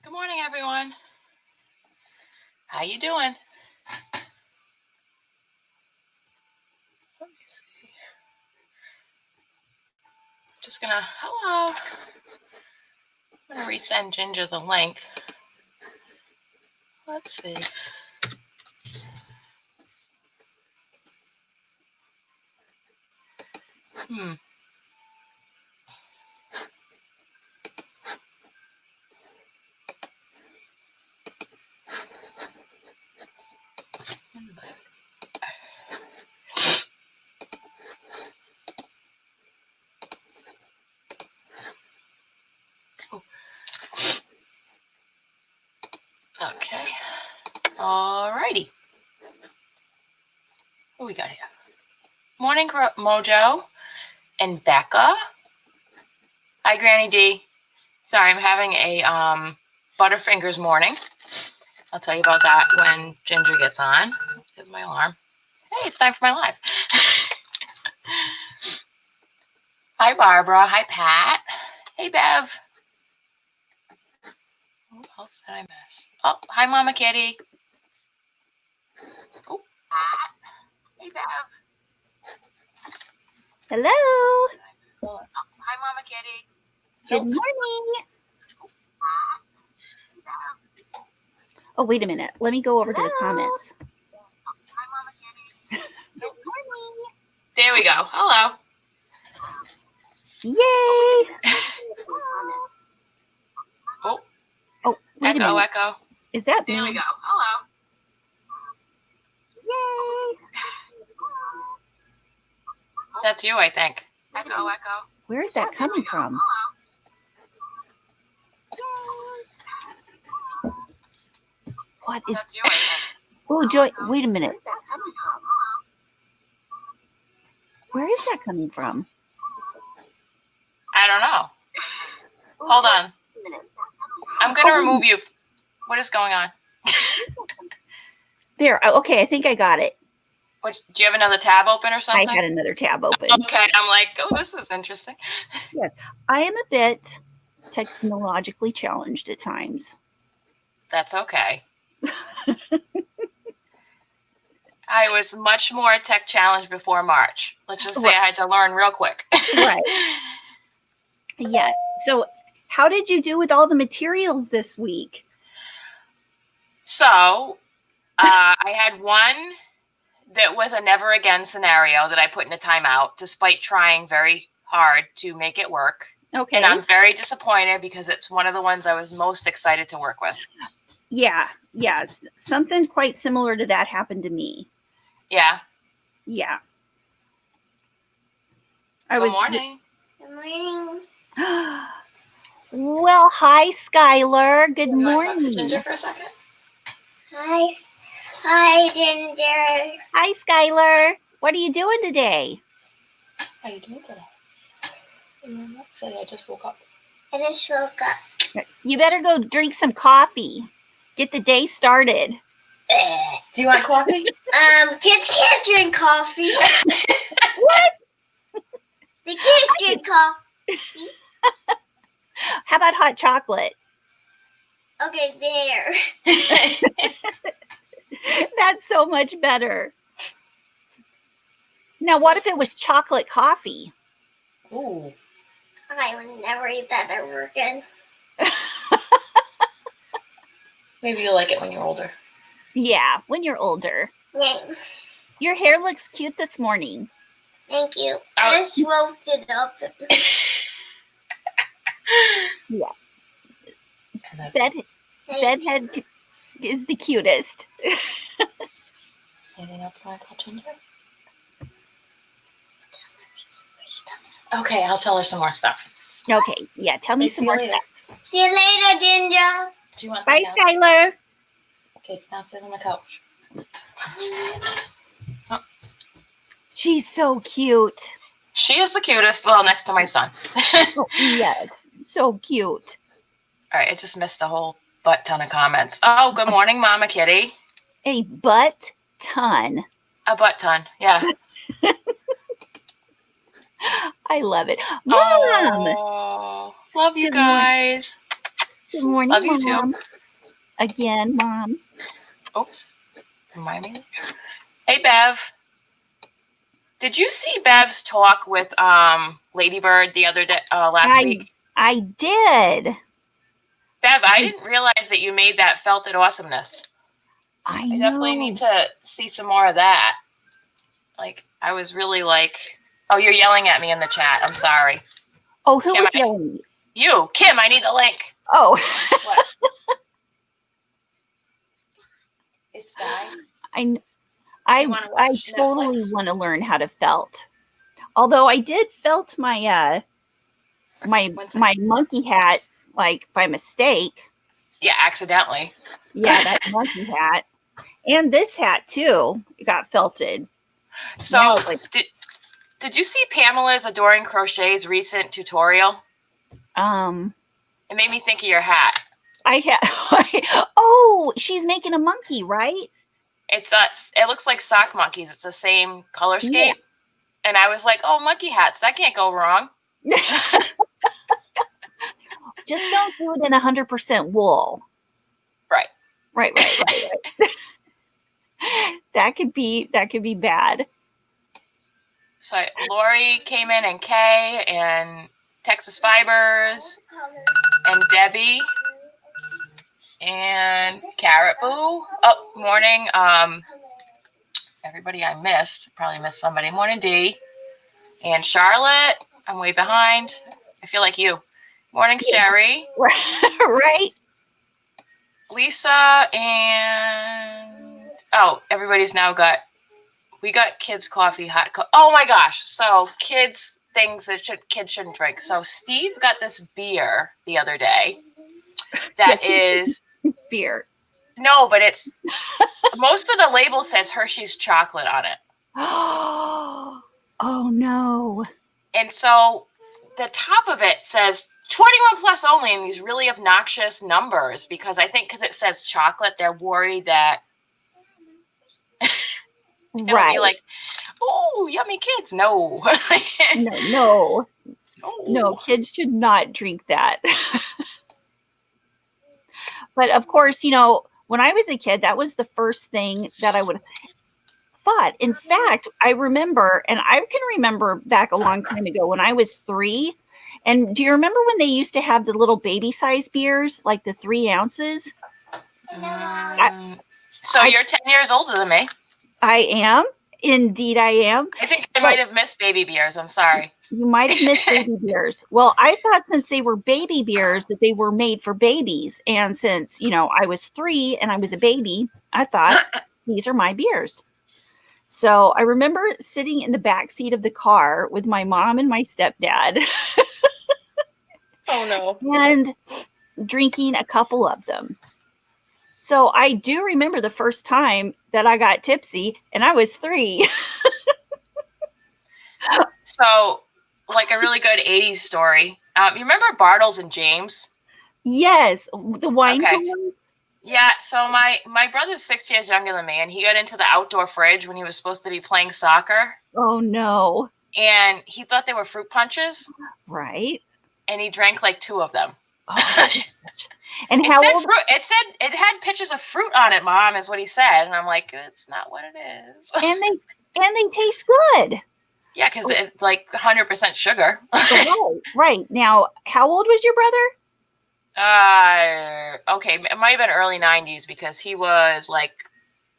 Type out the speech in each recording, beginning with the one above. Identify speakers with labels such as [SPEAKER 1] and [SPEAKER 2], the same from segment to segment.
[SPEAKER 1] Good morning, everyone. How you doing? Let me see. Just gonna, hello. I'm gonna resend Ginger the link. Let's see. Okay. Alrighty. What we got here? Morning, Mojo and Becca. Hi, Granny D. Sorry, I'm having a Butterfingers morning. I'll tell you about that when Ginger gets on. Here's my alarm. Hey, it's time for my live. Hi, Barbara. Hi, Pat. Hey, Bev. What else did I miss? Oh, hi, Mama Kitty. Oh, Pat. Hey, Bev.
[SPEAKER 2] Hello.
[SPEAKER 1] Oh, hi, Mama Kitty.
[SPEAKER 2] Good morning. Oh, wait a minute. Let me go over to the comments.
[SPEAKER 1] Hi, Mama Kitty. Good morning. There we go. Hello.
[SPEAKER 2] Yay.
[SPEAKER 1] Oh,
[SPEAKER 2] wait a minute.
[SPEAKER 1] Echo.
[SPEAKER 2] Is that me?
[SPEAKER 1] There we go. Hello.
[SPEAKER 2] Yay.
[SPEAKER 1] That's you, I think. Echo.
[SPEAKER 2] Where is that coming from? What is...
[SPEAKER 1] That's you, I think.
[SPEAKER 2] Oh, Joy, wait a minute. Where is that coming from?
[SPEAKER 1] I don't know. Hold on. I'm going to remove you. What is going on?
[SPEAKER 2] There. Okay, I think I got it.
[SPEAKER 1] What, do you have another tab open or something?
[SPEAKER 2] I had another tab open.
[SPEAKER 1] Okay, I'm like, oh, this is interesting.
[SPEAKER 2] Yes, I am a bit technologically challenged at times.
[SPEAKER 1] That's okay. I was much more tech challenged before March. Let's just say I had to learn real quick.
[SPEAKER 2] Right. Yes. So how did you do with all the materials this week?
[SPEAKER 1] So I had one that was a never again scenario that I put in a timeout despite trying very hard to make it work.
[SPEAKER 2] Okay.
[SPEAKER 1] And I'm very disappointed because it's one of the ones I was most excited to work with.
[SPEAKER 2] Yeah. Yes. Something quite similar to that happened to me.
[SPEAKER 1] Yeah.
[SPEAKER 2] Yeah.
[SPEAKER 1] Good morning.
[SPEAKER 3] Good morning.
[SPEAKER 2] Well, hi, Skylar. Good morning.
[SPEAKER 1] Ginger for a second.
[SPEAKER 3] Hi, Ginger.
[SPEAKER 2] Hi, Skylar. What are you doing today?
[SPEAKER 1] How you doing today? Say I just woke up.
[SPEAKER 3] I just woke up.
[SPEAKER 2] You better go drink some coffee. Get the day started.
[SPEAKER 1] Do you want coffee?
[SPEAKER 3] Kids can't drink coffee.
[SPEAKER 2] What?
[SPEAKER 3] The kids drink coffee.
[SPEAKER 2] How about hot chocolate?
[SPEAKER 3] Okay, there.
[SPEAKER 2] That's so much better. Now, what if it was chocolate coffee?
[SPEAKER 1] Ooh.
[SPEAKER 3] I would never eat that ever again.
[SPEAKER 1] Maybe you'll like it when you're older.
[SPEAKER 2] Yeah, when you're older.
[SPEAKER 3] Thanks.
[SPEAKER 2] Your hair looks cute this morning.
[SPEAKER 3] Thank you. I just woke it up.
[SPEAKER 2] Yeah. Bedhead is the cutest.
[SPEAKER 1] Anything else you want to tell Ginger? Okay, I'll tell her some more stuff.
[SPEAKER 2] Okay, yeah, tell me some more stuff.
[SPEAKER 3] See you later, Ginger.
[SPEAKER 1] Do you want
[SPEAKER 2] Bye, Skylar.
[SPEAKER 1] Okay, it's downstairs on the couch. Oh.
[SPEAKER 2] She's so cute.
[SPEAKER 1] She is the cutest. Well, next to my son.
[SPEAKER 2] Oh, yeah, so cute.
[SPEAKER 1] All right, I just missed a whole butt ton of comments. Oh, good morning, Mama Kitty.
[SPEAKER 2] A butt ton.
[SPEAKER 1] A butt ton, yeah.
[SPEAKER 2] I love it. Mom!
[SPEAKER 1] Oh, love you guys.
[SPEAKER 2] Good morning,
[SPEAKER 1] Love you
[SPEAKER 2] Mom.
[SPEAKER 1] too.
[SPEAKER 2] Again, Mom.
[SPEAKER 1] Oops. Remind me. Hey, Bev. Did you see Bev's talk with Ladybird the other day, last week?
[SPEAKER 2] I did.
[SPEAKER 1] Bev, I didn't realize that you made that felted awesomeness.
[SPEAKER 2] I
[SPEAKER 1] I
[SPEAKER 2] know.
[SPEAKER 1] definitely need to see some more of that. Like, I was really like, oh, you're yelling at me in the chat. I'm sorry.
[SPEAKER 2] Oh, who
[SPEAKER 1] Kim,
[SPEAKER 2] was yelling at me?
[SPEAKER 1] You, Kim, I need the link.
[SPEAKER 2] Oh.
[SPEAKER 1] What? It's fine.
[SPEAKER 2] I
[SPEAKER 1] wanna watch
[SPEAKER 2] totally
[SPEAKER 1] Netflix?
[SPEAKER 2] want to learn how to felt. Although I did felt my my monkey hat like by mistake.
[SPEAKER 1] Yeah, accidentally.
[SPEAKER 2] Yeah, that monkey hat. And this hat too. It got felted.
[SPEAKER 1] So did you see Pamela's Adoring Crochet's recent tutorial? It made me think of your hat.
[SPEAKER 2] Oh, she's making a monkey, right?
[SPEAKER 1] It looks like sock monkeys. It's the same color scheme. Yeah. And I was like, oh, monkey hats. That can't go wrong.
[SPEAKER 2] Just don't do it in 100% wool.
[SPEAKER 1] Right.
[SPEAKER 2] Right. That could be bad.
[SPEAKER 1] So Lori came in, and Kay, and Texas Fibers, and Debbie, and Carrot Boo. Oh, morning. Everybody I missed. Probably missed somebody. Morning, Dee. And Charlotte. I'm way behind. I feel like you. Morning, Sherry.
[SPEAKER 2] Right.
[SPEAKER 1] Lisa and everybody's now we got kids coffee, hot coffee. Oh my gosh. So kids things that kids shouldn't drink. So Steve got this beer the other day that is
[SPEAKER 2] beer.
[SPEAKER 1] No, but it's most of the label says Hershey's chocolate on it.
[SPEAKER 2] Oh no.
[SPEAKER 1] And so the top of it says 21 plus only in these really obnoxious numbers because it says chocolate, they're worried that it'll be like, oh, yummy kids. No.
[SPEAKER 2] No, kids should not drink that. But of course, when I was a kid, that was the first thing that I would thought. In fact, I remember, and I can remember back a long time ago when I was 3. And do you remember when they used to have the little baby size beers, like the 3 ounces?
[SPEAKER 1] So you're 10 years older than me.
[SPEAKER 2] I am. Indeed, I am.
[SPEAKER 1] I think I might have missed baby beers. I'm sorry.
[SPEAKER 2] You might have missed baby beers. Well, I thought since they were baby beers that they were made for babies. And since, I was 3 and I was a baby, I thought these are my beers. So I remember sitting in the back seat of the car with my mom and my stepdad.
[SPEAKER 1] Oh, no.
[SPEAKER 2] And drinking a couple of them. So I do remember the first time that I got tipsy, and I was 3.
[SPEAKER 1] So, like a really good 80s story. You remember Bartles and James?
[SPEAKER 2] Yes, the wine coolers?
[SPEAKER 1] Yeah, so my brother's 6 years younger than me, and he got into the outdoor fridge when he was supposed to be playing soccer.
[SPEAKER 2] Oh, no.
[SPEAKER 1] And he thought they were fruit punches.
[SPEAKER 2] Right.
[SPEAKER 1] And he drank like 2 of them.
[SPEAKER 2] Oh, and
[SPEAKER 1] it had pictures of fruit on it, Mom, is what he said. And I'm like, it's not what it is.
[SPEAKER 2] And they taste good.
[SPEAKER 1] Yeah, because it's like 100% sugar.
[SPEAKER 2] Right. Now, how old was your brother?
[SPEAKER 1] Okay, it might have been early 90s because he was like,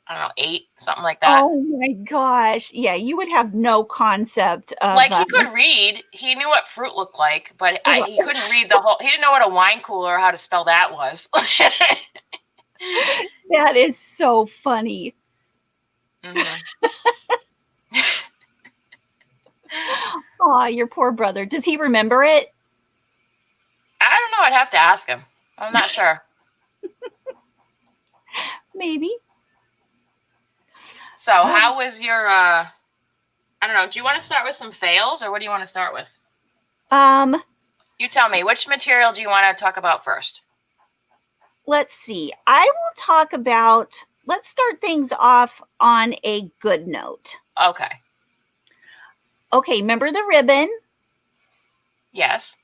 [SPEAKER 1] I don't know, 8, something like that.
[SPEAKER 2] Oh my gosh. Yeah, you would have no concept of
[SPEAKER 1] he could read. He knew what fruit looked like, but he couldn't read he didn't know what a wine cooler or how to spell that was.
[SPEAKER 2] That is so funny.
[SPEAKER 1] Mm-hmm.
[SPEAKER 2] Oh, your poor brother. Does he remember it?
[SPEAKER 1] I don't know. I'd have to ask him. I'm not sure.
[SPEAKER 2] Maybe.
[SPEAKER 1] So how was your, I don't know, do you want to start with some fails or what do you want to start with?
[SPEAKER 2] You
[SPEAKER 1] tell me, which material do you want to talk about first?
[SPEAKER 2] Let's see. I will talk about, let's start things off on a good note.
[SPEAKER 1] Okay.
[SPEAKER 2] Okay, remember the ribbon?
[SPEAKER 1] Yes.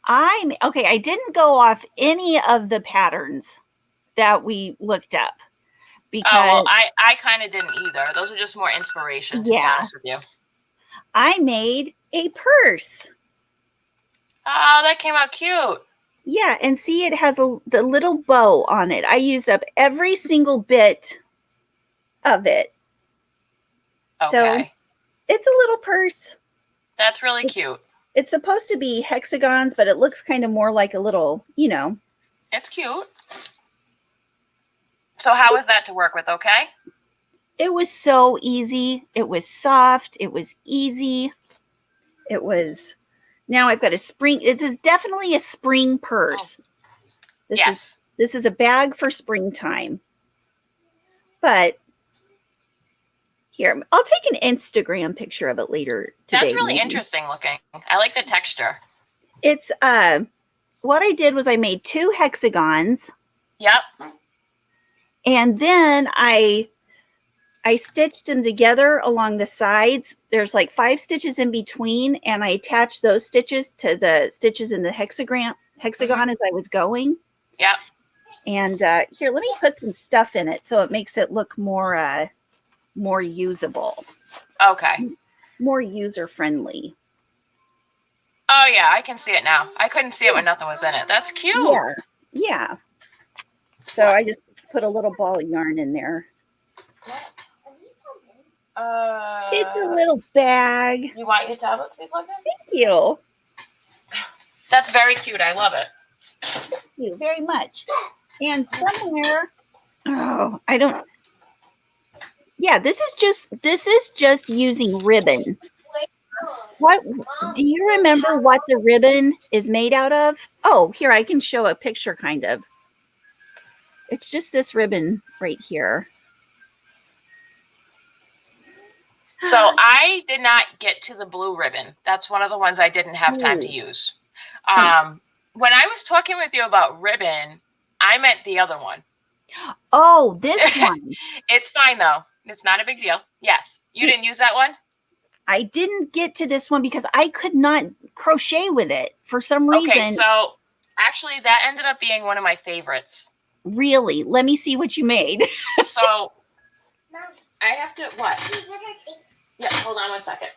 [SPEAKER 2] I didn't go off any of the patterns that we looked up because
[SPEAKER 1] Oh, well, I kind of didn't either. Those are just more inspiration, to be
[SPEAKER 2] Yeah.
[SPEAKER 1] honest with you.
[SPEAKER 2] I made a purse.
[SPEAKER 1] Oh, that came out cute.
[SPEAKER 2] Yeah, and see, it has the little bow on it. I used up every single bit of it.
[SPEAKER 1] Okay.
[SPEAKER 2] So it's a little purse.
[SPEAKER 1] That's really cute.
[SPEAKER 2] It's supposed to be hexagons, but it looks kind of more like a little,
[SPEAKER 1] It's cute. So how was that to work with, okay?
[SPEAKER 2] It was so easy. It was soft. It was easy. It was, now I've got a spring. It is definitely a spring purse.
[SPEAKER 1] Yes.
[SPEAKER 2] This is a bag for springtime. But here, I'll take an Instagram picture of it later today.
[SPEAKER 1] That's really interesting looking. I like the texture.
[SPEAKER 2] It's, what I did was I made 2 hexagons.
[SPEAKER 1] Yep.
[SPEAKER 2] And then I stitched them together along the sides. There's like 5 stitches in between, and I attached those stitches to the stitches in the hexagon as I was going.
[SPEAKER 1] Yep.
[SPEAKER 2] And here, let me put some stuff in it so it makes it look more usable.
[SPEAKER 1] Okay.
[SPEAKER 2] More user friendly.
[SPEAKER 1] Oh yeah, I can see it now. I couldn't see it when nothing was in it. That's cute.
[SPEAKER 2] Yeah. So I just put a little ball of yarn in there. It's a little bag.
[SPEAKER 1] You want your tablet to be plugged in?
[SPEAKER 2] Thank you.
[SPEAKER 1] That's very cute. I love it.
[SPEAKER 2] Thank you very much. And somewhere, this is just using ribbon. What do you remember what the ribbon is made out of? Oh, here, I can show a picture kind of. It's just this ribbon right here.
[SPEAKER 1] So I did not get to the blue ribbon. That's one of the ones I didn't have time to use. When I was talking with you about ribbon, I meant the other one.
[SPEAKER 2] Oh, this one.
[SPEAKER 1] It's fine though. It's not a big deal. Yes. You didn't use that one?
[SPEAKER 2] I didn't get to this one because I could not crochet with it for some reason.
[SPEAKER 1] Okay, so actually that ended up being one of my favorites.
[SPEAKER 2] Really? Let me see what you made.
[SPEAKER 1] So I have to, what? Yeah, hold on 1 second.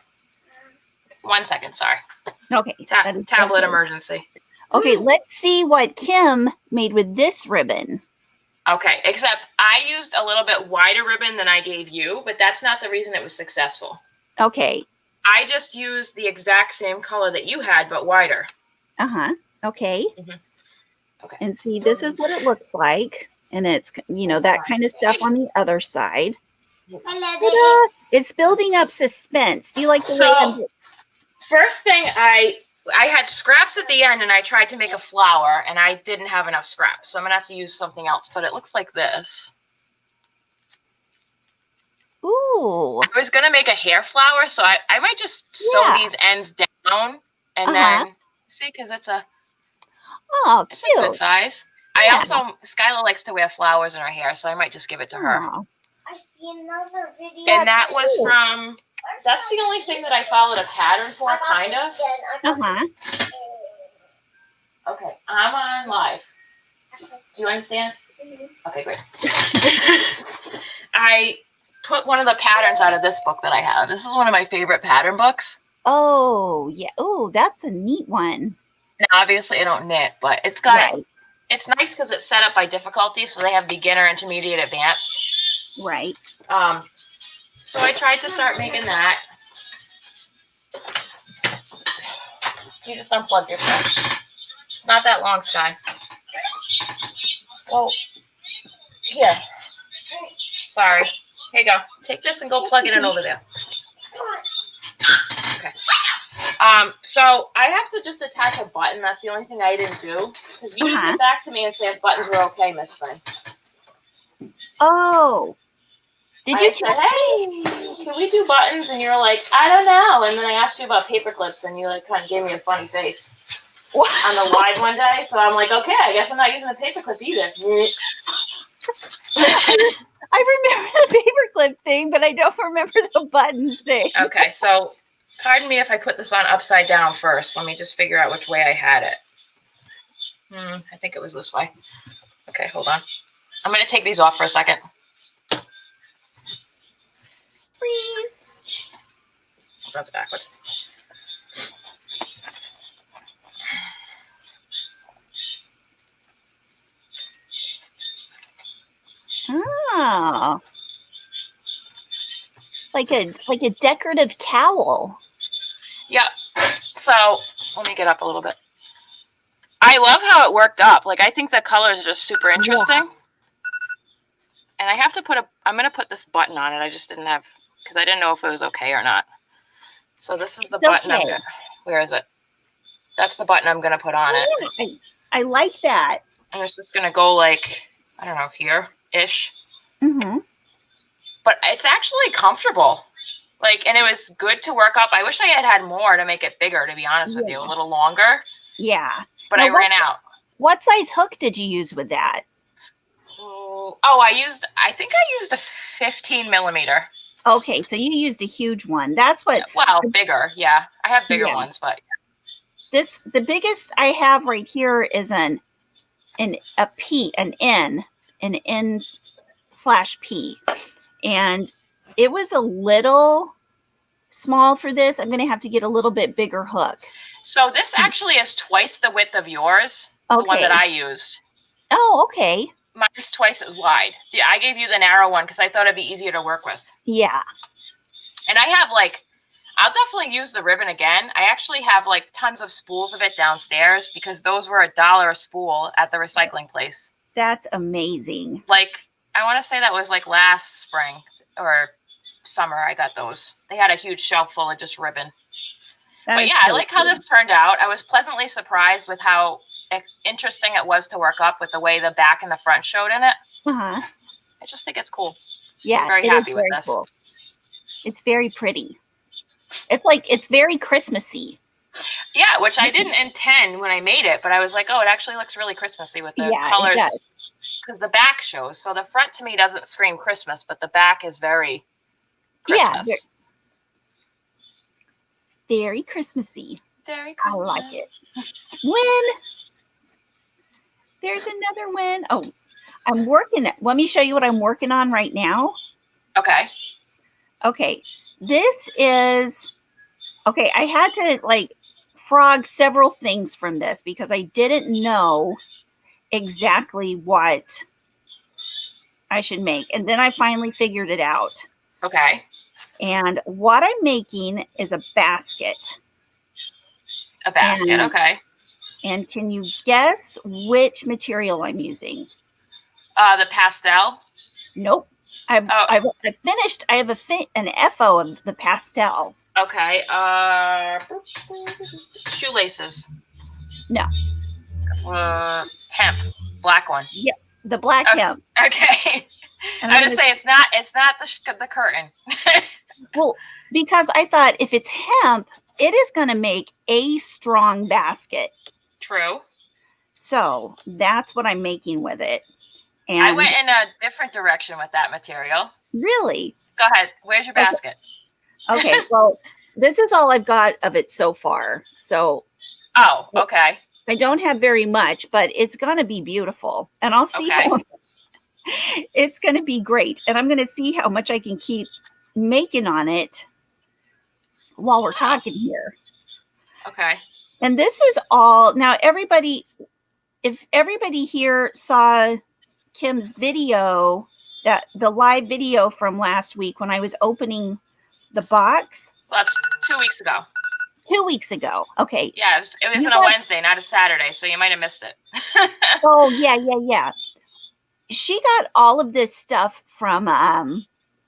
[SPEAKER 1] 1 second, sorry.
[SPEAKER 2] Okay.
[SPEAKER 1] Tablet emergency.
[SPEAKER 2] Okay, let's see what Kim made with this ribbon.
[SPEAKER 1] Okay, except I used a little bit wider ribbon than I gave you, but that's not the reason it was successful.
[SPEAKER 2] Okay.
[SPEAKER 1] I just used the exact same color that you had, but wider.
[SPEAKER 2] Uh-huh. Okay.
[SPEAKER 1] Mm-hmm. Okay.
[SPEAKER 2] And see, this is what it looks like. And it's, that kind of stuff on the other side. Ta-da! It's building up suspense. Do you like the way
[SPEAKER 1] first thing, I had scraps at the end, and I tried to make a flower, and I didn't have enough scraps. So I'm going to have to use something else, but it looks like this.
[SPEAKER 2] Ooh.
[SPEAKER 1] I was going to make a hair flower, so I might just sew these ends down and then, see, because it's a good size.
[SPEAKER 2] Yeah.
[SPEAKER 1] Skylar likes to wear flowers in her hair, so I might just give it to her.
[SPEAKER 3] I see another video.
[SPEAKER 1] And that was from, that's the only thing that I followed a pattern for, kind of.
[SPEAKER 2] Uh-huh.
[SPEAKER 1] Okay, I'm on live. Do you understand? Okay, great. I put one of the patterns out of this book that I have. This is one of my favorite pattern books.
[SPEAKER 2] Oh, yeah. Oh, that's a neat one.
[SPEAKER 1] Now, obviously, I don't knit, but it's got, it's nice because it's set up by difficulty, so they have beginner, intermediate, advanced.
[SPEAKER 2] Right.
[SPEAKER 1] So I tried to start making that. You just unplugged yourself. It's not that long, Sky. Oh, here. Sorry. Here you go. Take this and go plug it in over there. Okay. So I have to just attach a button. That's the only thing I didn't do. Because you didn't get back to me and say if buttons were okay, Miss Thing.
[SPEAKER 2] Oh. Did you
[SPEAKER 1] said, hey, can we do buttons? And you're like, I don't know. And then I asked you about paper clips, and you like kind of gave me a funny face on the live one day. So I'm like, okay, I guess I'm not using a paper clip either.
[SPEAKER 2] I remember the paperclip thing, but I don't remember the buttons thing.
[SPEAKER 1] Okay, so pardon me if I put this on upside down first. Let me just figure out which way I had it. I think it was this way. Okay, hold on. I'm going to take these off for a second.
[SPEAKER 2] Freeze.
[SPEAKER 1] That's backwards.
[SPEAKER 2] Oh. Like a decorative cowl.
[SPEAKER 1] Yeah. So let me get up a little bit. I love how it worked up. Like, I think the colors are just super interesting. Yeah. And I have to I'm going to put this button on it. I just didn't have, because I didn't know if it was okay or not. So this is the button I'm going to, where is it? That's the button I'm going to put on it.
[SPEAKER 2] I like that.
[SPEAKER 1] And it's just going to go like, I don't know, here-ish.
[SPEAKER 2] Mm-hmm.
[SPEAKER 1] But it's actually comfortable. Like, and it was good to work up. I wish I had more to make it bigger, to be honest with you, a little longer.
[SPEAKER 2] Yeah.
[SPEAKER 1] But now, I ran out.
[SPEAKER 2] What size hook did you use with that?
[SPEAKER 1] Oh, I think I used a 15 millimeter.
[SPEAKER 2] Okay, so you used a huge one. That's what.
[SPEAKER 1] Well, bigger, yeah. I have bigger ones, but.
[SPEAKER 2] The biggest I have right here is an N/P. And it was a little small for this. I'm going to have to get a little bit bigger hook.
[SPEAKER 1] So this actually is twice the width of yours, the one that I used.
[SPEAKER 2] Oh, okay.
[SPEAKER 1] Mine's twice as wide. Yeah, I gave you the narrow one because I thought it'd be easier to work with.
[SPEAKER 2] Yeah.
[SPEAKER 1] And I have I'll definitely use the ribbon again. I actually have tons of spools of it downstairs because those were $1 a spool at the recycling place.
[SPEAKER 2] That's amazing.
[SPEAKER 1] I want to say that was last spring or summer I got those. They had a huge shelf full of just ribbon. But yeah, I like how this turned out. I was pleasantly surprised with how interesting it was to work up with the way the back and the front showed in it.
[SPEAKER 2] Uh-huh.
[SPEAKER 1] I just think it's cool.
[SPEAKER 2] Yeah,
[SPEAKER 1] I'm very happy with this.
[SPEAKER 2] Cool. It's very pretty. It's very Christmassy.
[SPEAKER 1] Yeah, which I didn't intend when I made it, but I was like, oh, it actually looks really Christmassy with the colors. Because the back shows. So the front to me doesn't scream Christmas, but the back is very Christmas.
[SPEAKER 2] Yeah, very Christmassy.
[SPEAKER 1] Very Christmas.
[SPEAKER 2] I like it. Win. There's another win. Oh, I'm working. Let me show you what I'm working on right now.
[SPEAKER 1] Okay.
[SPEAKER 2] Okay. This is, okay, I had to frog several things from this because I didn't know exactly what I should make. And then I finally figured it out.
[SPEAKER 1] Okay.
[SPEAKER 2] And what I'm making is a basket.
[SPEAKER 1] A basket, okay.
[SPEAKER 2] And can you guess which material I'm using?
[SPEAKER 1] The pastel?
[SPEAKER 2] Nope. I've finished. I have an FO of the pastel.
[SPEAKER 1] Okay. Shoelaces.
[SPEAKER 2] No.
[SPEAKER 1] Hemp. Black one.
[SPEAKER 2] Yep. The black hemp.
[SPEAKER 1] Okay. I would say it's not the curtain.
[SPEAKER 2] Well, because I thought if it's hemp, it is going to make a strong basket.
[SPEAKER 1] True.
[SPEAKER 2] So that's what I'm making with it. And
[SPEAKER 1] I went in a different direction with that material.
[SPEAKER 2] Really?
[SPEAKER 1] Go ahead. Where's your basket?
[SPEAKER 2] Okay. Well, this is all I've got of it so far. So.
[SPEAKER 1] Oh, okay.
[SPEAKER 2] I don't have very much, but it's going to be beautiful. And I'll see how it's going to be great. And I'm going to see how much I can keep making on it while we're talking here.
[SPEAKER 1] Okay.
[SPEAKER 2] And this is all now if everybody here saw Kim's video, that the live video from last week when I was opening the box.
[SPEAKER 1] Well, that's 2 weeks ago.
[SPEAKER 2] 2 weeks ago. Okay.
[SPEAKER 1] Yeah, it was on a Wednesday, not a Saturday, so you might have missed it.
[SPEAKER 2] Oh, yeah. She got all of this stuff from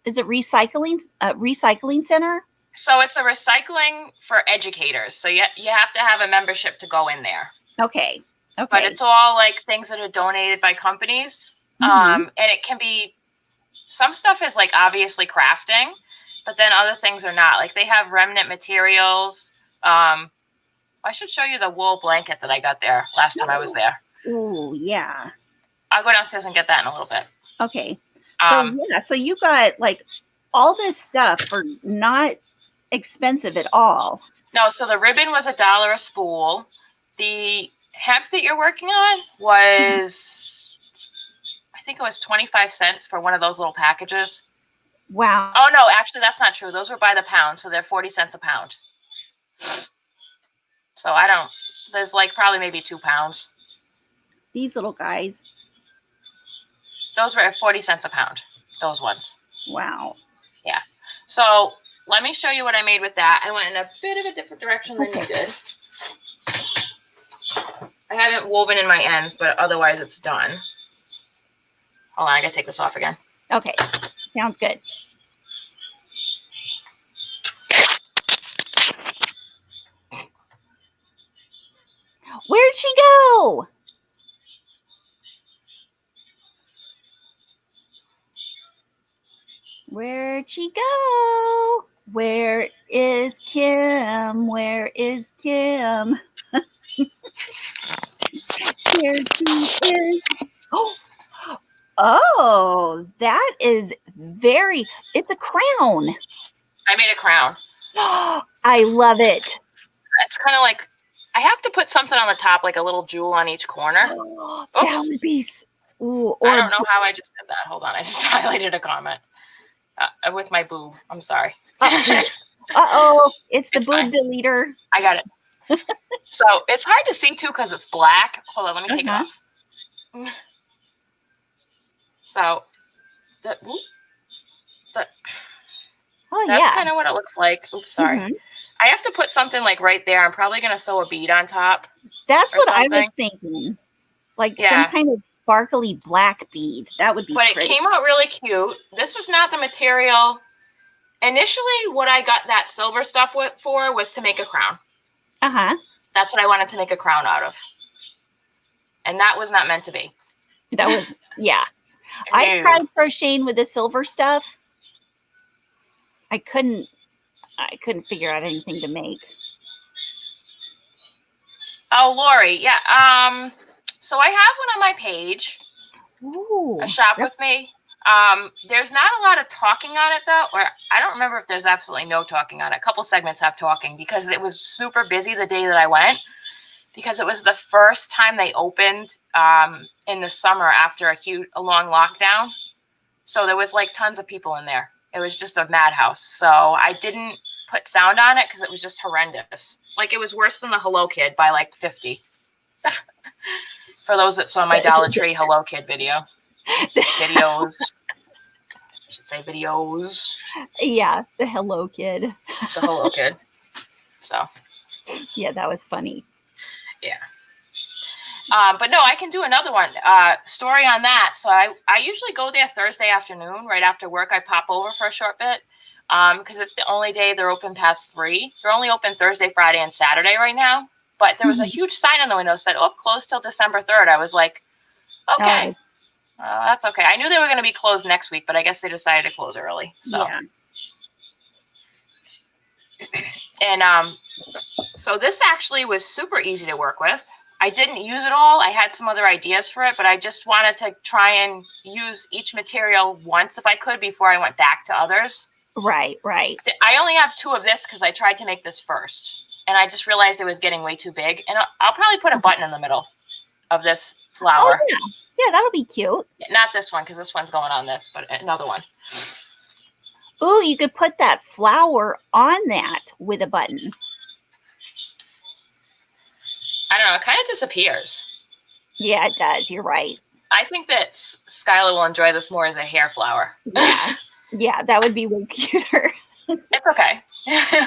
[SPEAKER 2] is it recycling center?
[SPEAKER 1] So it's a recycling for educators. So you have to have a membership to go in there.
[SPEAKER 2] Okay.
[SPEAKER 1] But it's all things that are donated by companies.
[SPEAKER 2] Mm-hmm.
[SPEAKER 1] And it can be, some stuff is obviously crafting, but then other things are not. They have remnant materials. I should show you the wool blanket that I got there last time I was there.
[SPEAKER 2] Oh, yeah.
[SPEAKER 1] I'll go downstairs and get that in a little bit.
[SPEAKER 2] Okay. So you got all this stuff for not expensive at all.
[SPEAKER 1] No, so the ribbon was $1 a spool. The hemp that you're working on was, I think it was 25 cents for one of those little packages.
[SPEAKER 2] Wow.
[SPEAKER 1] Oh, no, actually, that's not true. Those were by the pound, so they're 40 cents a pound. So there's like probably maybe 2 pounds.
[SPEAKER 2] These little guys.
[SPEAKER 1] Those were at 40 cents a pound, those ones.
[SPEAKER 2] Wow.
[SPEAKER 1] Yeah. So let me show you what I made with that. I went in a bit of a different direction than you did. I haven't woven in my ends, but otherwise it's done. Hold on, I gotta take this off again.
[SPEAKER 2] Okay. Sounds good. Where'd she go? Where'd she go? Where is Kim? Where is Kim? Here she is. Oh, that is it's a crown.
[SPEAKER 1] I made a crown.
[SPEAKER 2] I love it.
[SPEAKER 1] It's kind of like, I have to put something on the top, like a little jewel on each corner.
[SPEAKER 2] That would be, ooh,
[SPEAKER 1] I don't know how I just did that. Hold on, I just highlighted a comment with my boob. I'm sorry.
[SPEAKER 2] Uh-oh, it's the
[SPEAKER 1] It's
[SPEAKER 2] boob
[SPEAKER 1] fine.
[SPEAKER 2] deleter.
[SPEAKER 1] I got it. So it's hard to see too because it's black. Hold on, let me take it off. So that's kind of what it looks like. Oops, sorry.
[SPEAKER 2] Mm-hmm.
[SPEAKER 1] I have to put something like right there. I'm probably going to sew a bead on top.
[SPEAKER 2] That's what
[SPEAKER 1] something.
[SPEAKER 2] I was thinking. Like some kind of sparkly black bead. That would be
[SPEAKER 1] But
[SPEAKER 2] pretty.
[SPEAKER 1] It came out really cute. This is not the material. Initially, what I got that silver stuff for was to make a crown.
[SPEAKER 2] Uh-huh.
[SPEAKER 1] That's what I wanted to make a crown out of. And that was not meant to be.
[SPEAKER 2] That was, yeah. I tried crocheting with the silver stuff. I couldn't figure out anything to make.
[SPEAKER 1] Oh, Lori, yeah. So I have one on my page.
[SPEAKER 2] Ooh,
[SPEAKER 1] a shop with me. There's not a lot of talking on it though, or I don't remember if there's absolutely no talking on it. A couple segments have talking because it was super busy the day that I went, because it was the first time they opened in the summer after a long lockdown. So there was like tons of people in there. It was just a madhouse. So I didn't put sound on it because it was just horrendous. Like it was worse than the Hello Kid by like 50. For those that saw my Dollar Tree Hello Kid videos. I should say videos.
[SPEAKER 2] Yeah, the Hello Kid.
[SPEAKER 1] The Hello Kid. So.
[SPEAKER 2] Yeah, that was funny.
[SPEAKER 1] Yeah. But no, I can do another one. Story on that. So I usually go there Thursday afternoon, right after work. I pop over for a short bit because it's the only day they're open past 3. They're only open Thursday, Friday, and Saturday right now. But there was a huge sign on the window that said, closed till December 3rd. I was like, okay. That's okay. I knew they were going to be closed next week, but I guess they decided to close early. So.
[SPEAKER 2] Yeah.
[SPEAKER 1] And so this actually was super easy to work with. I didn't use it all. I had some other ideas for it, but I just wanted to try and use each material once if I could before I went back to others.
[SPEAKER 2] Right.
[SPEAKER 1] I only have 2 of this because I tried to make this first. And I just realized it was getting way too big. And I'll probably put a button in the middle of this flower.
[SPEAKER 2] Oh, yeah. Yeah, that'll be cute.
[SPEAKER 1] Not this one because this one's going on this, but another one.
[SPEAKER 2] Ooh, you could put that flower on that with a button.
[SPEAKER 1] I don't know. It kind of disappears.
[SPEAKER 2] Yeah, it does. You're right.
[SPEAKER 1] I think that Skylar will enjoy this more as a hair flower.
[SPEAKER 2] Yeah, yeah, that would be way cuter.
[SPEAKER 1] It's okay.
[SPEAKER 2] Yeah.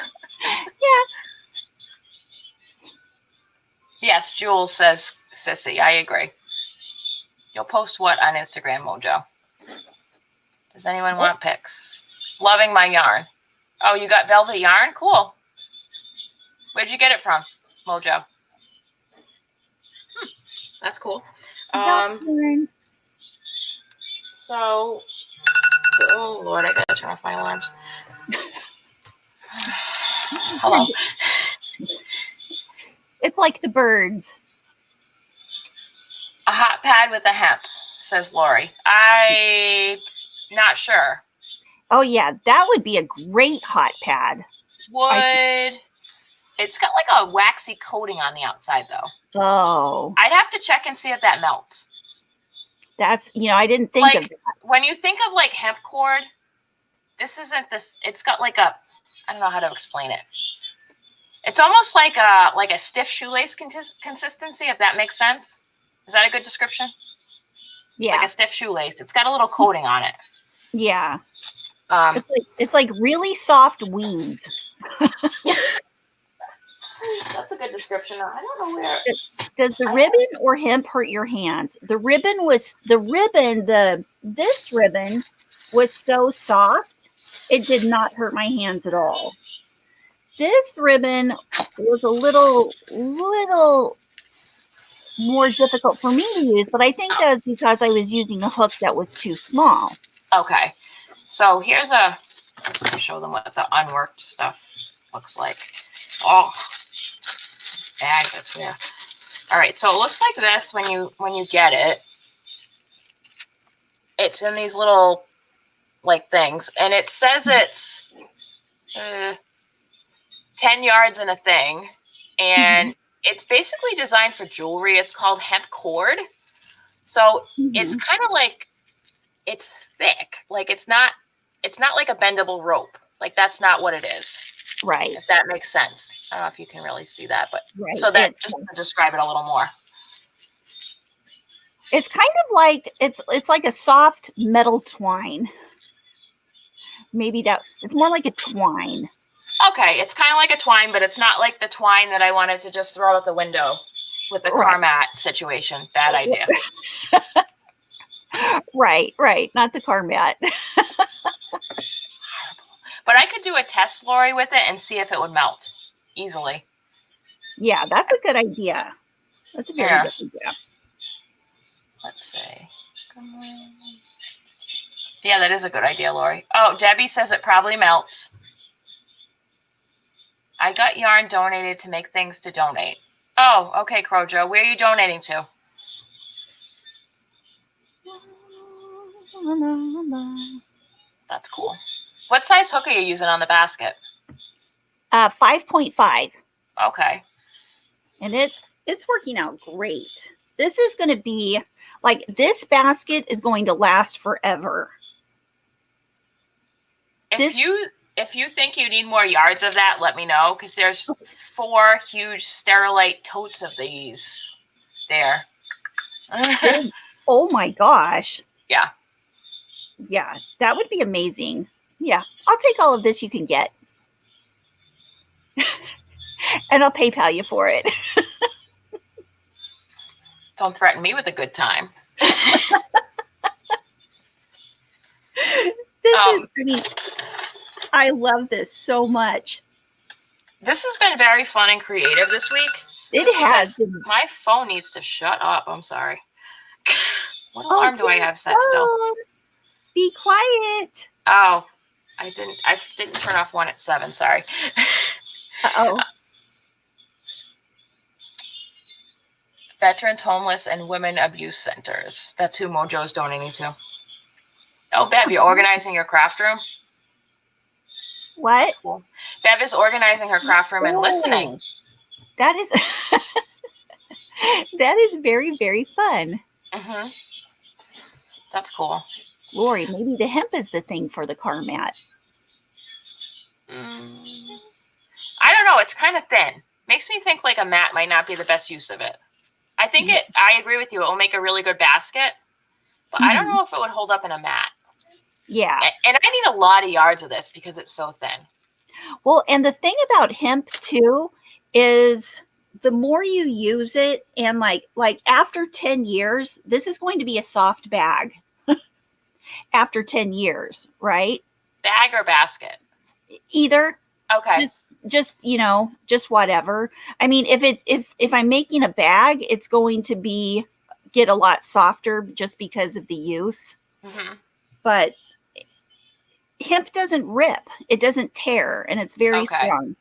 [SPEAKER 1] Yes, Jules says, Sissy, I agree. You'll post what on Instagram, Mojo? Does anyone want pics? Loving my yarn. Oh, you got velvet yarn? Cool. Where'd you get it from, Mojo? That's cool. So, oh Lord, I gotta turn off my alarms. Hello.
[SPEAKER 2] It's like the birds.
[SPEAKER 1] A hot pad with a hemp, says Lori. I'm not sure.
[SPEAKER 2] Oh yeah, that would be a great hot pad.
[SPEAKER 1] It's got like a waxy coating on the outside though.
[SPEAKER 2] Oh,
[SPEAKER 1] I'd have to check and see if that melts.
[SPEAKER 2] that's, I didn't think of
[SPEAKER 1] Like
[SPEAKER 2] that.
[SPEAKER 1] when you think of like hemp cord, this isn't this. It's got like I don't know how to explain it. It's almost like a stiff shoelace consistency, if that makes sense. Is that a good description?
[SPEAKER 2] Yeah.
[SPEAKER 1] Like a stiff shoelace. It's got a little coating on it.
[SPEAKER 2] Yeah. It's like really soft weeds.
[SPEAKER 1] That's a good description. I don't know where.
[SPEAKER 2] Does the ribbon or hemp hurt your hands? This ribbon was so soft, it did not hurt my hands at all. This ribbon was a little more difficult for me to use, but I think that was because I was using a hook that was too small.
[SPEAKER 1] Okay. So here's I'm just going to show them what the unworked stuff looks like. Oh, this bag that's here. All right. So it looks like this when you get it. It's in these little like things, and it says it's 10 yards in a thing, and it's basically designed for jewelry. It's called hemp cord. So it's kind of like, it's thick. Like it's not like a bendable rope. Like that's not what it is.
[SPEAKER 2] Right.
[SPEAKER 1] If that makes sense. I don't know if you can really see that, but
[SPEAKER 2] right.
[SPEAKER 1] So that just to describe it a little more.
[SPEAKER 2] It's kind of like it's like a soft metal twine. Maybe it's more like a twine.
[SPEAKER 1] Okay, it's kind of like a twine, but it's not like the twine that I wanted to just throw out the window with the car mat situation. Bad idea.
[SPEAKER 2] Right. Not the car mat.
[SPEAKER 1] But I could do a test, Lori, with it and see if it would melt easily.
[SPEAKER 2] Yeah, that's a good idea. That's a very good idea.
[SPEAKER 1] Let's see. Yeah, that is a good idea, Lori. Oh, Debbie says it probably melts. I got yarn donated to make things to donate. Oh, okay, Crojo. Where are you donating to? That's cool. What size hook are you using on the basket?
[SPEAKER 2] 5.5.
[SPEAKER 1] Okay.
[SPEAKER 2] And it's working out great. This is going to be like, this basket is going to last forever.
[SPEAKER 1] If you think you need more yards of that, let me know, because there's 4 huge Sterilite totes of these there.
[SPEAKER 2] Oh my gosh.
[SPEAKER 1] Yeah.
[SPEAKER 2] Yeah, that would be amazing. Yeah, I'll take all of this you can get. And I'll PayPal you for it.
[SPEAKER 1] Don't threaten me with a good time.
[SPEAKER 2] I love this so much.
[SPEAKER 1] This has been very fun and creative this week.
[SPEAKER 2] It has.
[SPEAKER 1] My phone needs to shut up. I'm sorry. What alarm do I have set still?
[SPEAKER 2] Be quiet.
[SPEAKER 1] Oh, I didn't turn off one at 7. Sorry.
[SPEAKER 2] Uh-oh.
[SPEAKER 1] Veterans, homeless, and women abuse centers. That's who Mojo's donating to. Oh, Bev, you're organizing your craft room?
[SPEAKER 2] What?
[SPEAKER 1] That's cool. Bev is organizing her craft room and listening.
[SPEAKER 2] That is that is very, very fun.
[SPEAKER 1] Mm-hmm. That's cool.
[SPEAKER 2] Lori, maybe the hemp is the thing for the car mat.
[SPEAKER 1] I don't know. It's kind of thin. Makes me think like a mat might not be the best use of it. I think I agree with you. It will make a really good basket, but I don't know if it would hold up in a mat.
[SPEAKER 2] Yeah.
[SPEAKER 1] And I need a lot of yards of this because it's so thin.
[SPEAKER 2] Well, and the thing about hemp too is the more you use it, and like after 10 years, this is going to be a soft bag. After 10 years, right?
[SPEAKER 1] Bag or basket?
[SPEAKER 2] Either.
[SPEAKER 1] Okay.
[SPEAKER 2] Just whatever. I mean, if I'm making a bag, it's going to get a lot softer just because of the use. Mm-hmm. But hemp doesn't rip. It doesn't tear, and it's very strong.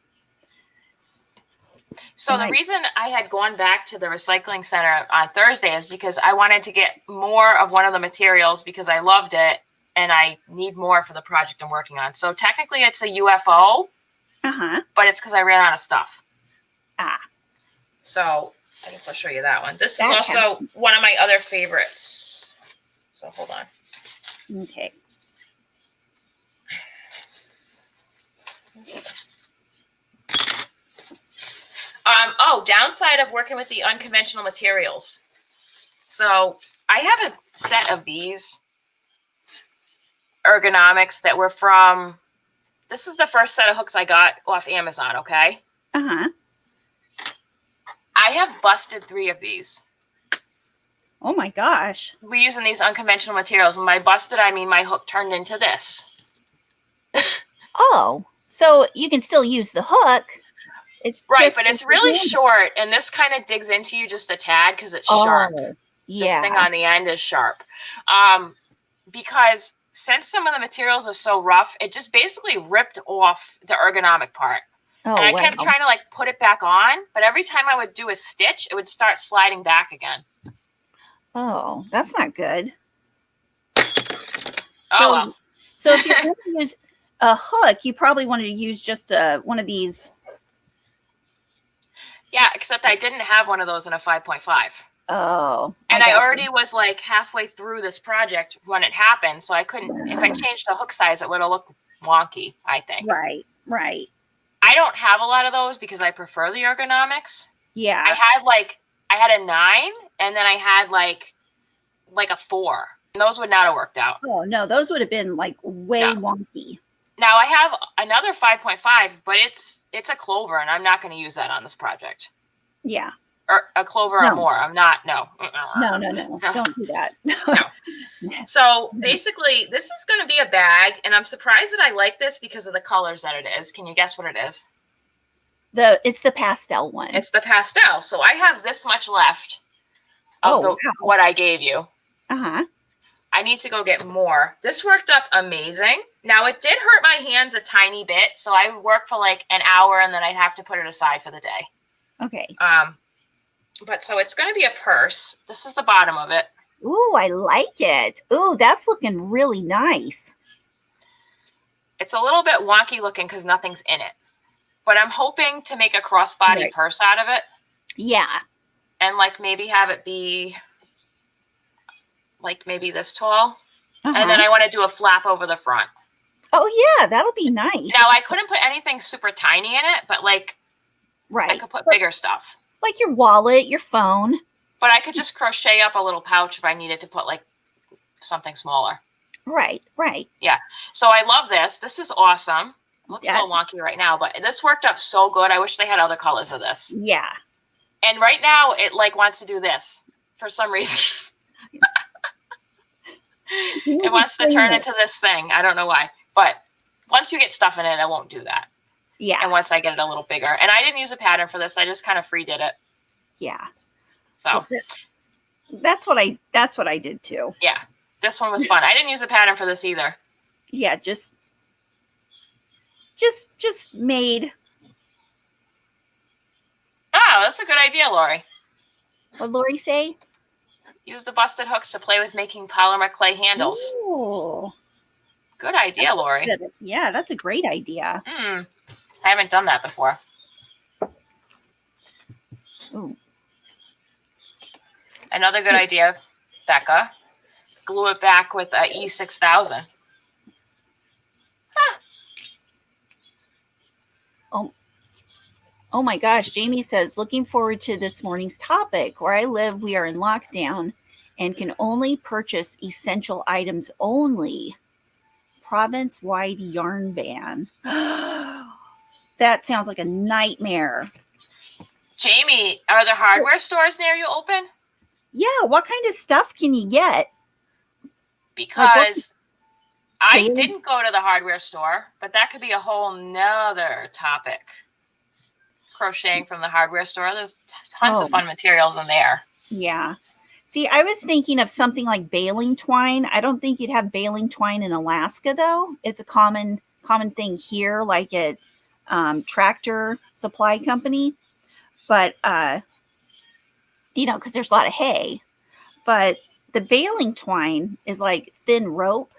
[SPEAKER 1] So the reason I had gone back to the recycling center on Thursday is because I wanted to get more of one of the materials because I loved it, and I need more for the project I'm working on. So technically it's a UFO, but it's because I ran out of stuff.
[SPEAKER 2] Ah.
[SPEAKER 1] So I guess I'll show you that one. This is
[SPEAKER 2] That
[SPEAKER 1] also one of my other favorites. So hold on.
[SPEAKER 2] Okay.
[SPEAKER 1] Downside of working with the unconventional materials. So I have a set of these ergonomics that were from, this is the first set of hooks I got off Amazon, okay?
[SPEAKER 2] Uh-huh.
[SPEAKER 1] I have busted 3 of these.
[SPEAKER 2] Oh my gosh.
[SPEAKER 1] We're using these unconventional materials, and by busted, I mean my hook turned into this.
[SPEAKER 2] Oh, so you can still use the hook. It's
[SPEAKER 1] Right,
[SPEAKER 2] just
[SPEAKER 1] but it's really short, and this kind of digs into you just a tad because it's sharp.
[SPEAKER 2] Yeah.
[SPEAKER 1] This thing on the end is sharp. Because since some of the materials are so rough, it just basically ripped off the ergonomic part.
[SPEAKER 2] Oh,
[SPEAKER 1] and I kept trying to like put it back on, but every time I would do a stitch, it would start sliding back again.
[SPEAKER 2] Oh, that's not good.
[SPEAKER 1] Well.
[SPEAKER 2] So if you're going to use a hook, you probably wanted to use just one of these.
[SPEAKER 1] Yeah, except I didn't have one of those in a 5.5.
[SPEAKER 2] Oh.
[SPEAKER 1] And I already was like halfway through this project when it happened, so I couldn't, if I changed the hook size, it would have looked wonky, I think.
[SPEAKER 2] Right.
[SPEAKER 1] I don't have a lot of those because I prefer the ergonomics.
[SPEAKER 2] Yeah.
[SPEAKER 1] I had a 9, and then I had like a 4. And those would not have worked out.
[SPEAKER 2] Oh, no, those would have been like way wonky.
[SPEAKER 1] Now I have another 5.5, but it's a clover, and I'm not going to use that on this project.
[SPEAKER 2] Yeah.
[SPEAKER 1] Or a clover or more. I'm not. No.
[SPEAKER 2] No. Don't do that.
[SPEAKER 1] No. So basically, this is going to be a bag, and I'm surprised that I like this because of the colors that it is. Can you guess what it is?
[SPEAKER 2] It's the pastel one.
[SPEAKER 1] It's the pastel. So I have this much left of what I gave you.
[SPEAKER 2] Uh-huh.
[SPEAKER 1] I need to go get more. This worked up amazing. Now, it did hurt my hands a tiny bit, so I would work for like an hour, and then I'd have to put it aside for the day.
[SPEAKER 2] Okay.
[SPEAKER 1] But so it's going to be a purse. This is the bottom of it.
[SPEAKER 2] Ooh, I like it. Ooh, that's looking really nice.
[SPEAKER 1] It's a little bit wonky looking because nothing's in it. But I'm hoping to make a crossbody purse out of it.
[SPEAKER 2] Yeah.
[SPEAKER 1] And like maybe have it be like maybe this tall.
[SPEAKER 2] Uh-huh.
[SPEAKER 1] And then I want to do a flap over the front.
[SPEAKER 2] Oh, yeah, that'll be nice.
[SPEAKER 1] Now, I couldn't put anything super tiny in it, but like I could put bigger stuff.
[SPEAKER 2] Like your wallet, your phone.
[SPEAKER 1] But I could just crochet up a little pouch if I needed to put like something smaller.
[SPEAKER 2] Right.
[SPEAKER 1] Yeah. So I love this. This is awesome. It looks a little wonky right now, but this worked up so good. I wish they had other colors of this.
[SPEAKER 2] Yeah.
[SPEAKER 1] And right now it like wants to do this for some reason. It wants to turn into this thing. I don't know why. But once you get stuff in it, it won't do that.
[SPEAKER 2] Yeah.
[SPEAKER 1] And once I get it a little bigger. And I didn't use a pattern for this. I just kind of free did it.
[SPEAKER 2] Yeah.
[SPEAKER 1] So
[SPEAKER 2] that's what I did too.
[SPEAKER 1] Yeah. This one was fun. I didn't use a pattern for this either.
[SPEAKER 2] Yeah, just made.
[SPEAKER 1] Oh, that's a good idea, Lori.
[SPEAKER 2] What'd Lori say?
[SPEAKER 1] Use the busted hooks to play with making polymer clay handles.
[SPEAKER 2] Oh.
[SPEAKER 1] Good idea, Lori.
[SPEAKER 2] Yeah, that's a great idea.
[SPEAKER 1] I haven't done that before.
[SPEAKER 2] Ooh.
[SPEAKER 1] Another good idea, Becca. Glue it back with E6000.
[SPEAKER 2] Oh my gosh, Jamie says, looking forward to this morning's topic. Where I live, we are in lockdown and can only purchase essential items only. Province-wide yarn ban. That sounds like a nightmare.
[SPEAKER 1] Jamie, are there hardware stores near you open?
[SPEAKER 2] Yeah, what kind of stuff can you get?
[SPEAKER 1] Because I didn't go to the hardware store, but that could be a whole nother topic. Crocheting from the hardware store. There's tons of fun materials in there.
[SPEAKER 2] Yeah. See, I was thinking of something like baling twine. I don't think you'd have baling twine in Alaska, though. It's a common thing here, like at Tractor Supply Company. But, because there's a lot of hay. But the baling twine is like thin rope.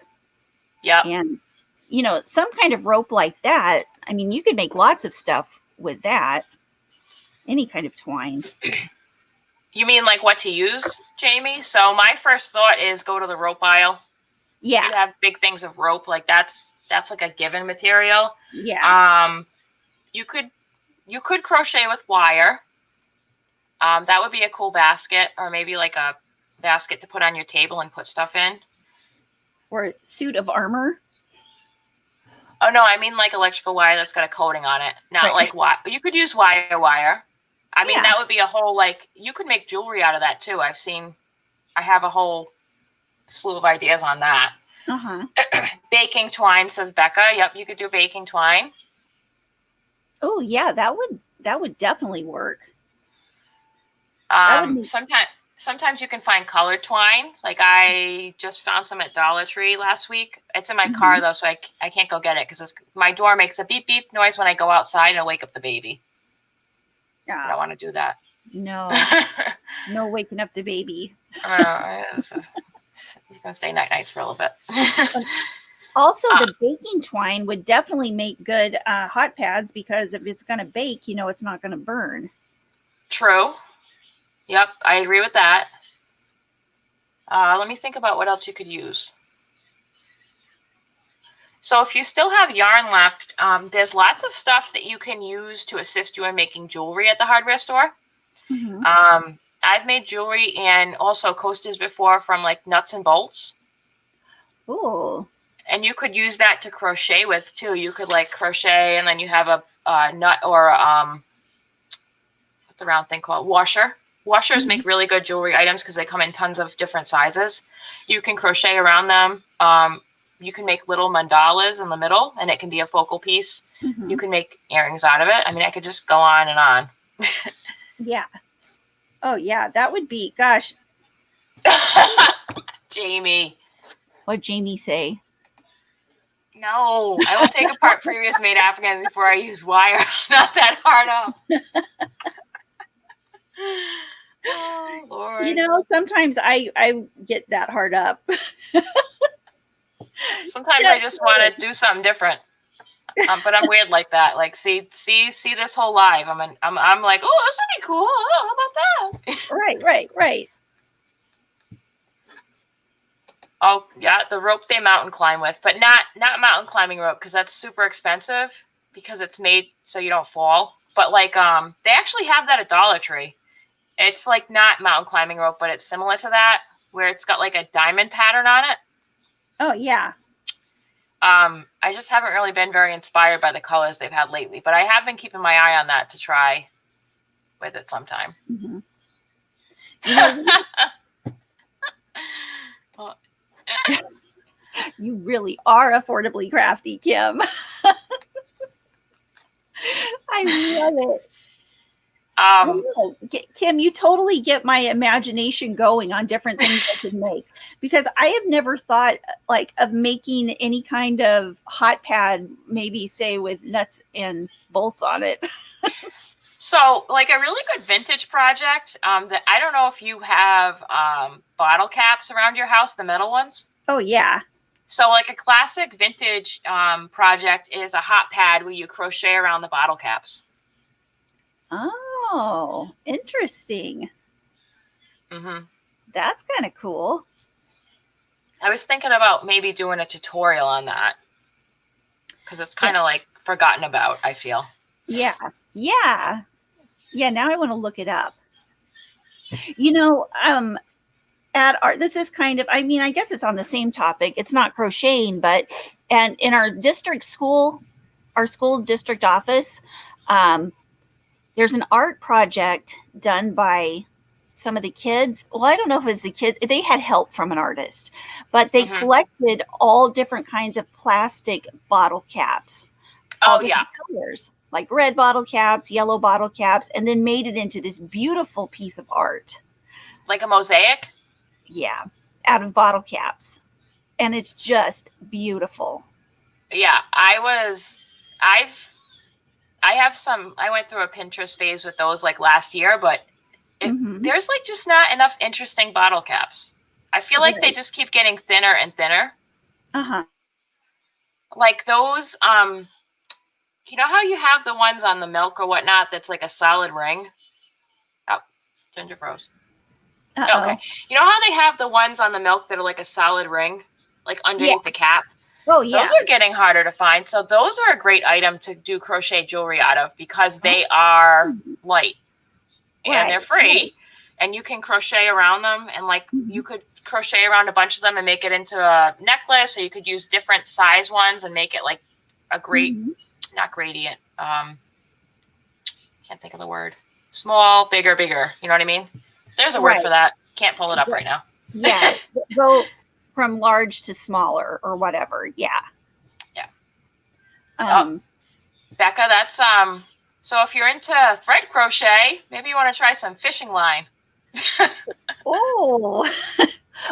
[SPEAKER 1] Yeah.
[SPEAKER 2] And, some kind of rope like that, I mean, you could make lots of stuff with that. Any kind of twine.
[SPEAKER 1] You mean like what to use, Jamie? So my first thought is go to the rope aisle.
[SPEAKER 2] Yeah.
[SPEAKER 1] You have big things of rope, like that's like a given material.
[SPEAKER 2] Yeah.
[SPEAKER 1] You could crochet with wire. That would be a cool basket, or maybe like a basket to put on your table and put stuff in.
[SPEAKER 2] Or a suit of armor.
[SPEAKER 1] Oh no, I mean like electrical wire that's got a coating on it, not
[SPEAKER 2] Right.
[SPEAKER 1] like wire. You could use wire. I mean,
[SPEAKER 2] Yeah.
[SPEAKER 1] that would be a whole, like, you could make jewelry out of that too. I have a whole slew of ideas on that.
[SPEAKER 2] Uh-huh.
[SPEAKER 1] Baking twine, says Becca. Yep, you could do baking twine.
[SPEAKER 2] Oh yeah, that would definitely work. That would make...
[SPEAKER 1] Sometimes you can find colored twine. Like I just found some at Dollar Tree last week. It's in my car though, so I can't go get it because my door makes a beep beep noise when I go outside and I wake up the baby. I don't want to do that.
[SPEAKER 2] No. No waking up the baby.
[SPEAKER 1] He's gonna stay nights for a little bit.
[SPEAKER 2] Also, the baking twine would definitely make good hot pads, because if it's going to bake, it's not going to burn.
[SPEAKER 1] True. Yep, I agree with that. Let me think about what else you could use. So if you still have yarn left, there's lots of stuff that you can use to assist you in making jewelry at the hardware store. I've made jewelry and also coasters before from like nuts and bolts.
[SPEAKER 2] Ooh.
[SPEAKER 1] And you could use that to crochet with too. You could like crochet and then you have a nut or what's a round thing called? Washer. Washers make really good jewelry items because they come in tons of different sizes. You can crochet around them. You can make little mandalas in the middle and it can be a focal piece. You can make earrings out of it. I mean, I could just go on and on.
[SPEAKER 2] Yeah. Oh yeah, that would be, gosh.
[SPEAKER 1] Jamie.
[SPEAKER 2] What'd Jamie say?
[SPEAKER 1] No, I will take apart previous made Afghans before I use wire. Not that hard up. Oh, Lord.
[SPEAKER 2] Sometimes I get that hard up.
[SPEAKER 1] Sometimes I just want to do something different. But I'm weird like that. Like, see this whole live. I'm like, oh, this would be cool. Oh, how about that?
[SPEAKER 2] Right.
[SPEAKER 1] Oh yeah, the rope they mountain climb with, but not mountain climbing rope because that's super expensive because it's made so you don't fall. But like they actually have that at Dollar Tree. It's like not mountain climbing rope, but it's similar to that where it's got like a diamond pattern on it.
[SPEAKER 2] Oh yeah.
[SPEAKER 1] I just haven't really been very inspired by the colors they've had lately, but I have been keeping my eye on that to try with it sometime.
[SPEAKER 2] Well, you really are affordably crafty, Kim. I love it. Kim, you totally get my imagination going on different things I could make, because I have never thought like of making any kind of hot pad, maybe say with nuts and bolts on it.
[SPEAKER 1] So like a really good vintage project that I don't know if you have bottle caps around your house, the metal ones.
[SPEAKER 2] Oh yeah.
[SPEAKER 1] So like a classic vintage project is a hot pad where you crochet around the bottle caps.
[SPEAKER 2] Oh, interesting. That's kind of cool.
[SPEAKER 1] I was thinking about maybe doing a tutorial on that because it's kind of like forgotten about, I feel.
[SPEAKER 2] Yeah. Now I want to look it up. At art, this is kind of, I mean, I guess it's on the same topic. It's not crocheting, but and in our district school, our school district office, there's an art project done by some of the kids. Well, I don't know if it was the kids. They had help from an artist, but they collected all different kinds of plastic bottle caps.
[SPEAKER 1] Oh, yeah.
[SPEAKER 2] Colors, like red bottle caps, yellow bottle caps, and then made it into this beautiful piece of art.
[SPEAKER 1] Like a mosaic?
[SPEAKER 2] Yeah, out of bottle caps. And it's just beautiful.
[SPEAKER 1] Yeah, I went through a Pinterest phase with those like last year, but there's like just not enough interesting bottle caps. I feel like they just keep getting thinner and thinner. Like those, you know how you have the ones on the milk or whatnot that's like a solid ring? Oh, Ginger froze.
[SPEAKER 2] Uh-oh.
[SPEAKER 1] Okay. You know how they have the ones on the milk that are like a solid ring, like underneath the cap?
[SPEAKER 2] Oh, yeah.
[SPEAKER 1] Those are getting harder to find. So those are a great item to do crochet jewelry out of because they are light and they're free. And you can crochet around them, and like you could crochet around a bunch of them and make it into a necklace, or you could use different size ones and make it like a great, not gradient. Can't think of the word. Small, bigger, bigger. You know what I mean? There's a word for that. Can't pull it up right now.
[SPEAKER 2] Yeah. Go from large to smaller or whatever. Yeah.
[SPEAKER 1] Yeah. Becca, that's so if you're into thread crochet, maybe you want to try some fishing line.
[SPEAKER 2] Oh,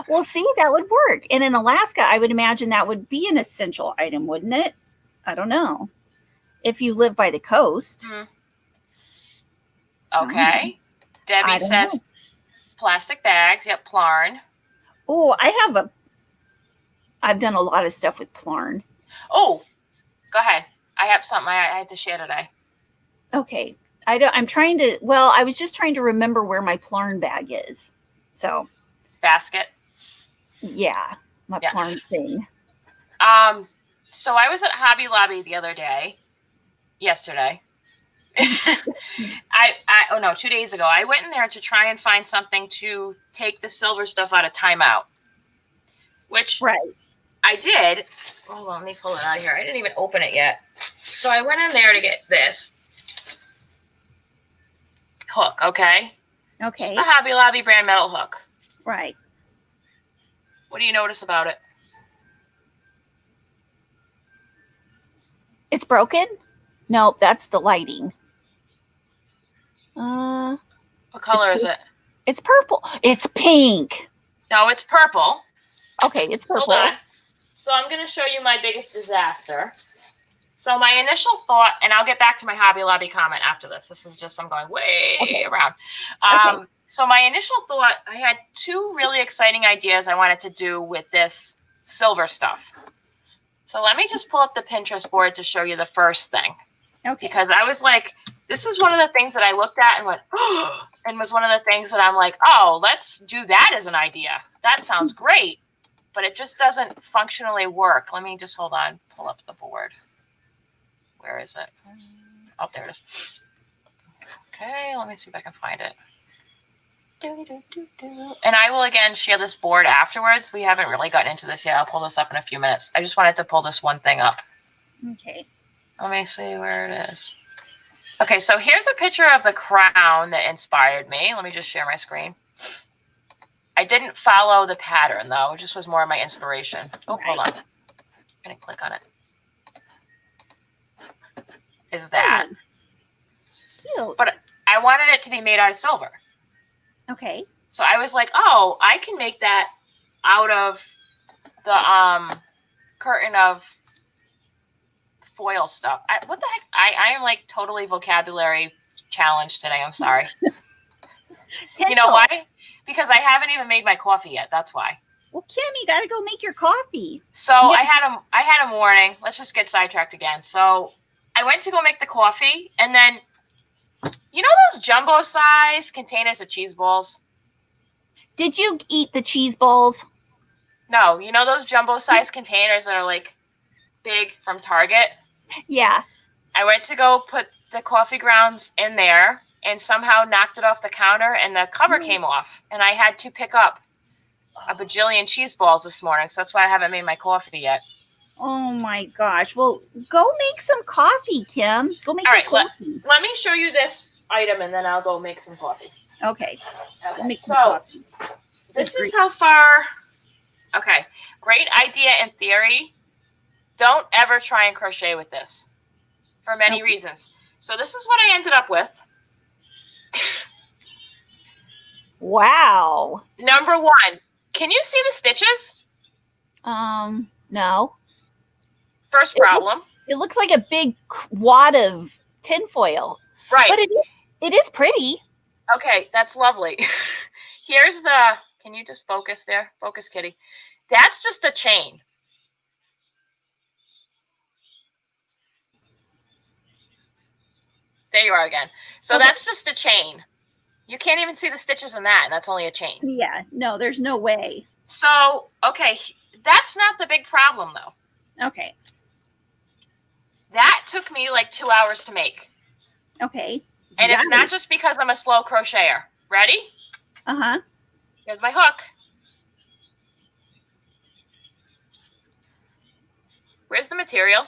[SPEAKER 2] well, see, that would work. And in Alaska, I would imagine that would be an essential item, wouldn't it? I don't know. If you live by the coast.
[SPEAKER 1] Okay. Debbie says plastic bags. Yep, Plarn.
[SPEAKER 2] Oh, I've done a lot of stuff with Plarn.
[SPEAKER 1] Oh, go ahead. I have something I had to share today.
[SPEAKER 2] Okay. I was just trying to remember where my Plarn bag is. So.
[SPEAKER 1] Basket.
[SPEAKER 2] Yeah. My Plarn thing.
[SPEAKER 1] So I was at Hobby Lobby the other day. Yesterday. 2 days ago. I went in there to try and find something to take the silver stuff out of timeout. Which I did. Hold on, let me pull it out of here. I didn't even open it yet. So I went in there to get this hook, okay?
[SPEAKER 2] Okay.
[SPEAKER 1] Just a Hobby Lobby brand metal hook.
[SPEAKER 2] Right.
[SPEAKER 1] What do you notice about it?
[SPEAKER 2] It's broken? No, that's the lighting. What
[SPEAKER 1] color is it?
[SPEAKER 2] It's purple. It's pink.
[SPEAKER 1] No, it's purple.
[SPEAKER 2] Okay, it's purple.
[SPEAKER 1] Hold on. So I'm going to show you my biggest disaster. So my initial thought, and I'll get back to my Hobby Lobby comment after this. This is just, I'm going way around. So my initial thought, I had two really exciting ideas I wanted to do with this silver stuff. So let me just pull up the Pinterest board to show you the first thing. Okay. Because I was like, this is one of the things that I looked at and went, oh, and was one of the things that I'm like, oh, let's do that as an idea. That sounds great. But it just doesn't functionally work. Let me just, hold on, pull up the board. Where is it? Oh, there it is. Okay, let me see if I can find it. And I will, again, share this board afterwards. We haven't really gotten into this yet. I'll pull this up in a few minutes. I just wanted to pull this one thing up.
[SPEAKER 2] Okay.
[SPEAKER 1] Let me see where it is. Okay, so here's a picture of the crown that inspired me. Let me just share my screen. I didn't follow the pattern, though. It just was more of my inspiration. Oh, hold on. I'm going to click on it. Is that.
[SPEAKER 2] Cute.
[SPEAKER 1] But I wanted it to be made out of silver.
[SPEAKER 2] Okay.
[SPEAKER 1] So I was like, oh, I can make that out of the curtain of foil stuff. What the heck? I am like totally vocabulary challenged today. I'm sorry. You know why? Because I haven't even made my coffee yet. That's why.
[SPEAKER 2] Well, Kim, you got to go make your coffee.
[SPEAKER 1] So I had a morning. Let's just get sidetracked again. So I went to go make the coffee, and then you know those jumbo size containers of cheese balls?
[SPEAKER 2] Did you eat the cheese balls?
[SPEAKER 1] No, you know those jumbo size containers that are like big from Target?
[SPEAKER 2] Yeah.
[SPEAKER 1] I went to go put the coffee grounds in there and somehow knocked it off the counter and the cover came off. And I had to pick up a bajillion cheese balls this morning. So that's why I haven't made my coffee yet.
[SPEAKER 2] Oh my gosh. Well, go make some coffee, Kim. Go make coffee.
[SPEAKER 1] Let me show you this item and then I'll go make some coffee.
[SPEAKER 2] Okay.
[SPEAKER 1] Make some coffee. This is how far. Okay. Great idea in theory. Don't ever try and crochet with this for many reasons. So this is what I ended up with.
[SPEAKER 2] Wow.
[SPEAKER 1] Number one, can you see the stitches?
[SPEAKER 2] No.
[SPEAKER 1] First problem.
[SPEAKER 2] It looks like a big wad of tinfoil.
[SPEAKER 1] Right.
[SPEAKER 2] But it is pretty.
[SPEAKER 1] Okay, that's lovely. Here's can you just focus there? Focus, kitty. That's just a chain. There you are again. So that's just a chain. You can't even see the stitches in that, and that's only a chain.
[SPEAKER 2] Yeah, no, there's no way.
[SPEAKER 1] So, okay, that's not the big problem, though.
[SPEAKER 2] Okay.
[SPEAKER 1] That took me like 2 hours to make.
[SPEAKER 2] Okay.
[SPEAKER 1] And it's not just because I'm a slow crocheter. Ready?
[SPEAKER 2] Uh-huh.
[SPEAKER 1] Here's my hook. Where's the material?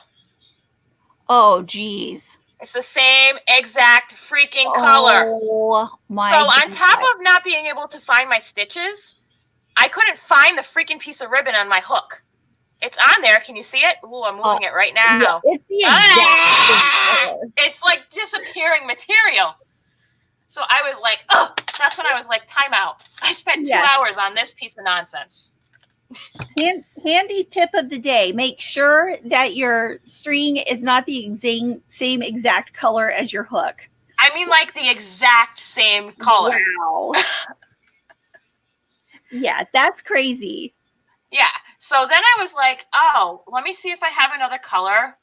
[SPEAKER 2] Oh, geez.
[SPEAKER 1] It's the same exact freaking color.
[SPEAKER 2] Oh, my
[SPEAKER 1] So on
[SPEAKER 2] goodness.
[SPEAKER 1] top of not being able to find my stitches, I couldn't find the freaking piece of ribbon on my hook. It's on there. Can you see it? Ooh, I'm moving it right now.
[SPEAKER 2] Yeah, it's the exact color.
[SPEAKER 1] It's like disappearing material. So I was like, oh, that's when I was like, time out. I spent 2 hours on this piece of nonsense.
[SPEAKER 2] Handy tip of the day. Make sure that your string is not the same exact color as your hook.
[SPEAKER 1] I mean, like the exact same color.
[SPEAKER 2] Wow. Yeah, that's crazy.
[SPEAKER 1] Yeah. So then I was like, oh, let me see if I have another color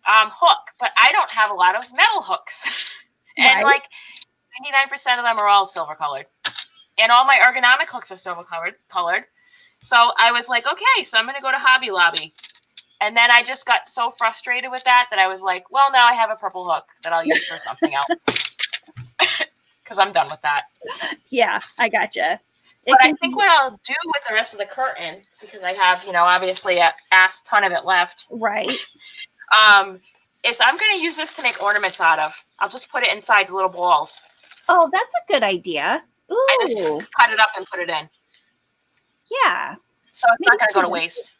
[SPEAKER 1] hook. But I don't have a lot of metal hooks. And like 99% of them are all silver colored. And all my ergonomic hooks are silver colored. So I was like, okay, so I'm going to go to Hobby Lobby. And then I just got so frustrated with that I was like, well, now I have a purple hook that I'll use for something else. Because I'm done with that.
[SPEAKER 2] Yeah, I gotcha.
[SPEAKER 1] But I think what I'll do with the rest of the curtain, because I have, obviously a ass ton of it left.
[SPEAKER 2] Right.
[SPEAKER 1] Is I'm going to use this to make ornaments out of. I'll just put it inside the little balls.
[SPEAKER 2] Oh, that's a good idea. Ooh.
[SPEAKER 1] I just cut it up and put it in.
[SPEAKER 2] Yeah.
[SPEAKER 1] So it's not going to go to waste.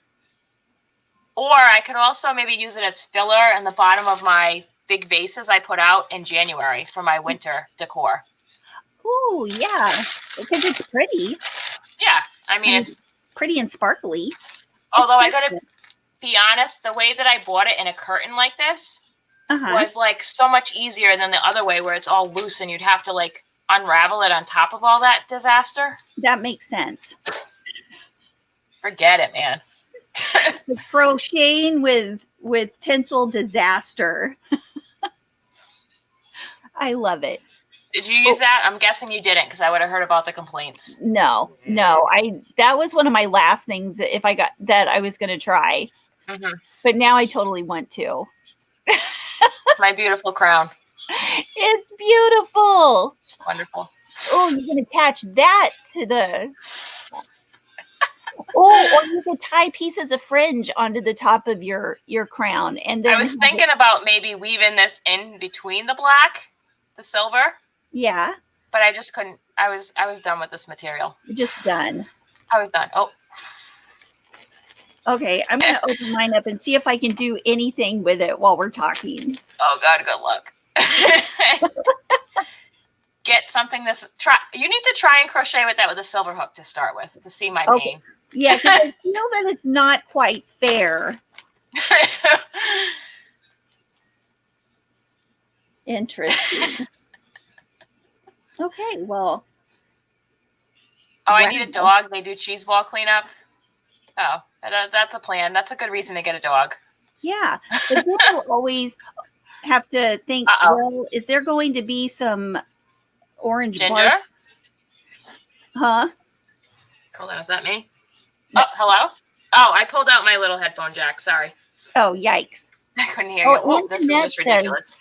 [SPEAKER 1] Or I could also maybe use it as filler in the bottom of my big vases I put out in January for my winter decor.
[SPEAKER 2] Ooh, yeah. Because it's pretty.
[SPEAKER 1] Yeah. I mean, it's
[SPEAKER 2] pretty and sparkly.
[SPEAKER 1] Although I got to be honest, the way that I bought it in a curtain like this was like so much easier than the other way where it's all loose and you'd have to like unravel it on top of all that disaster.
[SPEAKER 2] That makes sense.
[SPEAKER 1] Forget it, man.
[SPEAKER 2] The crocheting with tinsel disaster. I love it.
[SPEAKER 1] Did you use that? I'm guessing you didn't because I would have heard about the complaints.
[SPEAKER 2] No. That was one of my last things that I was going to try. Mm-hmm. But now I totally want to.
[SPEAKER 1] My beautiful crown.
[SPEAKER 2] It's beautiful.
[SPEAKER 1] It's wonderful.
[SPEAKER 2] Oh, you can attach that to the... or you could tie pieces of fringe onto the top of your crown. And then
[SPEAKER 1] I was thinking about maybe weaving this in between the black, the silver.
[SPEAKER 2] Yeah.
[SPEAKER 1] But I just couldn't. I was done with this material.
[SPEAKER 2] Just done.
[SPEAKER 1] I was done. Oh.
[SPEAKER 2] Okay, I'm going to open mine up and see if I can do anything with it while we're talking.
[SPEAKER 1] Oh, God, good luck. Get something you need to try and crochet with that with a silver hook to start with to see my pain.
[SPEAKER 2] Yeah, because I feel that it's not quite fair. Interesting. Okay, well.
[SPEAKER 1] Oh, I need a dog. They do cheese ball cleanup. Oh, that's a plan. That's a good reason to get a dog.
[SPEAKER 2] Yeah, but people always have to think, well, is there going to be some orange
[SPEAKER 1] ginger?
[SPEAKER 2] Huh?
[SPEAKER 1] Hold on, is that me? Oh, hello? Oh, I pulled out my little headphone jack. Sorry.
[SPEAKER 2] Oh, yikes.
[SPEAKER 1] I couldn't hear you. Oh, this is just ridiculous.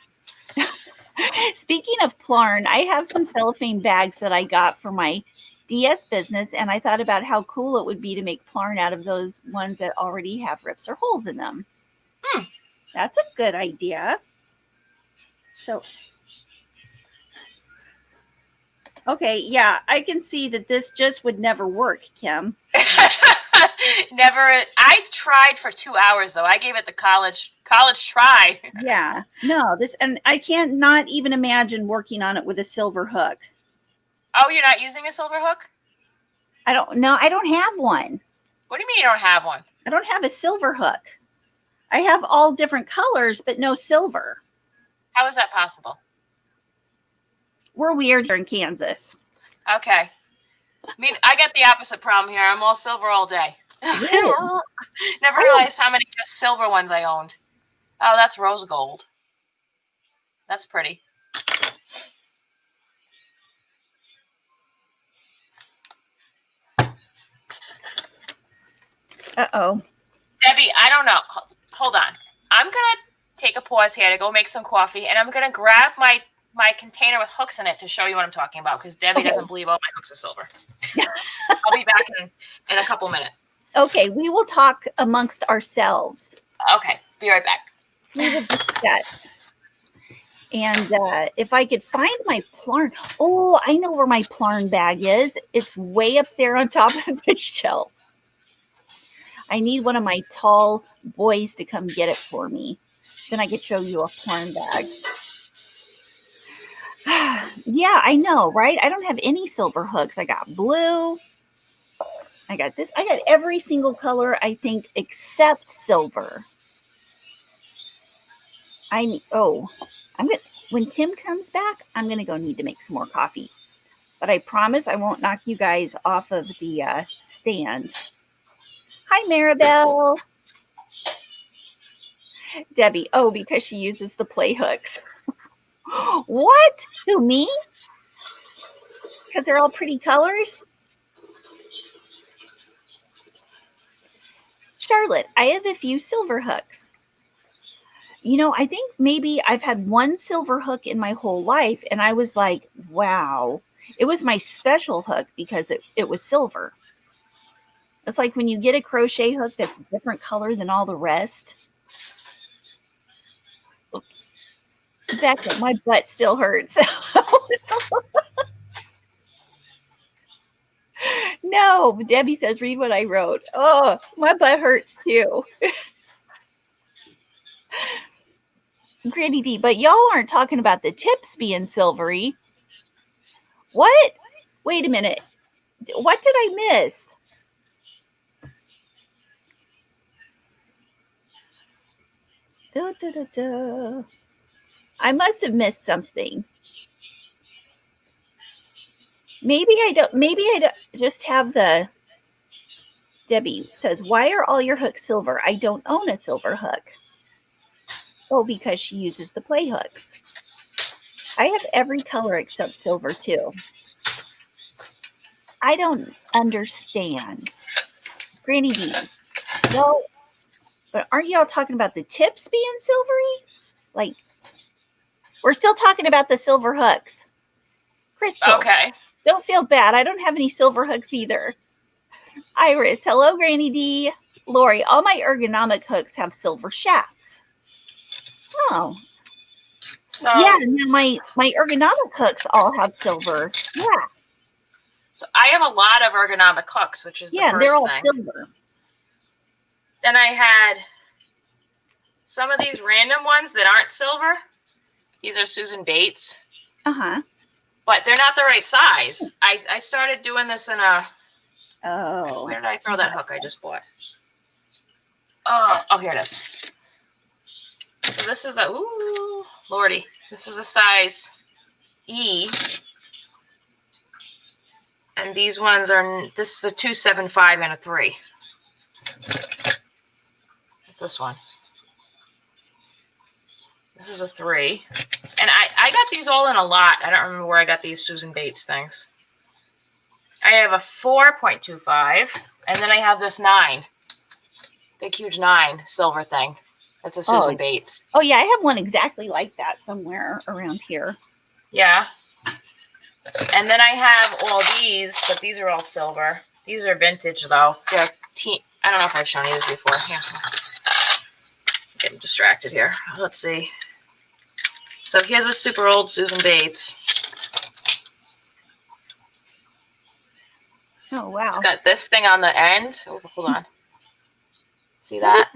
[SPEAKER 2] Speaking of Plarn, I have some cellophane bags that I got for my DS business, and I thought about how cool it would be to make Plarn out of those ones that already have rips or holes in them. That's a good idea. So, okay, yeah, I can see that this just would never work, Kim.
[SPEAKER 1] Never. I tried for 2 hours though. I gave it the college try.
[SPEAKER 2] Yeah, no, and I can't not even imagine working on it with a silver hook.
[SPEAKER 1] Oh, you're not using a silver hook?
[SPEAKER 2] I don't know. I don't have one.
[SPEAKER 1] What do you mean you don't have one?
[SPEAKER 2] I don't have a silver hook. I have all different colors, but no silver.
[SPEAKER 1] How is that possible?
[SPEAKER 2] We're weird here in Kansas.
[SPEAKER 1] Okay. I mean, I got the opposite problem here. I'm all silver all day.
[SPEAKER 2] Really?
[SPEAKER 1] Never realized how many just silver ones I owned. Oh, that's rose gold. That's pretty.
[SPEAKER 2] Uh-oh.
[SPEAKER 1] Debbie, I don't know. Hold on. I'm going to take a pause here to go make some coffee, and I'm going to grab my container with hooks in it to show you what I'm talking about, because Debbie doesn't believe all my hooks are silver. I'll be back in a couple minutes.
[SPEAKER 2] Okay, we will talk amongst ourselves.
[SPEAKER 1] Okay, be right back.
[SPEAKER 2] We will discuss. And if I could find my Plarn. Oh, I know where my Plarn bag is. It's way up there on top of the shelf. I need one of my tall boys to come get it for me. Then I could show you a Plarn bag. Yeah, I know, right? I don't have any silver hooks. I got blue. I got this. I got every single color, I think, except silver. When Kim comes back, I'm going to go need to make some more coffee. But I promise I won't knock you guys off of the stand. Hi, Maribel. Debbie. Oh, because she uses the play hooks. What? Who, me? Because they're all pretty colors? Charlotte, I have a few silver hooks. You know, I think maybe I've had one silver hook in my whole life, and I was like, wow. It was my special hook because it was silver. It's like when you get a crochet hook that's a different color than all the rest. Oops. Becca, my butt still hurts. No, Debbie says, read what I wrote. Oh, my butt hurts too. Granny D, but y'all aren't talking about the tips being silvery. What? Wait a minute. What did I miss? I must have missed something. Maybe I don't just have the. Debbie says, why are all your hooks silver? I don't own a silver hook. Oh, because she uses the play hooks. I have every color except silver too. I don't understand. Granny D. Well, but aren't y'all talking about the tips being silvery? Like, we're still talking about the silver hooks. Crystal.
[SPEAKER 1] Okay.
[SPEAKER 2] Don't feel bad. I don't have any silver hooks either. Iris. Hello, Granny D. Lori. All my ergonomic hooks have silver shafts. Oh.
[SPEAKER 1] So
[SPEAKER 2] yeah, now my ergonomic hooks all have silver. Yeah.
[SPEAKER 1] So I have a lot of ergonomic hooks, which is the first
[SPEAKER 2] they're all
[SPEAKER 1] thing.
[SPEAKER 2] silver.
[SPEAKER 1] Then I had some of these random ones that aren't silver. These are Susan Bates.
[SPEAKER 2] Uh-huh.
[SPEAKER 1] But they're not the right size. I started doing this in a...
[SPEAKER 2] Oh.
[SPEAKER 1] Where did I throw that hook I just bought? Oh, here it is. So this is a... Ooh, Lordy. This is a size E. And these ones are... This is a 275 and a 3. What's this one? This is a 3. And I got these all in a lot. I don't remember where I got these Susan Bates things. I have a 4.25. And then I have this 9. Big, huge 9 silver thing. That's a Susan Bates.
[SPEAKER 2] Oh, yeah. I have one exactly like that somewhere around here.
[SPEAKER 1] Yeah. And then I have all these, but these are all silver. These are vintage, though. They're I don't know if I've shown you this before. Yeah. I'm getting distracted here. Let's see. So here's a super old Susan Bates.
[SPEAKER 2] Oh, wow.
[SPEAKER 1] It's got this thing on the end. Oh, hold on. See that?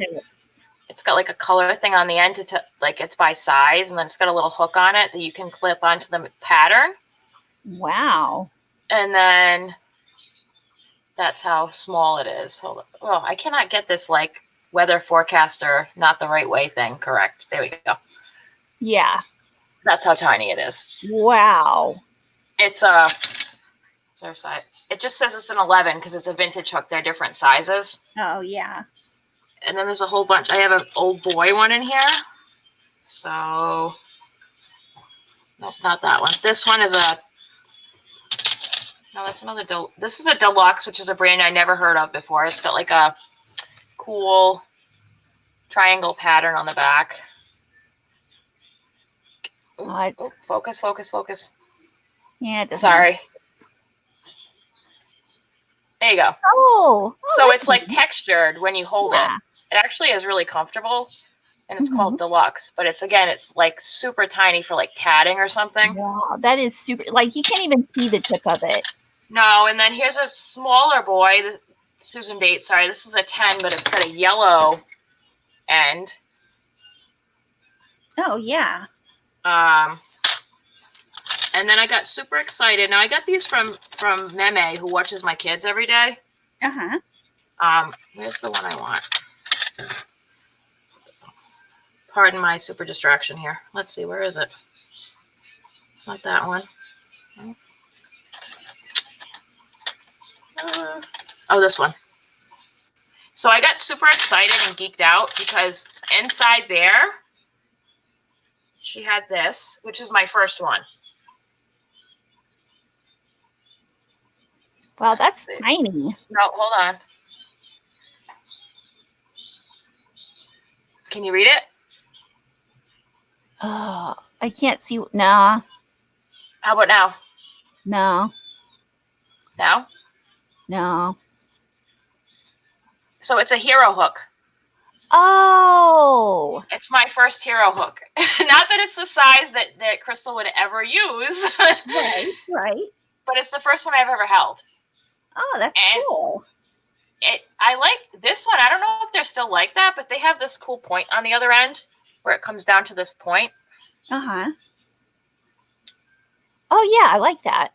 [SPEAKER 1] It's got like a color thing on the end to like it's by size, and then it's got a little hook on it that you can clip onto the pattern.
[SPEAKER 2] Wow.
[SPEAKER 1] And then that's how small it is. Hold on. Oh, I cannot get this like weather forecaster, not the right way thing correct. There we go.
[SPEAKER 2] Yeah.
[SPEAKER 1] That's how tiny it is.
[SPEAKER 2] Wow.
[SPEAKER 1] It's a... Is there a size? It just says it's an 11 because it's a vintage hook. They're different sizes.
[SPEAKER 2] Oh, yeah.
[SPEAKER 1] And then there's a whole bunch. I have an old boy one in here. So, nope, not that one. This one is a... No, that's another... This is a deluxe, which is a brand I never heard of before. It's got like a cool triangle pattern on the back. Focus, focus, focus.
[SPEAKER 2] Yeah, it doesn't
[SPEAKER 1] Sorry. There you go.
[SPEAKER 2] Oh,
[SPEAKER 1] so it's like textured when you hold
[SPEAKER 2] Yeah.
[SPEAKER 1] it. It actually is really comfortable, and it's
[SPEAKER 2] Mhm.
[SPEAKER 1] called Deluxe. But it's like super tiny for like tatting or something.
[SPEAKER 2] Wow, that is super. Like you can't even see the tip of it.
[SPEAKER 1] No, and then here's a smaller boy, Susan Bates. Sorry, this is a 10, but it's got a yellow end.
[SPEAKER 2] Oh yeah.
[SPEAKER 1] And then I got super excited. Now I got these from Meme, who watches my kids every day. Here's the one I want. Pardon my super distraction here. Let's see, where is it? It's not that one. Oh, this one. So I got super excited and geeked out because inside there, she had this, which is my first one.
[SPEAKER 2] Wow, that's tiny.
[SPEAKER 1] No, hold on. Can you read it?
[SPEAKER 2] Oh, I can't see. Nah.
[SPEAKER 1] How about now?
[SPEAKER 2] No.
[SPEAKER 1] Now?
[SPEAKER 2] No.
[SPEAKER 1] So it's a hero hook.
[SPEAKER 2] Oh.
[SPEAKER 1] It's my first hero hook. Not that it's the size that Crystal would ever use.
[SPEAKER 2] Right.
[SPEAKER 1] But it's the first one I've ever held.
[SPEAKER 2] Oh, that's cool.
[SPEAKER 1] I like this one. I don't know if they're still like that, but they have this cool point on the other end where it comes down to this point.
[SPEAKER 2] Oh yeah, I like that.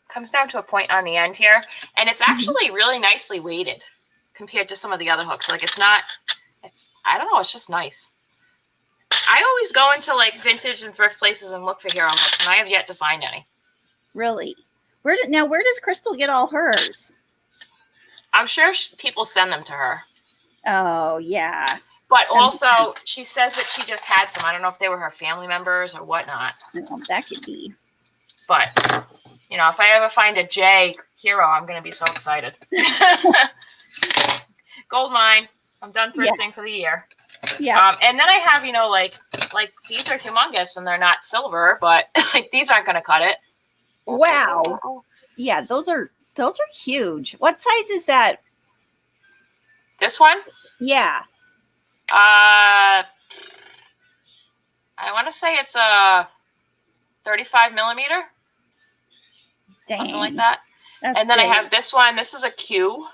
[SPEAKER 1] Comes down to a point on the end here, and it's actually really nicely weighted compared to some of the other hooks. Like I don't know, it's just nice. I always go into like vintage and thrift places and look for hero hooks, and I have yet to find any.
[SPEAKER 2] Really? Where does Crystal get all hers?
[SPEAKER 1] I'm sure people send them to her.
[SPEAKER 2] Oh yeah.
[SPEAKER 1] But also, she says that she just had some. I don't know if they were her family members or whatnot.
[SPEAKER 2] Oh, that could be.
[SPEAKER 1] But, if I ever find a J hero, I'm going to be so excited. Gold mine. I'm done thrifting for the year.
[SPEAKER 2] Yeah.
[SPEAKER 1] And then I have, like these are humongous and they're not silver, but like these aren't going to cut it.
[SPEAKER 2] Wow. Yeah, those are huge. What size is that?
[SPEAKER 1] This one?
[SPEAKER 2] Yeah.
[SPEAKER 1] I want to say it's a 35 millimeter.
[SPEAKER 2] Dang.
[SPEAKER 1] Something like that.
[SPEAKER 2] That's
[SPEAKER 1] and then
[SPEAKER 2] big.
[SPEAKER 1] I have this one. This is a Q.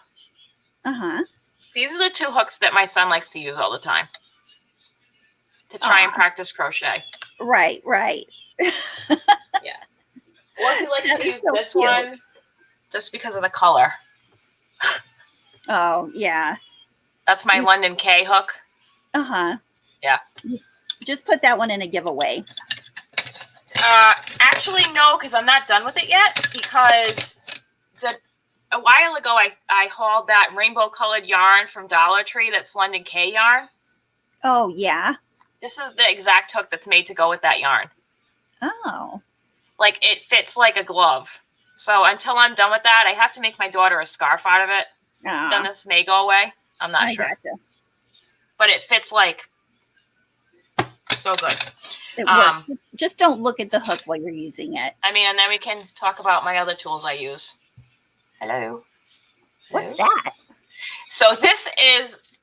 [SPEAKER 1] These are the two hooks that my son likes to use all the time to try and practice crochet.
[SPEAKER 2] Right.
[SPEAKER 1] Yeah. Or he likes to use this one just because of the color.
[SPEAKER 2] Oh, yeah.
[SPEAKER 1] That's my London K hook. Yeah.
[SPEAKER 2] Just put that one in a giveaway.
[SPEAKER 1] Actually, no, because I'm not done with it yet. Because a while ago, I hauled that rainbow colored yarn from Dollar Tree. That's London K yarn.
[SPEAKER 2] Oh, yeah.
[SPEAKER 1] This is the exact hook that's made to go with that yarn.
[SPEAKER 2] Oh.
[SPEAKER 1] Like, it fits like a glove. So until I'm done with that, I have to make my daughter a scarf out of it. Then this may go away. I'm not sure.
[SPEAKER 2] Gotcha.
[SPEAKER 1] But it fits like so good.
[SPEAKER 2] It works. Just don't look at the hook while you're using it.
[SPEAKER 1] I mean, and then we can talk about my other tools I use. Hello.
[SPEAKER 2] What's that?
[SPEAKER 1] So this is,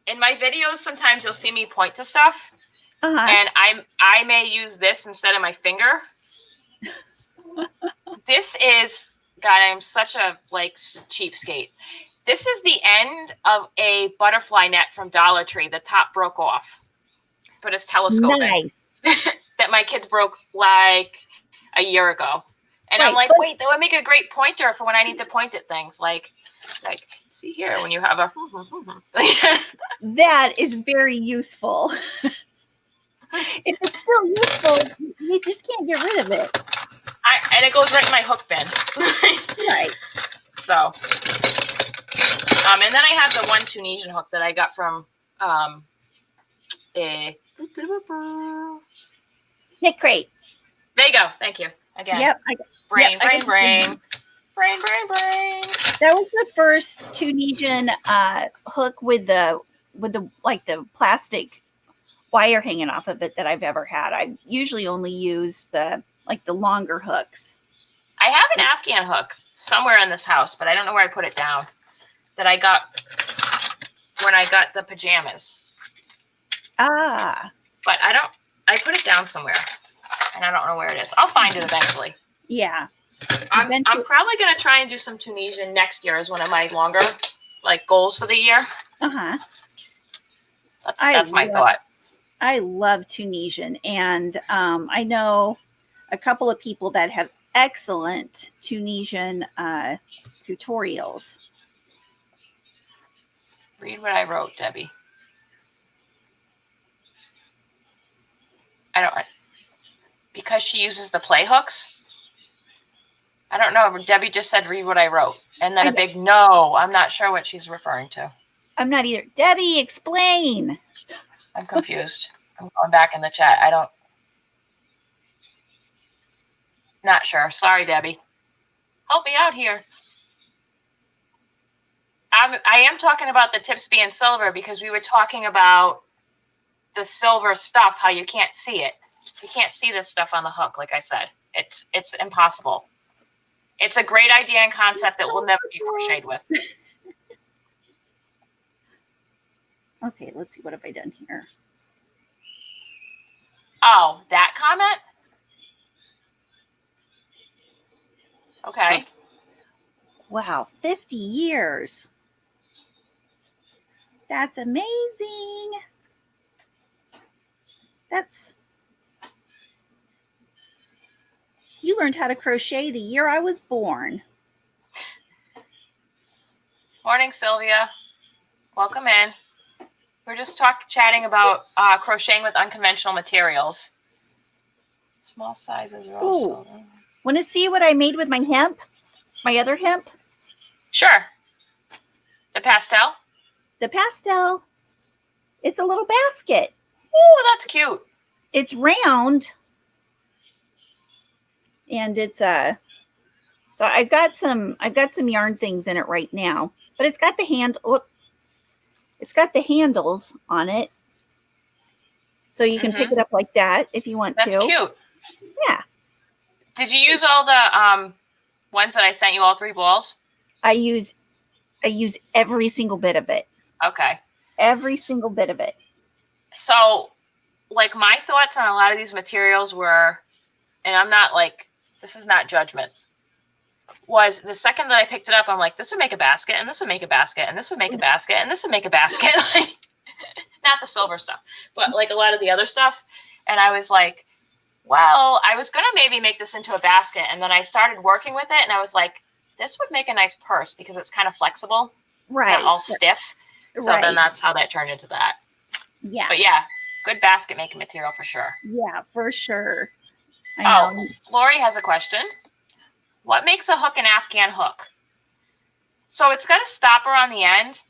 [SPEAKER 1] in my videos, sometimes you'll see me point to stuff. And I may use this instead of my finger. This is, God, I'm such a cheapskate. This is the end of a butterfly net from Dollar Tree. The top broke off, but it's telescoping.
[SPEAKER 2] Nice.
[SPEAKER 1] That my kids broke like a year ago. And I'm like, wait, that would make a great pointer for when I need to point at things. Like see here, when you have a...
[SPEAKER 2] That is very useful. If it's still useful, you just can't get rid of it.
[SPEAKER 1] And it goes right in my hook bin.
[SPEAKER 2] Right.
[SPEAKER 1] So, and then I have the one Tunisian hook that I got from
[SPEAKER 2] Knit Crate.
[SPEAKER 1] There you go. Thank you. Again.
[SPEAKER 2] Yep.
[SPEAKER 1] Brain.
[SPEAKER 2] That was the first Tunisian hook with the like the plastic wire hanging off of it that I've ever had. I usually only use the longer hooks.
[SPEAKER 1] I have an Afghan hook somewhere in this house, but I don't know where I put it down. That I got when I got the pajamas.
[SPEAKER 2] Ah.
[SPEAKER 1] But I put it down somewhere, and I don't know where it is. I'll find it eventually.
[SPEAKER 2] Yeah.
[SPEAKER 1] I'm probably going to try and do some Tunisian next year as one of my longer goals for the year.
[SPEAKER 2] Uh-huh.
[SPEAKER 1] That's my thought.
[SPEAKER 2] I love Tunisian, and I know a couple of people that have excellent Tunisian tutorials.
[SPEAKER 1] Read what I wrote, Debbie. I don't, because she uses the play hooks. I don't know. Debbie just said, read what I wrote. And then a big no. I'm not sure what she's referring to.
[SPEAKER 2] I'm not either. Debbie, explain.
[SPEAKER 1] I'm confused. I'm going back in the chat. Not sure. Sorry, Debbie. Help me out here. I am talking about the tips being silver because we were talking about the silver stuff, how you can't see it. You can't see this stuff on the hook, like I said. It's impossible. It's a great idea and concept that will never be crocheted with.
[SPEAKER 2] Okay, let's see. What have I done here?
[SPEAKER 1] Oh, that comment? Okay.
[SPEAKER 2] Wow, 50 years. That's amazing. You learned how to crochet the year I was born.
[SPEAKER 1] Morning, Sylvia. Welcome in. We're just chatting about crocheting with unconventional materials. Small sizes are also.
[SPEAKER 2] Want to see what I made with my hemp? My other hemp?
[SPEAKER 1] Sure. The pastel?
[SPEAKER 2] The pastel. It's a little basket.
[SPEAKER 1] Oh, that's cute.
[SPEAKER 2] It's round. And it's so I've got some yarn things in it right now, but it's got the handles on it. So you can pick it up like that if you want to.
[SPEAKER 1] That's cute.
[SPEAKER 2] Yeah.
[SPEAKER 1] Did you use all the ones that I sent you, all 3 balls?
[SPEAKER 2] I use every single bit of it.
[SPEAKER 1] Okay.
[SPEAKER 2] Every single bit of it.
[SPEAKER 1] So, my thoughts on a lot of these materials were, and I'm not this is not judgment, was the second that I picked it up, I'm like, this would make a basket, and this would make a basket, and this would make a basket, and this would make a basket. Not the silver stuff, but a lot of the other stuff. And I was like, well, I was going to maybe make this into a basket. And then I started working with it, and I was like, this would make a nice purse because it's kind of flexible.
[SPEAKER 2] Right.
[SPEAKER 1] It's not all stiff. So
[SPEAKER 2] right.
[SPEAKER 1] Then that's how that turned into that.
[SPEAKER 2] Yeah.
[SPEAKER 1] But yeah, good basket making material for sure.
[SPEAKER 2] Yeah, for sure.
[SPEAKER 1] Lori has a question. What makes a hook an Afghan hook? So it's got a stopper on the end.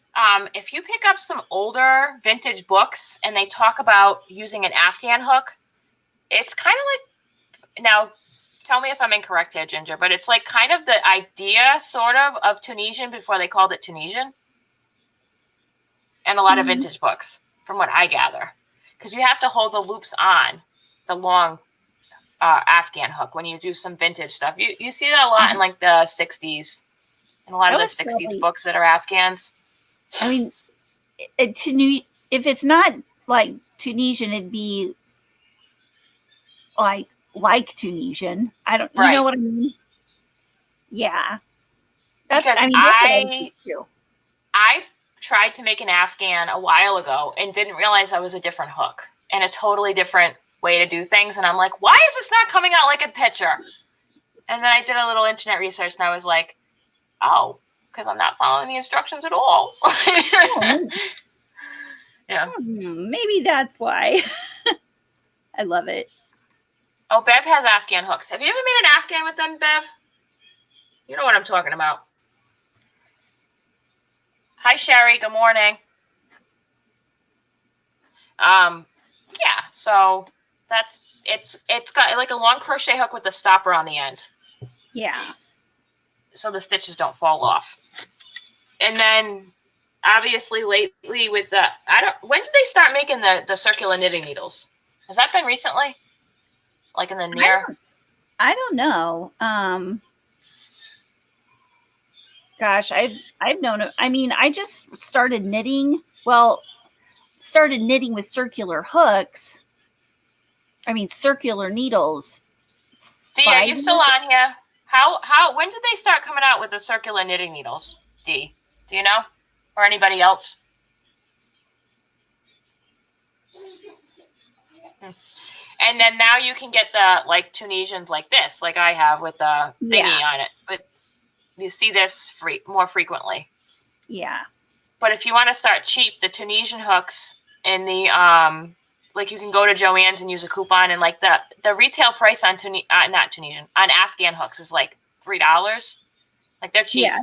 [SPEAKER 1] If you pick up some older vintage books and they talk about using an Afghan hook, it's kind of now tell me if I'm incorrect here, Ginger, but it's kind of the idea sort of Tunisian before they called it Tunisian. And a lot of vintage books, from what I gather. Because you have to hold the loops on the long Afghan hook when you do some vintage stuff. You see that a lot in the 60s. And a lot of the 60s books that are Afghans.
[SPEAKER 2] I mean, if it's not Tunisian, it'd be like Tunisian. I don't, you know what I mean? Yeah.
[SPEAKER 1] Because I tried to make an Afghan a while ago and didn't realize I was a different hook and a totally different way to do things. And I'm like, why is this not coming out like a picture? And then I did a little internet research and I was like, oh, because I'm not following the instructions at all. Yeah.
[SPEAKER 2] Maybe that's why. I love it.
[SPEAKER 1] Oh, Bev has Afghan hooks. Have you ever made an Afghan with them, Bev? You know what I'm talking about. Hi, Sherry. Good morning. Yeah, so it's got a long crochet hook with the stopper on the end.
[SPEAKER 2] Yeah.
[SPEAKER 1] so the stitches don't fall off. And then obviously lately with the, when did they start making the circular knitting needles? Has that been recently? Like in the near?
[SPEAKER 2] I don't know. Gosh, I've known it. I mean, I just started knitting. Well, started knitting with circular hooks. I mean, circular needles.
[SPEAKER 1] Dee, are you still on here? When did they start coming out with the circular knitting needles? Dee, do you know? Or anybody else? And then now you can get the like Tunisians like this, like I have with the thingy on it. But you see this more frequently.
[SPEAKER 2] Yeah.
[SPEAKER 1] But if you want to start cheap, the Tunisian hooks and the like you can go to Joann's and use a coupon, and like the retail price on on Afghan hooks is like $3. Like they're cheap.
[SPEAKER 2] Yeah,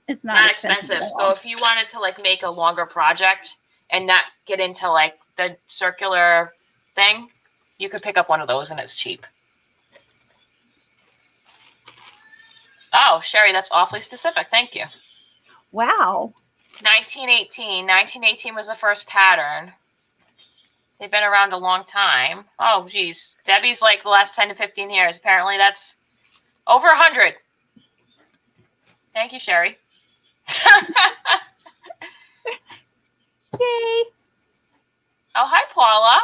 [SPEAKER 2] it's not
[SPEAKER 1] expensive. So if you wanted to like make a longer project and not get into like the circular thing, you could pick up one of those and it's cheap. Oh, Sherry, that's awfully specific. Thank you.
[SPEAKER 2] Wow.
[SPEAKER 1] 1918. 1918 was the first pattern. They've been around a long time. Oh, geez. Debbie's like the last 10 to 15 years. Apparently that's over 100. Thank you, Sherry.
[SPEAKER 2] Yay.
[SPEAKER 1] Oh, hi, Paula.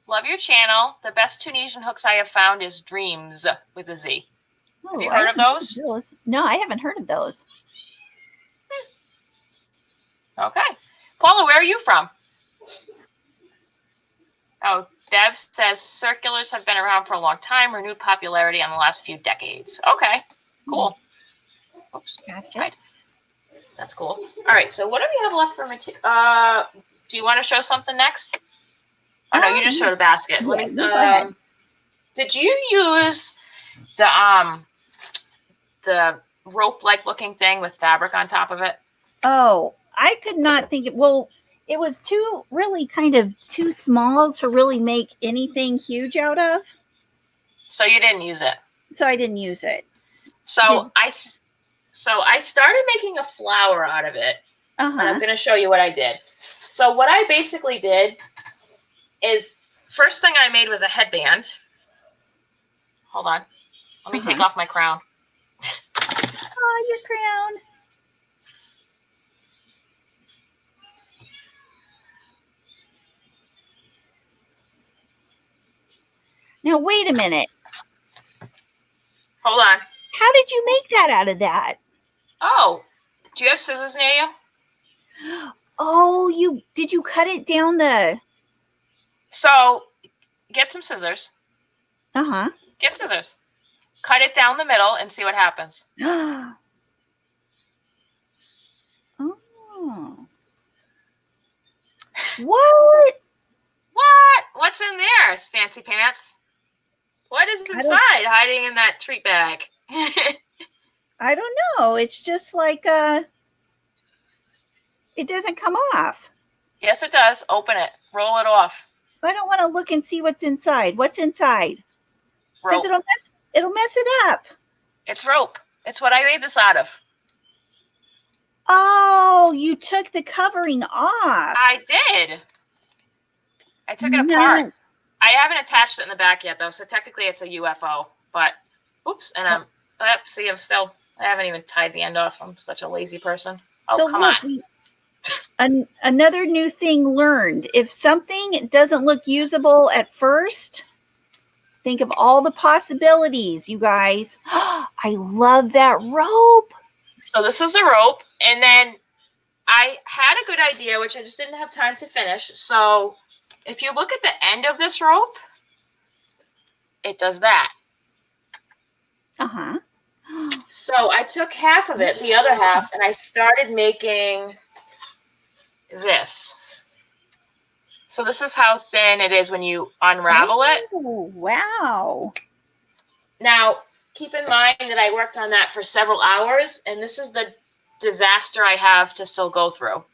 [SPEAKER 1] Love your channel. The best Tunisian hooks I have found is Dreams with a Z.
[SPEAKER 2] Oh,
[SPEAKER 1] have you heard of those?
[SPEAKER 2] No, I haven't heard of those.
[SPEAKER 1] Okay. Paula, where are you from? Oh, Deb says circulars have been around for a long time, renewed popularity in the last few decades. Okay, cool. Oops.
[SPEAKER 2] Gotcha.
[SPEAKER 1] Right. That's cool. All right, so what do we have left for material? Do you want to show something next? Oh, no, you just showed a basket. Let me.
[SPEAKER 2] Go ahead.
[SPEAKER 1] Did you use the rope-like looking thing with fabric on top of it?
[SPEAKER 2] Oh, I could not think it. Well, it was too small to really make anything huge out of.
[SPEAKER 1] So you didn't use it.
[SPEAKER 2] So I didn't use it.
[SPEAKER 1] So I started making a flower out of it. And I'm going to show you what I did. So what I basically did is, first thing I made was a headband. Hold on. Let me take off my crown.
[SPEAKER 2] Oh, your crown. Now, wait a minute.
[SPEAKER 1] Hold on.
[SPEAKER 2] How did you make that out of that?
[SPEAKER 1] Oh, do you have scissors near you?
[SPEAKER 2] Oh, did you cut it down the...
[SPEAKER 1] So, get some scissors.
[SPEAKER 2] Get
[SPEAKER 1] scissors. Cut it down the middle and see what happens.
[SPEAKER 2] Oh. What?
[SPEAKER 1] What? What's in there, Fancy Pants? What is inside hiding in that treat bag?
[SPEAKER 2] I don't know. It's just like it doesn't come off.
[SPEAKER 1] Yes, it does. Open it. Roll it off.
[SPEAKER 2] I don't want to look and see what's inside. What's inside? Because it'll mess it up.
[SPEAKER 1] It's rope. It's what I made this out of.
[SPEAKER 2] Oh, you took the covering off.
[SPEAKER 1] I did. I took it apart. I haven't attached it in the back yet, though, so technically it's a UFO. But, oops, and I haven't even tied the end off. I'm such a lazy person. Oh,
[SPEAKER 2] so
[SPEAKER 1] come
[SPEAKER 2] on. Another new thing learned. If something doesn't look usable at first, think of all the possibilities, you guys. I love that rope.
[SPEAKER 1] So this is the rope. And then I had a good idea, which I just didn't have time to finish. So if you look at the end of this rope, it does that. So I took half of it, the other half, and I started making this. So this is how thin it is when you unravel it.
[SPEAKER 2] Oh, wow.
[SPEAKER 1] Now, keep in mind that I worked on that for several hours, and this is the disaster I have to still go through.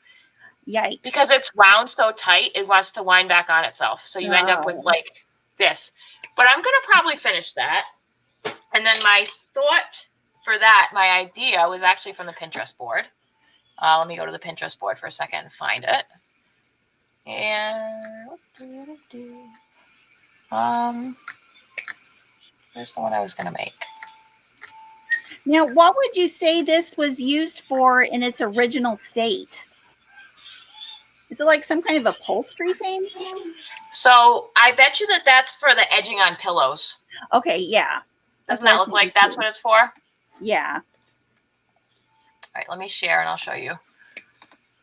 [SPEAKER 2] Yikes.
[SPEAKER 1] Because it's wound so tight, it wants to wind back on itself. So you end up with like this. But I'm going to probably finish that. And then my thought for that, my idea was actually from the Pinterest board. Let me go to the Pinterest board for a second and find it. And where's the one I was going to make?
[SPEAKER 2] Now, what would you say this was used for in its original state? Is it like some kind of upholstery thing?
[SPEAKER 1] So I bet you that that's for the edging on pillows.
[SPEAKER 2] Okay, yeah.
[SPEAKER 1] Doesn't that look like that's what it's for?
[SPEAKER 2] Yeah.
[SPEAKER 1] All right, let me share and I'll show you.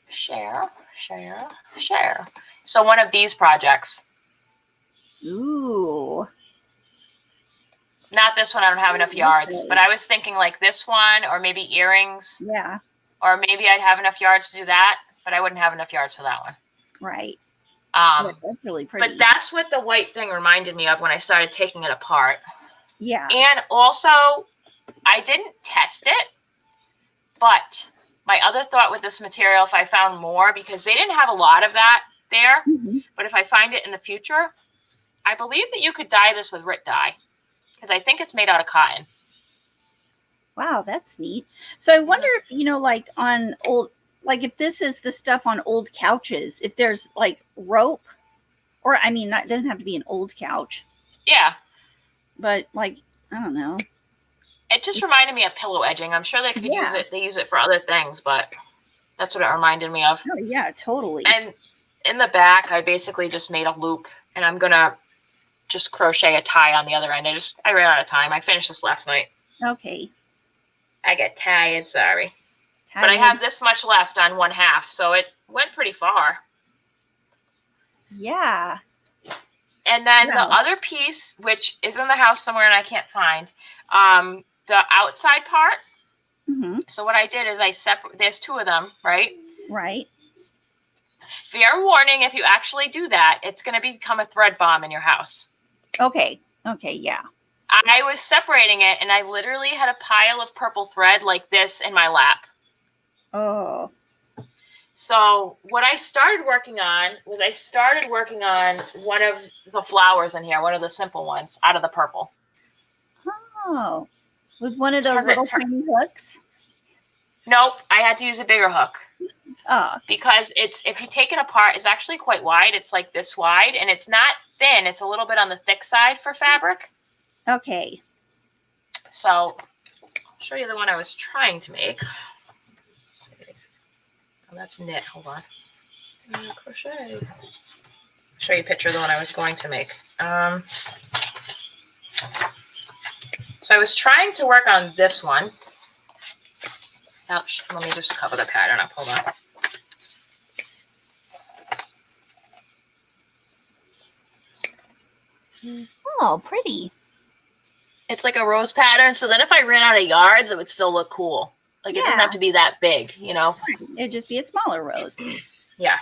[SPEAKER 1] Share. So one of these projects.
[SPEAKER 2] Ooh.
[SPEAKER 1] Not this one, I don't have enough yards, but I was thinking like this one or maybe earrings.
[SPEAKER 2] Yeah.
[SPEAKER 1] Or maybe I'd have enough yards to do that, but I wouldn't have enough yards for that one.
[SPEAKER 2] Right. Yeah, that's really pretty.
[SPEAKER 1] But that's what the white thing reminded me of when I started taking it apart.
[SPEAKER 2] Yeah.
[SPEAKER 1] And also, I didn't test it, but my other thought with this material, if I found more, because they didn't have a lot of that there, but if I find it in the future, I believe that you could dye this with Rit dye, because I think it's made out of cotton.
[SPEAKER 2] Wow, that's neat. So I wonder if, you know, like on old, like if this is the stuff on old couches, if there's like rope, or I mean, it doesn't have to be an old couch.
[SPEAKER 1] Yeah.
[SPEAKER 2] But like, I don't know.
[SPEAKER 1] It just reminded me of pillow edging. I'm sure they could use it. They use it for other things, but that's what it reminded me of.
[SPEAKER 2] Oh, yeah, totally.
[SPEAKER 1] And in the back, I basically just made a loop, and I'm going to just crochet a tie on the other end. I ran out of time. I finished this last night.
[SPEAKER 2] Okay.
[SPEAKER 1] I got tired, sorry. But I have this much left on one half, so it went pretty far.
[SPEAKER 2] Yeah.
[SPEAKER 1] And then the other piece, which is in the house somewhere and I can't find, the outside part. So what I did is there's two of them, right?
[SPEAKER 2] Right.
[SPEAKER 1] Fair warning, if you actually do that, it's going to become a thread bomb in your house.
[SPEAKER 2] Okay. Okay, yeah.
[SPEAKER 1] I was separating it, and I literally had a pile of purple thread like this in my lap.
[SPEAKER 2] Oh.
[SPEAKER 1] So what I started working on was one of the flowers in here, one of the simple ones out of the purple.
[SPEAKER 2] Oh. With one of those little tiny hooks?
[SPEAKER 1] Nope, I had to use a bigger hook.
[SPEAKER 2] Oh.
[SPEAKER 1] Because if you take it apart, it's actually quite wide. It's like this wide, and it's not thin. It's a little bit on the thick side for fabric.
[SPEAKER 2] Okay.
[SPEAKER 1] So I'll show you the one I was trying to make. Oh, that's knit. Hold on. Crochet. I'll show you a picture of the one I was going to make. So I was trying to work on this one. Ouch. Let me just cover the pattern up. Hold on.
[SPEAKER 2] Oh, pretty.
[SPEAKER 1] It's like a rose pattern. So then if I ran out of yards, it would still look cool. Like it doesn't have to be that big, you know?
[SPEAKER 2] It'd just be a smaller rose.
[SPEAKER 1] Yeah.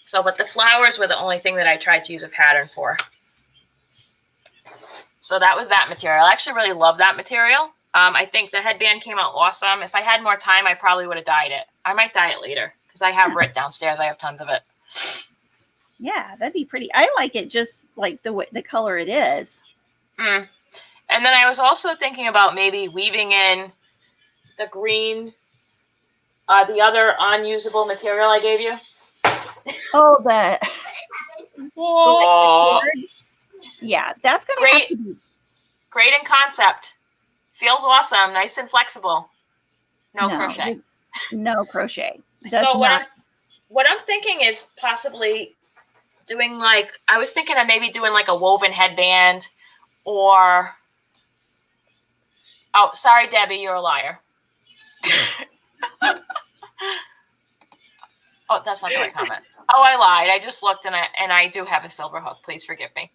[SPEAKER 1] So, but the flowers were the only thing that I tried to use a pattern for. So that was that material. I actually really love that material. I think the headband came out awesome. If I had more time, I probably would have dyed it. I might dye it later because I have Rit downstairs. I have tons of it.
[SPEAKER 2] Yeah, that'd be pretty. I like it just like the color it is.
[SPEAKER 1] And then I was also thinking about maybe weaving in the green, the other unusable material I gave you.
[SPEAKER 2] Oh,
[SPEAKER 1] Whoa.
[SPEAKER 2] Yeah, that's going
[SPEAKER 1] to
[SPEAKER 2] have to be
[SPEAKER 1] great in concept. Feels awesome, nice and flexible. No crochet.
[SPEAKER 2] No crochet.
[SPEAKER 1] So what I'm thinking is possibly doing I was thinking of maybe doing like a woven headband or, oh, sorry, Debbie, you're a liar. Oh, that's not the right comment. Oh, I lied. I just looked and I do have a silver hook. Please forgive me.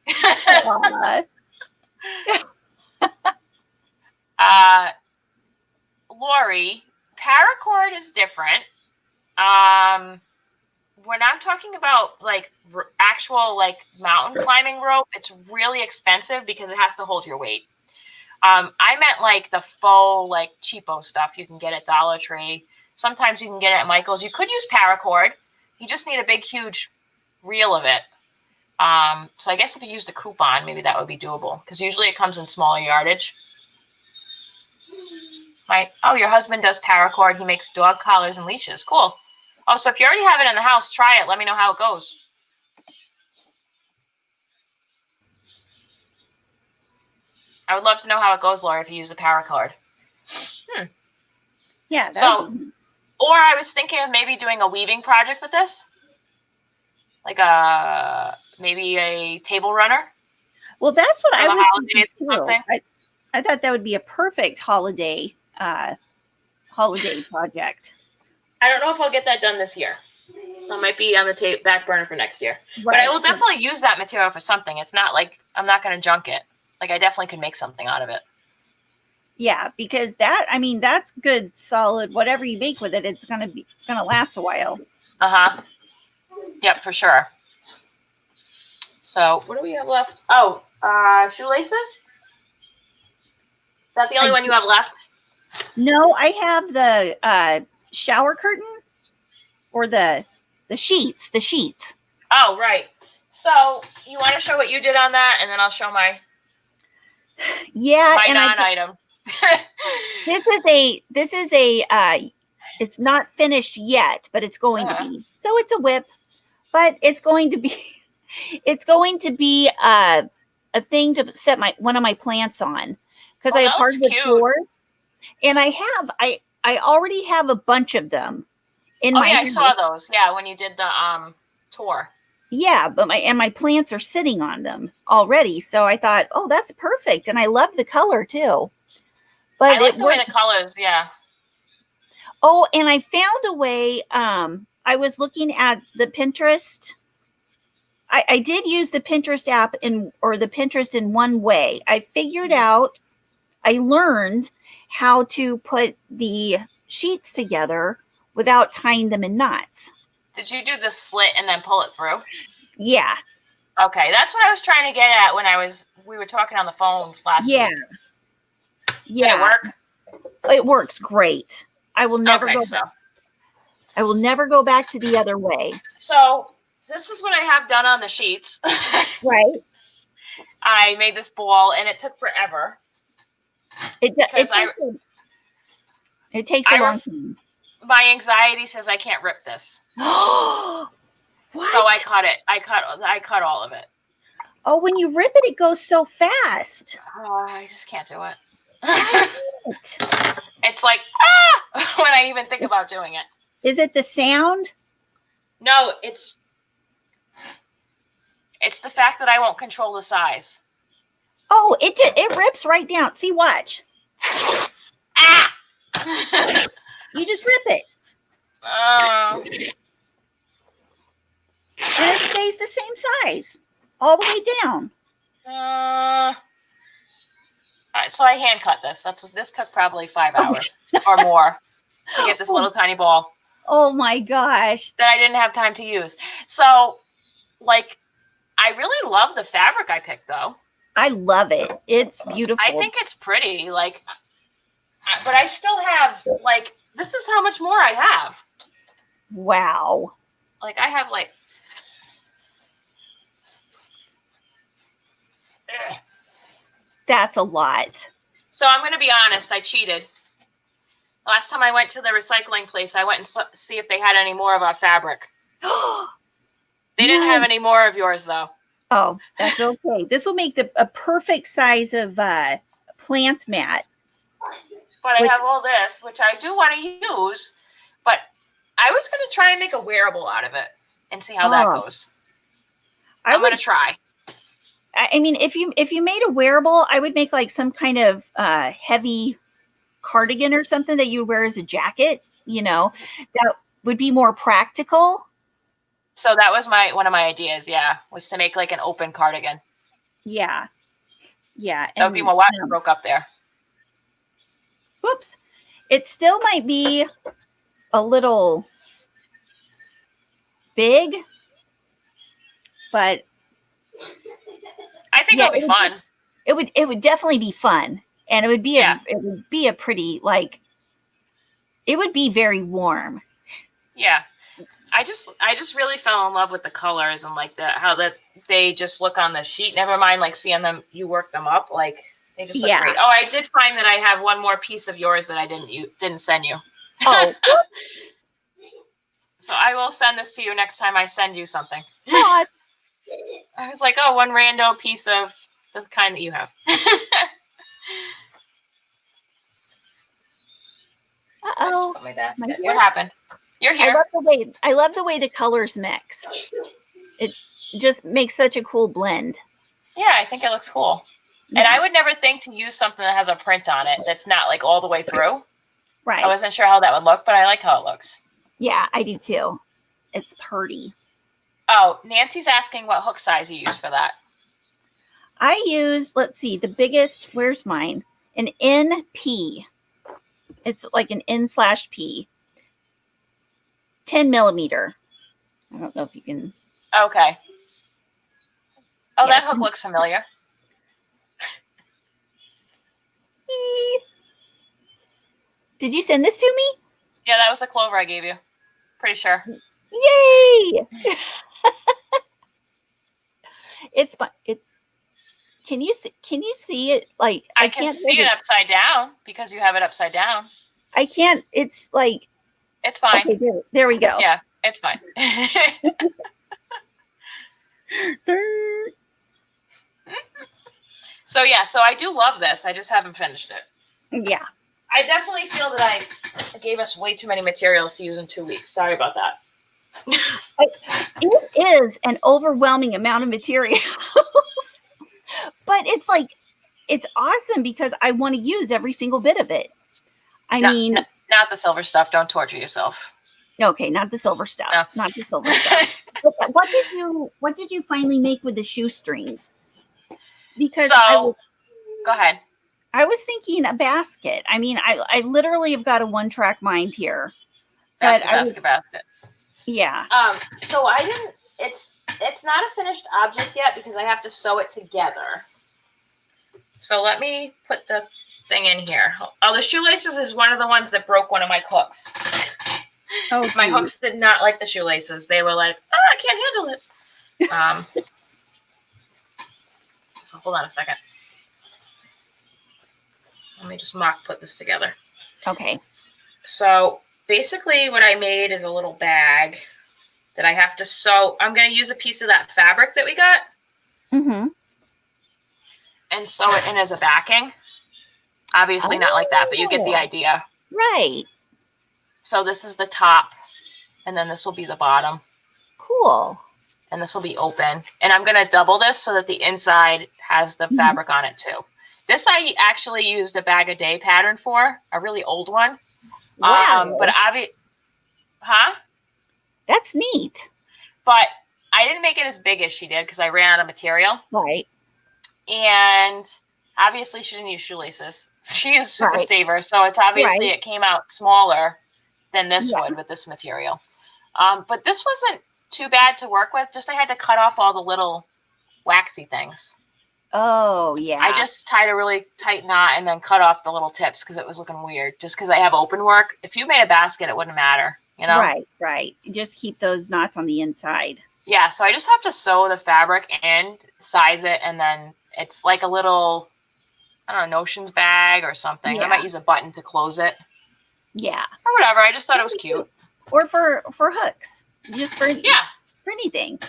[SPEAKER 1] Lori, paracord is different. When I'm talking about actual mountain climbing rope, it's really expensive because it has to hold your weight. I meant the faux cheapo stuff you can get at Dollar Tree. Sometimes you can get it at Michael's. You could use paracord. You just need a big, huge reel of it. So I guess if you used a coupon, maybe that would be doable because usually it comes in smaller yardage. Your husband does paracord. He makes dog collars and leashes. Cool. Oh, so if you already have it in the house, try it. Let me know how it goes. I would love to know how it goes, Laura, if you use the paracord.
[SPEAKER 2] Yeah.
[SPEAKER 1] Or I was thinking of maybe doing a weaving project with this. Like maybe a table runner.
[SPEAKER 2] Well, that's what
[SPEAKER 1] For
[SPEAKER 2] I
[SPEAKER 1] the
[SPEAKER 2] was
[SPEAKER 1] holidays
[SPEAKER 2] thinking
[SPEAKER 1] or
[SPEAKER 2] too.
[SPEAKER 1] something.
[SPEAKER 2] I thought that would be a perfect holiday project.
[SPEAKER 1] I don't know if I'll get that done this year. That might be on the back burner for next year.
[SPEAKER 2] Right.
[SPEAKER 1] But I will definitely use that material for something. It's not like I'm not going to junk it. Like I definitely could make something out of it.
[SPEAKER 2] Yeah, because that's good, solid. Whatever you make with it, it's gonna last a while.
[SPEAKER 1] Yep, for sure. So what do we have left? Oh, shoelaces. Is that the only one you have left?
[SPEAKER 2] No, I have the shower curtain or the sheets. The sheets.
[SPEAKER 1] Oh, right. So you want to show what you did on that, and then I'll show my non-item.
[SPEAKER 2] This is a it's not finished yet, but it's going to be. So it's a whip, but it's going to be a thing to set one of my plants on, because I have hardwood floors, and I already have a bunch of them in my house.
[SPEAKER 1] I saw those. Yeah, when you did the tour.
[SPEAKER 2] Yeah, but my plants are sitting on them already, so I thought, oh, that's perfect, and I love the color too. But
[SPEAKER 1] I like the way the colors, yeah.
[SPEAKER 2] Oh, and I found a way. I was looking at the Pinterest. I did use the Pinterest app the Pinterest in one way. I figured out, I learned how to put the sheets together without tying them in knots. Did
[SPEAKER 1] you do the slit and then pull it through?
[SPEAKER 2] Yeah.
[SPEAKER 1] Okay, that's what I was trying to get at when we were talking on the phone last week.
[SPEAKER 2] Yeah.
[SPEAKER 1] Did it work?
[SPEAKER 2] It works great. I will never go back. I will never go back to the other way.
[SPEAKER 1] So this is what I have done on the sheets.
[SPEAKER 2] Right.
[SPEAKER 1] I made this ball and it took forever.
[SPEAKER 2] It takes a long time.
[SPEAKER 1] My anxiety says I can't rip this.
[SPEAKER 2] What?
[SPEAKER 1] So I cut it. I cut all of it.
[SPEAKER 2] Oh, when you rip it, it goes so fast.
[SPEAKER 1] Oh, I just can't do it. It's like, when I even think about doing it.
[SPEAKER 2] Is it the sound?
[SPEAKER 1] No, it's the fact that I won't control the size.
[SPEAKER 2] Oh, it rips right down. See, watch. You just rip it. And it stays the same size all the way down.
[SPEAKER 1] So I hand cut this. This took probably 5 hours or more to get this little tiny ball.
[SPEAKER 2] Oh my gosh.
[SPEAKER 1] That I didn't have time to use. So, I really love the fabric I picked, though.
[SPEAKER 2] I love it. It's beautiful.
[SPEAKER 1] I think it's pretty. But I still have, this is how much more I have.
[SPEAKER 2] Wow.
[SPEAKER 1] I have,
[SPEAKER 2] That's a lot.
[SPEAKER 1] So I'm going to be honest. I cheated. Last time I went to the recycling place, I went and see if they had any more of our fabric. They didn't have any more of yours, though.
[SPEAKER 2] Oh, that's okay. This will make a perfect size of plant mat.
[SPEAKER 1] But I have all this, which I do want to use. But I was going to try and make a wearable out of it and see how that goes. I'm going to try.
[SPEAKER 2] I mean, if you made a wearable, I would make some kind of heavy cardigan or something that you wear as a jacket. That would be more practical.
[SPEAKER 1] So that was one of my ideas. Yeah, was to make an open cardigan.
[SPEAKER 2] Yeah. That
[SPEAKER 1] would be more. What broke up there?
[SPEAKER 2] Whoops! It still might be a little big, but
[SPEAKER 1] I think it'll be fun.
[SPEAKER 2] It would definitely be fun, and it would be a pretty it would be very warm.
[SPEAKER 1] Yeah, I just really fell in love with the colors and how that they just look on the sheet. Never mind seeing them, you work them up. They just look great. Oh, I did find that I have one more piece of yours that I didn't send you.
[SPEAKER 2] Oh.
[SPEAKER 1] So I will send this to you next time I send you something.
[SPEAKER 2] Oh,
[SPEAKER 1] I was like, oh, one rando piece of the kind that you have. I just put my basket. What happened? You're here.
[SPEAKER 2] I love the way the colors mix. It just makes such a cool blend.
[SPEAKER 1] Yeah, I think it looks cool. Yeah. And I would never think to use something that has a print on it that's not like all the way through.
[SPEAKER 2] Right.
[SPEAKER 1] I wasn't sure how that would look, but I like how it looks.
[SPEAKER 2] Yeah, I do too. It's pretty.
[SPEAKER 1] Oh, Nancy's asking what hook size you use for that.
[SPEAKER 2] I use, let's see, the biggest, where's mine? An NP. It's like an N/P. 10 millimeter. I don't know if you can.
[SPEAKER 1] Okay. Oh,
[SPEAKER 2] Yeah,
[SPEAKER 1] that hook looks familiar.
[SPEAKER 2] Did you send this to me?
[SPEAKER 1] Yeah, that was the clover I gave you. Pretty sure.
[SPEAKER 2] Yay! It's fun. It's. Can you see it? Like
[SPEAKER 1] I can see it upside down because you have it upside down.
[SPEAKER 2] I can't. It's like.
[SPEAKER 1] It's fine.
[SPEAKER 2] Okay, there we go.
[SPEAKER 1] Yeah, it's fine. So I do love this. I just haven't finished it.
[SPEAKER 2] Yeah.
[SPEAKER 1] I definitely feel that I gave us way too many materials to use in 2 weeks. Sorry about that.
[SPEAKER 2] It is an overwhelming amount of materials. But it's like, it's awesome because I want to use every single bit of it.
[SPEAKER 1] Not the silver stuff. Don't torture yourself.
[SPEAKER 2] Okay, not the silver stuff.
[SPEAKER 1] No.
[SPEAKER 2] Not the silver stuff. What did you finally make with the shoestrings? Because
[SPEAKER 1] go ahead.
[SPEAKER 2] I was thinking a basket. I mean, I literally have got a 1-track mind here.
[SPEAKER 1] Basket.
[SPEAKER 2] Yeah.
[SPEAKER 1] So I didn't. It's not a finished object yet because I have to sew it together. So let me put the thing in here. Oh, the shoelaces is one of the ones that broke one of my hooks.
[SPEAKER 2] Oh,
[SPEAKER 1] my hooks did not like the shoelaces. They were like, oh, I can't handle it. So hold on a second. Let me just put this together.
[SPEAKER 2] Okay.
[SPEAKER 1] So basically what I made is a little bag that I have to sew. I'm going to use a piece of that fabric that we got.
[SPEAKER 2] Mm-hmm.
[SPEAKER 1] And sew it in as a backing. Obviously not like that, but you get the idea.
[SPEAKER 2] Right.
[SPEAKER 1] So this is the top, and then this will be the bottom.
[SPEAKER 2] Cool.
[SPEAKER 1] And this will be open. And I'm going to double this so that the inside has the fabric on it too. This I actually used a bag a day pattern for, a really old one.
[SPEAKER 2] Wow. That's neat.
[SPEAKER 1] But I didn't make it as big as she did because I ran out of material.
[SPEAKER 2] Right.
[SPEAKER 1] And obviously she didn't use shoelaces. She used Super Saver. So it's obviously it came out smaller than this would with this material. But this wasn't too bad to work with. Just I had to cut off all the little waxy things.
[SPEAKER 2] Oh, yeah.
[SPEAKER 1] I just tied a really tight knot and then cut off the little tips because it was looking weird. Just because I have open work. If you made a basket, it wouldn't matter. You know?
[SPEAKER 2] Right. Just keep those knots on the inside.
[SPEAKER 1] Yeah, so I just have to sew the fabric and size it, and then it's like a little, I don't know, notions bag or something.
[SPEAKER 2] Yeah.
[SPEAKER 1] I might use a button to close it.
[SPEAKER 2] Yeah.
[SPEAKER 1] Or whatever. I just thought it was cute.
[SPEAKER 2] Or for hooks. Just for anything.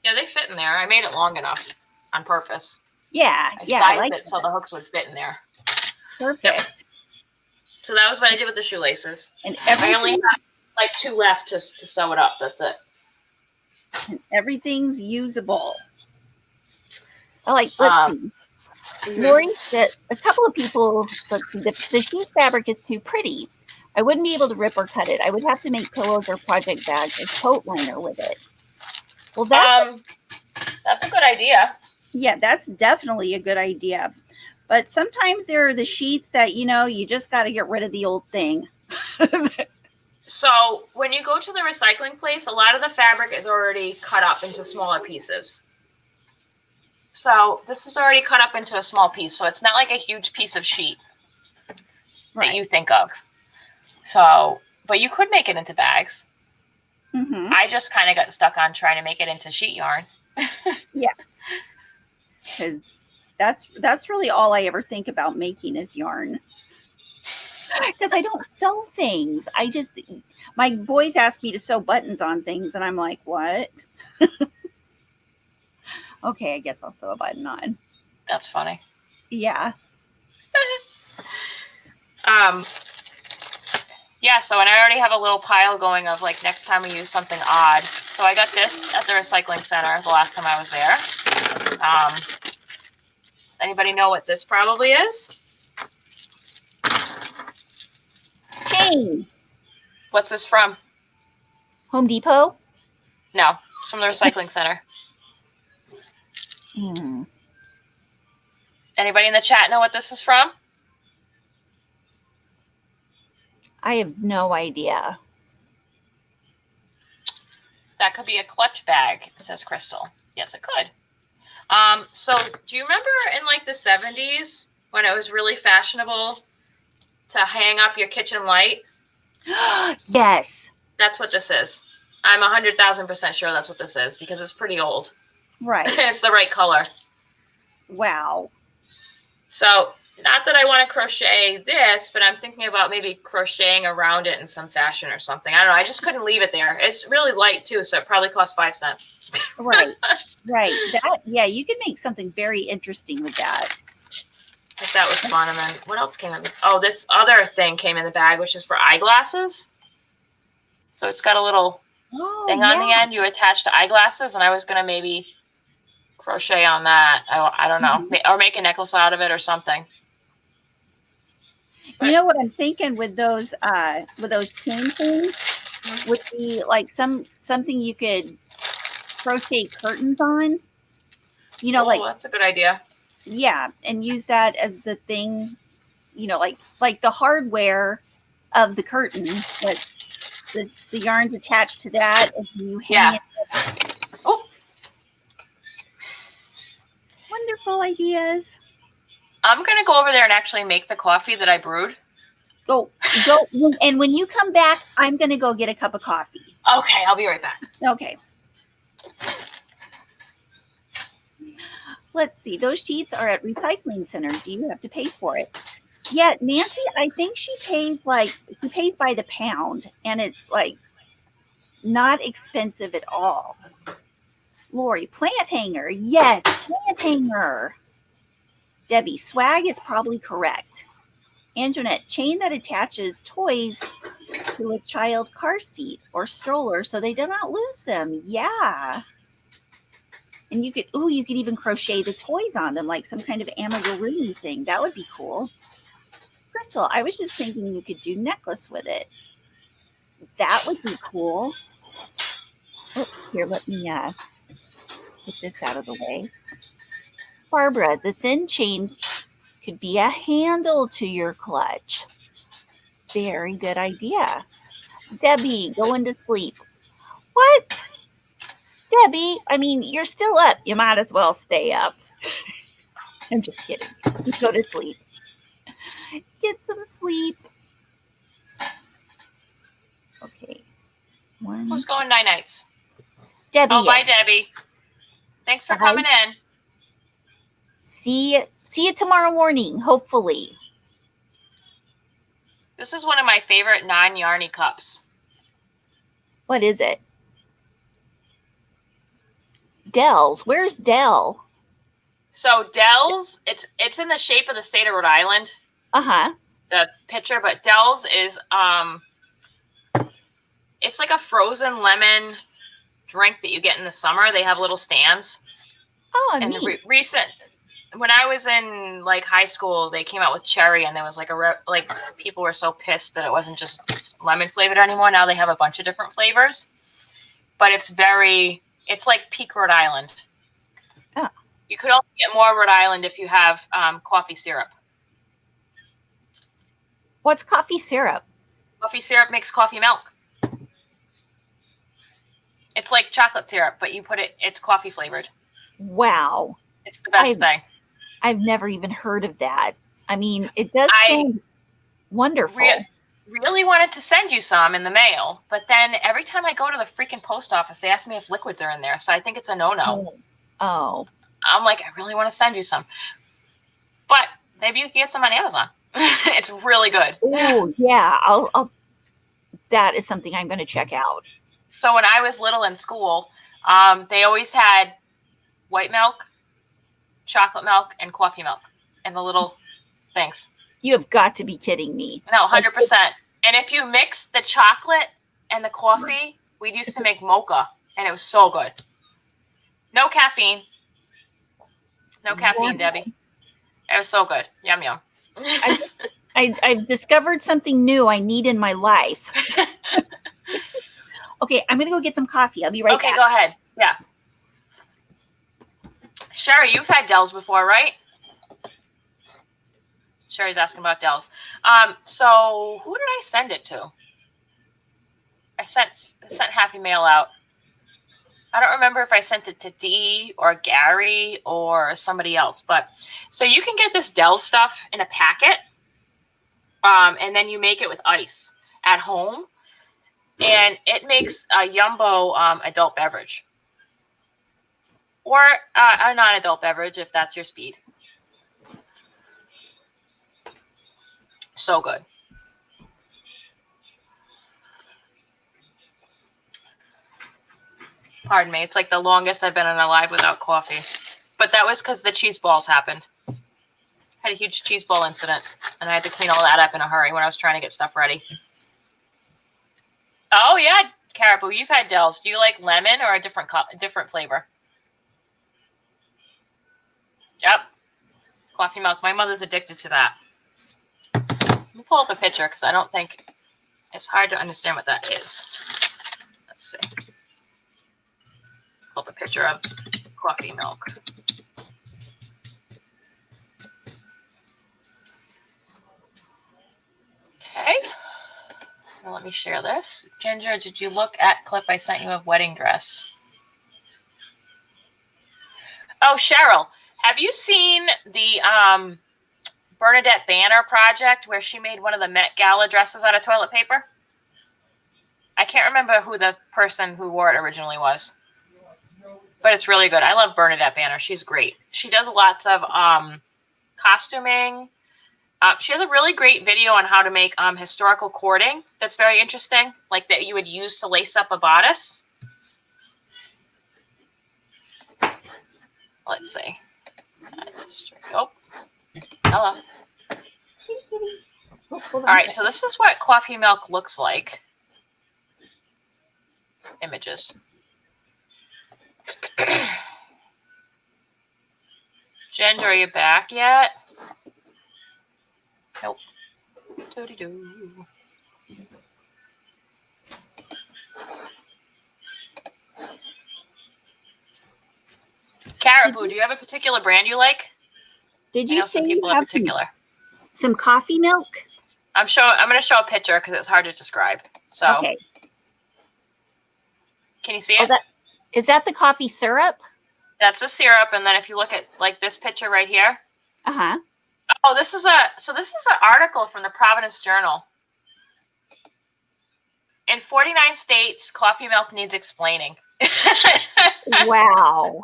[SPEAKER 1] Yeah, they fit in there. I made it long enough on purpose.
[SPEAKER 2] Yeah.
[SPEAKER 1] I sized it so the hooks would fit in there.
[SPEAKER 2] Perfect.
[SPEAKER 1] Yep. So that was what I did with the shoelaces.
[SPEAKER 2] And
[SPEAKER 1] I only have like 2 left to sew it up. That's it.
[SPEAKER 2] And everything's usable. Let's see. Lori said a couple of people, the sheet fabric is too pretty. I wouldn't be able to rip or cut it. I would have to make pillows or project bags or coat liner with it. Well,
[SPEAKER 1] that's a good idea.
[SPEAKER 2] Yeah, that's definitely a good idea. But sometimes there are the sheets that, you just got to get rid of the old thing.
[SPEAKER 1] So when you go to the recycling place, a lot of the fabric is already cut up into smaller pieces. So this is already cut up into a small piece. So it's not like a huge piece of sheet that you think of. So, but you could make it into bags.
[SPEAKER 2] Mm-hmm.
[SPEAKER 1] I just kind of got stuck on trying to make it into sheet yarn.
[SPEAKER 2] Yeah. Because That's really all I ever think about making is yarn. Because I don't sew things. My boys ask me to sew buttons on things, and I'm like, what? Okay, I guess I'll sew a button on.
[SPEAKER 1] That's funny.
[SPEAKER 2] Yeah.
[SPEAKER 1] Yeah, so and I already have a little pile going of like next time we use something odd. So I got this at the recycling center the last time I was there. Anybody know what this probably is?
[SPEAKER 2] Chain.
[SPEAKER 1] What's this from?
[SPEAKER 2] Home Depot?
[SPEAKER 1] No, it's from the recycling center. Anybody in the chat know what this is from?
[SPEAKER 2] I have no idea.
[SPEAKER 1] That could be a clutch bag, says Crystal. Yes, it could. So do you remember in like the 70s when it was really fashionable to hang up your kitchen light?
[SPEAKER 2] Yes.
[SPEAKER 1] That's what this is. I'm 100,000% sure that's what this is because it's pretty old.
[SPEAKER 2] Right.
[SPEAKER 1] It's the right color.
[SPEAKER 2] Wow.
[SPEAKER 1] So not that I want to crochet this, but I'm thinking about maybe crocheting around it in some fashion or something. I don't know. I just couldn't leave it there. It's really light too, so it probably cost 5 cents.
[SPEAKER 2] Right. Right. You could make something very interesting with that.
[SPEAKER 1] But that was fun. And then what else came in? Oh, this other thing came in the bag, which is for eyeglasses. So it's got a little thing on the end you attach to eyeglasses, and I was going to maybe crochet on that. I don't know. Or make a necklace out of it or something.
[SPEAKER 2] You know what I'm thinking with those chain things would be like something you could crochet curtains on. You know,
[SPEAKER 1] that's a good idea.
[SPEAKER 2] Yeah, and use that as the thing, you know, like the hardware of the curtain, but the yarn's attached to that and you hang it.
[SPEAKER 1] Oh.
[SPEAKER 2] Wonderful ideas.
[SPEAKER 1] I'm going to go over there and actually make the coffee that I brewed.
[SPEAKER 2] Go. And when you come back, I'm going to go get a cup of coffee.
[SPEAKER 1] Okay, I'll be right back.
[SPEAKER 2] Okay. Let's see. Those sheets are at recycling center. Do you have to pay for it? Yeah, Nancy, I think she pays by the pound, and it's like not expensive at all. Lori, plant hanger. Yes, plant hanger. Debbie, swag is probably correct. Anjanette, chain that attaches toys to a child car seat or stroller so they do not lose them. Yeah. And you could even crochet the toys on them like some kind of amigurumi thing. That would be cool. Crystal, I was just thinking you could do necklace with it. That would be cool. Oh, here, let me get this out of the way. Barbara, the thin chain could be a handle to your clutch. Very good idea. Debbie, going to sleep. What? Debbie, I mean, you're still up. You might as well stay up. I'm just kidding. Just go to sleep. Get some sleep. Okay.
[SPEAKER 1] Who's going night-nights?
[SPEAKER 2] Debbie.
[SPEAKER 1] Oh, bye, Debbie. Thanks for coming in.
[SPEAKER 2] See you tomorrow morning, hopefully.
[SPEAKER 1] This is one of my favorite non-yarny cups.
[SPEAKER 2] What is it? Dell's. Where's Dell?
[SPEAKER 1] So Dell's, it's in the shape of the state of Rhode Island.
[SPEAKER 2] Uh-huh.
[SPEAKER 1] The picture, but Dell's is it's like a frozen lemon drink that you get in the summer. They have little stands.
[SPEAKER 2] Oh,
[SPEAKER 1] and
[SPEAKER 2] neat.
[SPEAKER 1] When I was in like high school, they came out with cherry, and there was like people were so pissed that it wasn't just lemon flavored anymore. Now they have a bunch of different flavors, but it's like peak Rhode Island.
[SPEAKER 2] Oh.
[SPEAKER 1] You could also get more Rhode Island if you have coffee syrup.
[SPEAKER 2] What's coffee syrup?
[SPEAKER 1] Coffee syrup makes coffee milk. It's like chocolate syrup, but it's coffee flavored.
[SPEAKER 2] Wow.
[SPEAKER 1] It's the best thing.
[SPEAKER 2] I've never even heard of that. I mean, it does sound wonderful.
[SPEAKER 1] Really wanted to send you some in the mail, but then every time I go to the freaking post office, they ask me if liquids are in there. So I think it's a no-no.
[SPEAKER 2] Oh.
[SPEAKER 1] I'm like, I really want to send you some. But maybe you can get some on Amazon. It's really good.
[SPEAKER 2] Oh yeah, I'll. That is something I'm going to check out.
[SPEAKER 1] So when I was little in school, they always had white milk, chocolate milk, and coffee milk, and the little things.
[SPEAKER 2] You have got to be kidding me.
[SPEAKER 1] No, 100%. And if you mix the chocolate and the coffee, we used to make mocha, and it was so good. No caffeine. No caffeine, Debbie. It was so good. Yum, yum.
[SPEAKER 2] I've discovered something new I need in my life. Okay, I'm going to go get some coffee. I'll be right back.
[SPEAKER 1] Okay, go ahead. Yeah. Sherry, you've had Dells before, right? Sherry's asking about Dells. So who did I send it to? I sent Happy Mail out. I don't remember if I sent it to Dee or Gary or somebody else, but so you can get this Dells stuff in a packet, and then you make it with ice at home, and it makes a Yumbo adult beverage or a non-adult beverage if that's your speed. So good. Pardon me. It's like the longest I've been on a live without coffee. But that was because the cheese balls happened. Had a huge cheese ball incident, and I had to clean all that up in a hurry when I was trying to get stuff ready. Oh, yeah, Caribou, you've had Dells. Do you like lemon or a different flavor? Yep. Coffee milk. My mother's addicted to that. Let me pull up a picture because I don't think it's hard to understand what that is. Let's see. Pull up a picture of coffee milk. Okay. Now let me share this. Ginger, did you look at clip I sent you of wedding dress? Oh, Cheryl, have you seen the Bernadette Banner project where she made one of the Met Gala dresses out of toilet paper? I can't remember who the person who wore it originally was, but it's really good. I love Bernadette Banner. She's great. She does lots of costuming. She has a really great video on how to make historical cording that's very interesting, like that you would use to lace up a bodice. Let's see. Oh, hello. All right, so this is what coffee milk looks like. Images. Ginger, are you back yet? Nope. Doody-doo. Caribou, do you have a particular brand you like?
[SPEAKER 2] Did you say
[SPEAKER 1] some
[SPEAKER 2] you
[SPEAKER 1] people
[SPEAKER 2] have
[SPEAKER 1] in particular?
[SPEAKER 2] some coffee milk?
[SPEAKER 1] I'm going to show a picture because it's hard to describe. So,
[SPEAKER 2] okay.
[SPEAKER 1] Can you see it?
[SPEAKER 2] Is that the coffee syrup?
[SPEAKER 1] That's the syrup, and then if you look at like this picture right here.
[SPEAKER 2] Uh-huh.
[SPEAKER 1] Oh, this is an article from the Providence Journal. In 49 states, coffee milk needs explaining.
[SPEAKER 2] Wow.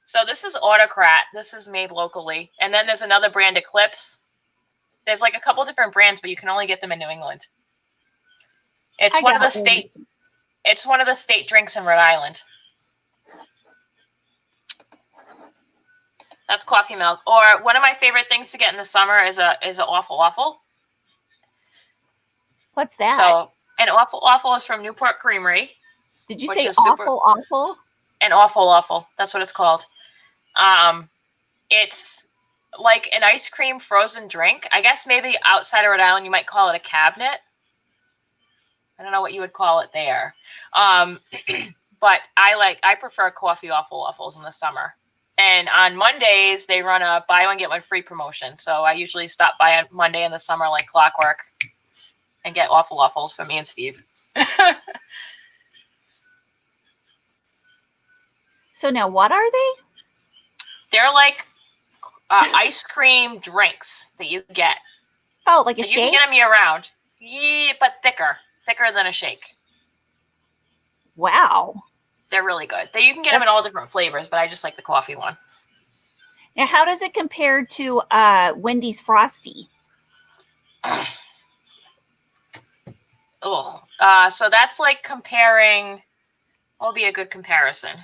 [SPEAKER 1] So this is Autocrat. This is made locally. And then there's another brand, Eclipse. There's like a couple different brands, but you can only get them in New England. It's one of the state drinks in Rhode Island. That's coffee milk. Or one of my favorite things to get in the summer is a Awful Waffle.
[SPEAKER 2] What's that?
[SPEAKER 1] So an Awful Waffle is from Newport Creamery.
[SPEAKER 2] Did you say awful?
[SPEAKER 1] An Awful Waffle. That's what it's called. It's like an ice cream frozen drink. I guess maybe outside of Rhode Island you might call it a cabinet. I don't know what you would call it there. But I prefer coffee Awful Waffles in the summer. And on Mondays, they run a buy one, get one free promotion. So I usually stop by on Monday in the summer like clockwork and get Awful Waffles for me and Steve.
[SPEAKER 2] So now what are they?
[SPEAKER 1] They're like ice cream drinks that you get.
[SPEAKER 2] Oh, like a shake?
[SPEAKER 1] You can get them year round. Yeah, but thicker than a shake.
[SPEAKER 2] Wow.
[SPEAKER 1] They're really good. You can get them in all different flavors, but I just like the coffee one.
[SPEAKER 2] Now, how does it compare to Wendy's Frosty?
[SPEAKER 1] Oh, so that's like comparing. What will be a good comparison?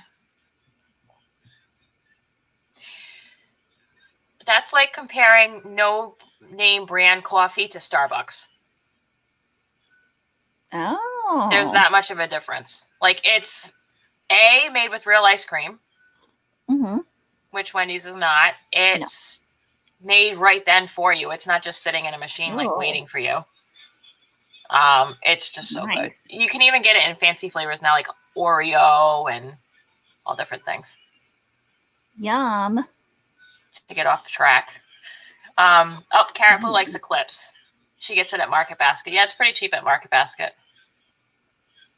[SPEAKER 1] That's like comparing no name brand coffee to Starbucks.
[SPEAKER 2] Oh.
[SPEAKER 1] There's that much of a difference. Like it's made with real ice cream, which Wendy's is not. It's made right then for you. It's not just sitting in a machine like waiting for you. It's just so good. You can even get it in fancy flavors now, like Oreo and all different things.
[SPEAKER 2] Yum.
[SPEAKER 1] To get off the track. Carrot Blue likes Eclipse. She gets it at Market Basket. Yeah, it's pretty cheap at Market Basket.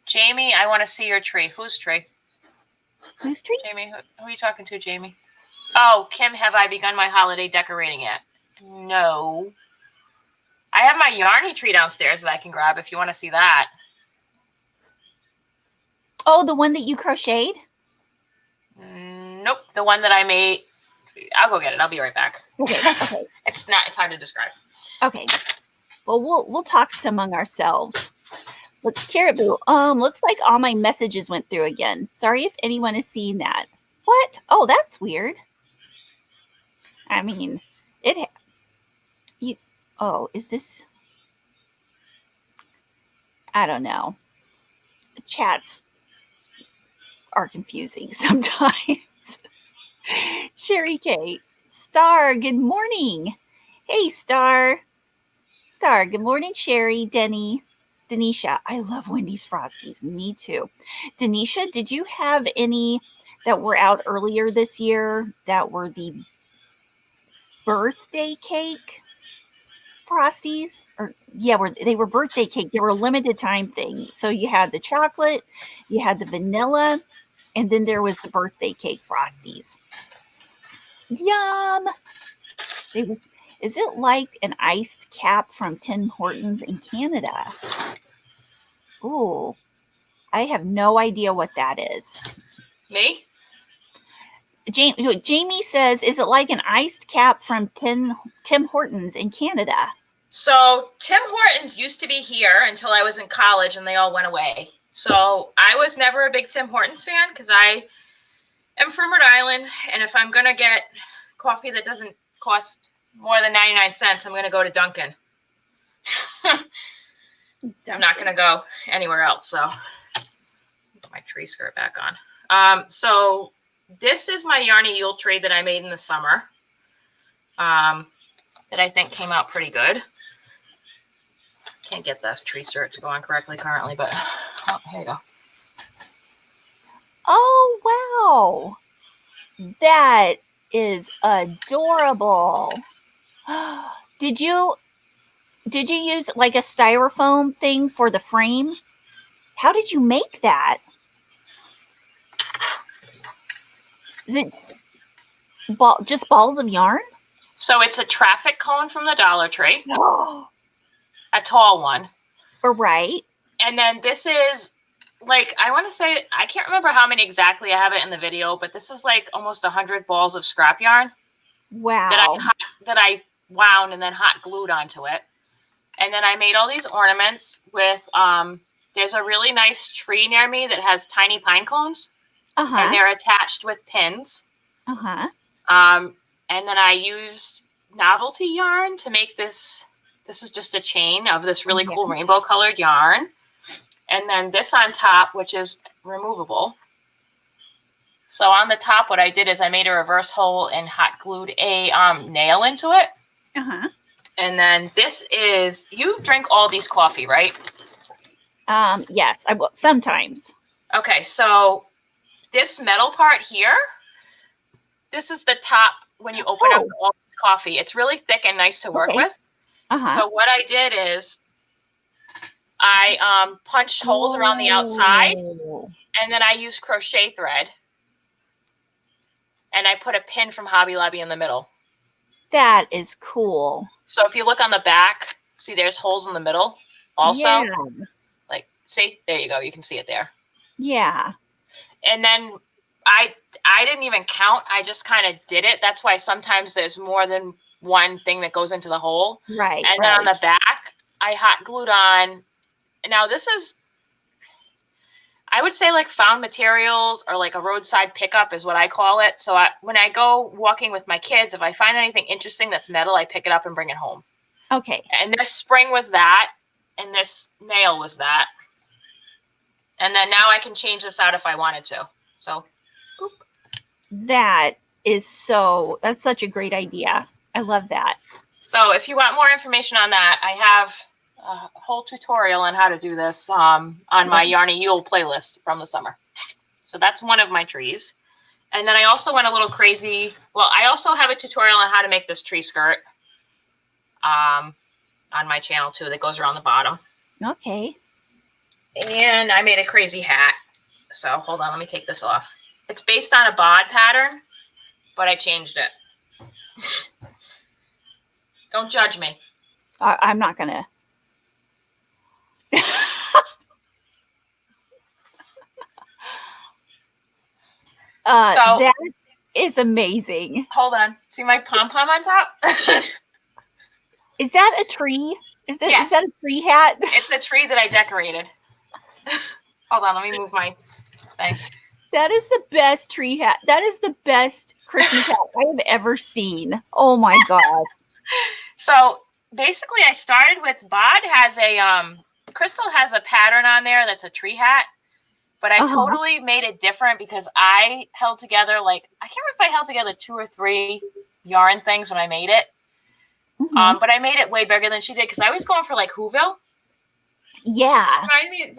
[SPEAKER 1] Jamie, I want to see your tree. Whose tree?
[SPEAKER 2] Whose tree?
[SPEAKER 1] Jamie, who are you talking to, Jamie? Oh, Kim, have I begun my holiday decorating yet? No. I have my Yarny tree downstairs that I can grab if you want to see that.
[SPEAKER 2] Oh, the one that you crocheted?
[SPEAKER 1] Nope, the one that I made. I'll go get it. I'll be right back.
[SPEAKER 2] Okay.
[SPEAKER 1] It's hard to describe.
[SPEAKER 2] Okay. Well, we'll talk among ourselves. Let's Carrot Boo. Looks like all my messages went through again. Sorry if anyone has seen that. What? Oh, that's weird. I mean, is this? I don't know. The chats are confusing sometimes. Sherry K. Star, good morning. Hey, Star. Star, good morning, Sherry, Denny, Denisha. I love Wendy's Frosties. Me too. Denisha, did you have any that were out earlier this year that were the birthday cake Frosties? They were birthday cake. They were a limited time thing. So you had the chocolate, you had the vanilla, and then there was the birthday cake Frosties. Yum! Is it like an iced cap from Tim Hortons in Canada? Ooh, I have no idea what that is.
[SPEAKER 1] Me?
[SPEAKER 2] Jamie says, is it like an iced cap from Tim Hortons in Canada?
[SPEAKER 1] So Tim Hortons used to be here until I was in college and they all went away. So I was never a big Tim Hortons fan because I am from Rhode Island. And if I'm going to get coffee that doesn't cost more than 99 cents, I'm going to go to Dunkin'. I'm not going to go anywhere else. So put my tree skirt back on. So this is my Yarny Yule tree that I made in the summer that I think came out pretty good. Can't get the tree skirt to go on correctly currently, but here you go.
[SPEAKER 2] Oh, wow. That is adorable. Did you use like a styrofoam thing for the frame? How did you make that? Is it just balls of yarn?
[SPEAKER 1] So it's a traffic cone from the Dollar Tree. A tall one.
[SPEAKER 2] Right.
[SPEAKER 1] And then this is like, I want to say, I can't remember how many exactly. I have it in the video, but this is like almost 100 balls of scrap yarn.
[SPEAKER 2] Wow.
[SPEAKER 1] That I wound and then hot glued onto it. And then I made all these ornaments with, there's a really nice tree near me that has tiny pine cones. And they're attached with pins. And then I used novelty yarn to make this. This is just a chain of this really cool rainbow colored yarn. And then this on top, which is removable. So on the top, what I did is I made a reverse hole and hot glued a nail into it. And then this is, you drink Aldi's coffee, right?
[SPEAKER 2] Yes, I will sometimes.
[SPEAKER 1] Okay, so this metal part here, this is the top when you open up Aldi's coffee. It's really thick and nice to work with. So what I did is I punched holes around the outside, and then I used crochet thread, and I put a pin from Hobby Lobby in the middle.
[SPEAKER 2] That is cool.
[SPEAKER 1] So if you look on the back, see there's holes in the middle also.
[SPEAKER 2] Yeah.
[SPEAKER 1] Like, see, there you go. You can see it there.
[SPEAKER 2] Yeah.
[SPEAKER 1] And then I didn't even count. I just kind of did it. That's why sometimes there's more than one thing that goes into the hole.
[SPEAKER 2] Right.
[SPEAKER 1] And then on the back, I hot glued on. Now this is, I would say like found materials or like a roadside pickup is what I call it. So when I go walking with my kids, if I find anything interesting that's metal, I pick it up and bring it home.
[SPEAKER 2] Okay.
[SPEAKER 1] And this spring was that, and this nail was that. And then now I can change this out if I wanted to. So
[SPEAKER 2] that's such a great idea. I love that.
[SPEAKER 1] So if you want more information on that, I have a whole tutorial on how to do this on my Yarny Yule playlist from the summer. So that's one of my trees. And then I also went a little crazy. Well, I also have a tutorial on how to make this tree skirt on my channel too that goes around the bottom.
[SPEAKER 2] Okay.
[SPEAKER 1] And I made a crazy hat. So hold on, let me take this off. It's based on a bod pattern, but I changed it. Don't judge me.
[SPEAKER 2] I'm not going to. That is amazing.
[SPEAKER 1] Hold on. See my pom-pom on top?
[SPEAKER 2] Is that a tree?
[SPEAKER 1] Yes.
[SPEAKER 2] Is that a tree hat?
[SPEAKER 1] It's a tree that I decorated. Hold on. Let me move my thing.
[SPEAKER 2] That is the best tree hat. That is the best Christmas hat I have ever seen. Oh my God.
[SPEAKER 1] So basically I started with Bod has a, Crystal has a pattern on there that's a tree hat, but I totally made it different because I held together I can't remember if I held together 2 or 3 yarn things when I made it.
[SPEAKER 2] Mm-hmm.
[SPEAKER 1] But I made it way bigger than she did because I was going for like Whoville.
[SPEAKER 2] Yeah.
[SPEAKER 1] Remind me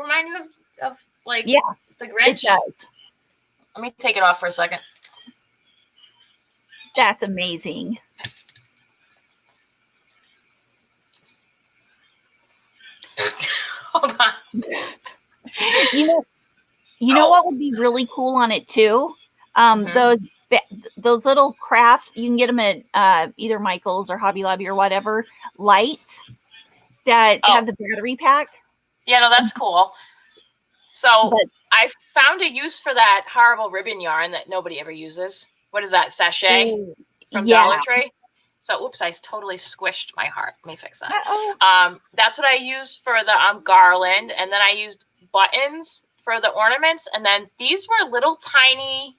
[SPEAKER 1] of like the Grinch.
[SPEAKER 2] It does.
[SPEAKER 1] Let me take it off for a second.
[SPEAKER 2] That's amazing.
[SPEAKER 1] Hold on.
[SPEAKER 2] You know what would be really cool on it too? Those little craft, you can get them at either Michael's or Hobby Lobby or whatever, lights that have the battery pack.
[SPEAKER 1] Yeah, no, that's cool. So I found a use for that horrible ribbon yarn that nobody ever uses. What is that, sachet from Dollar Tree? So, oops, I totally squished my heart. Let me fix that. That's what I used for the garland. And then I used buttons for the ornaments. And then these were little tiny,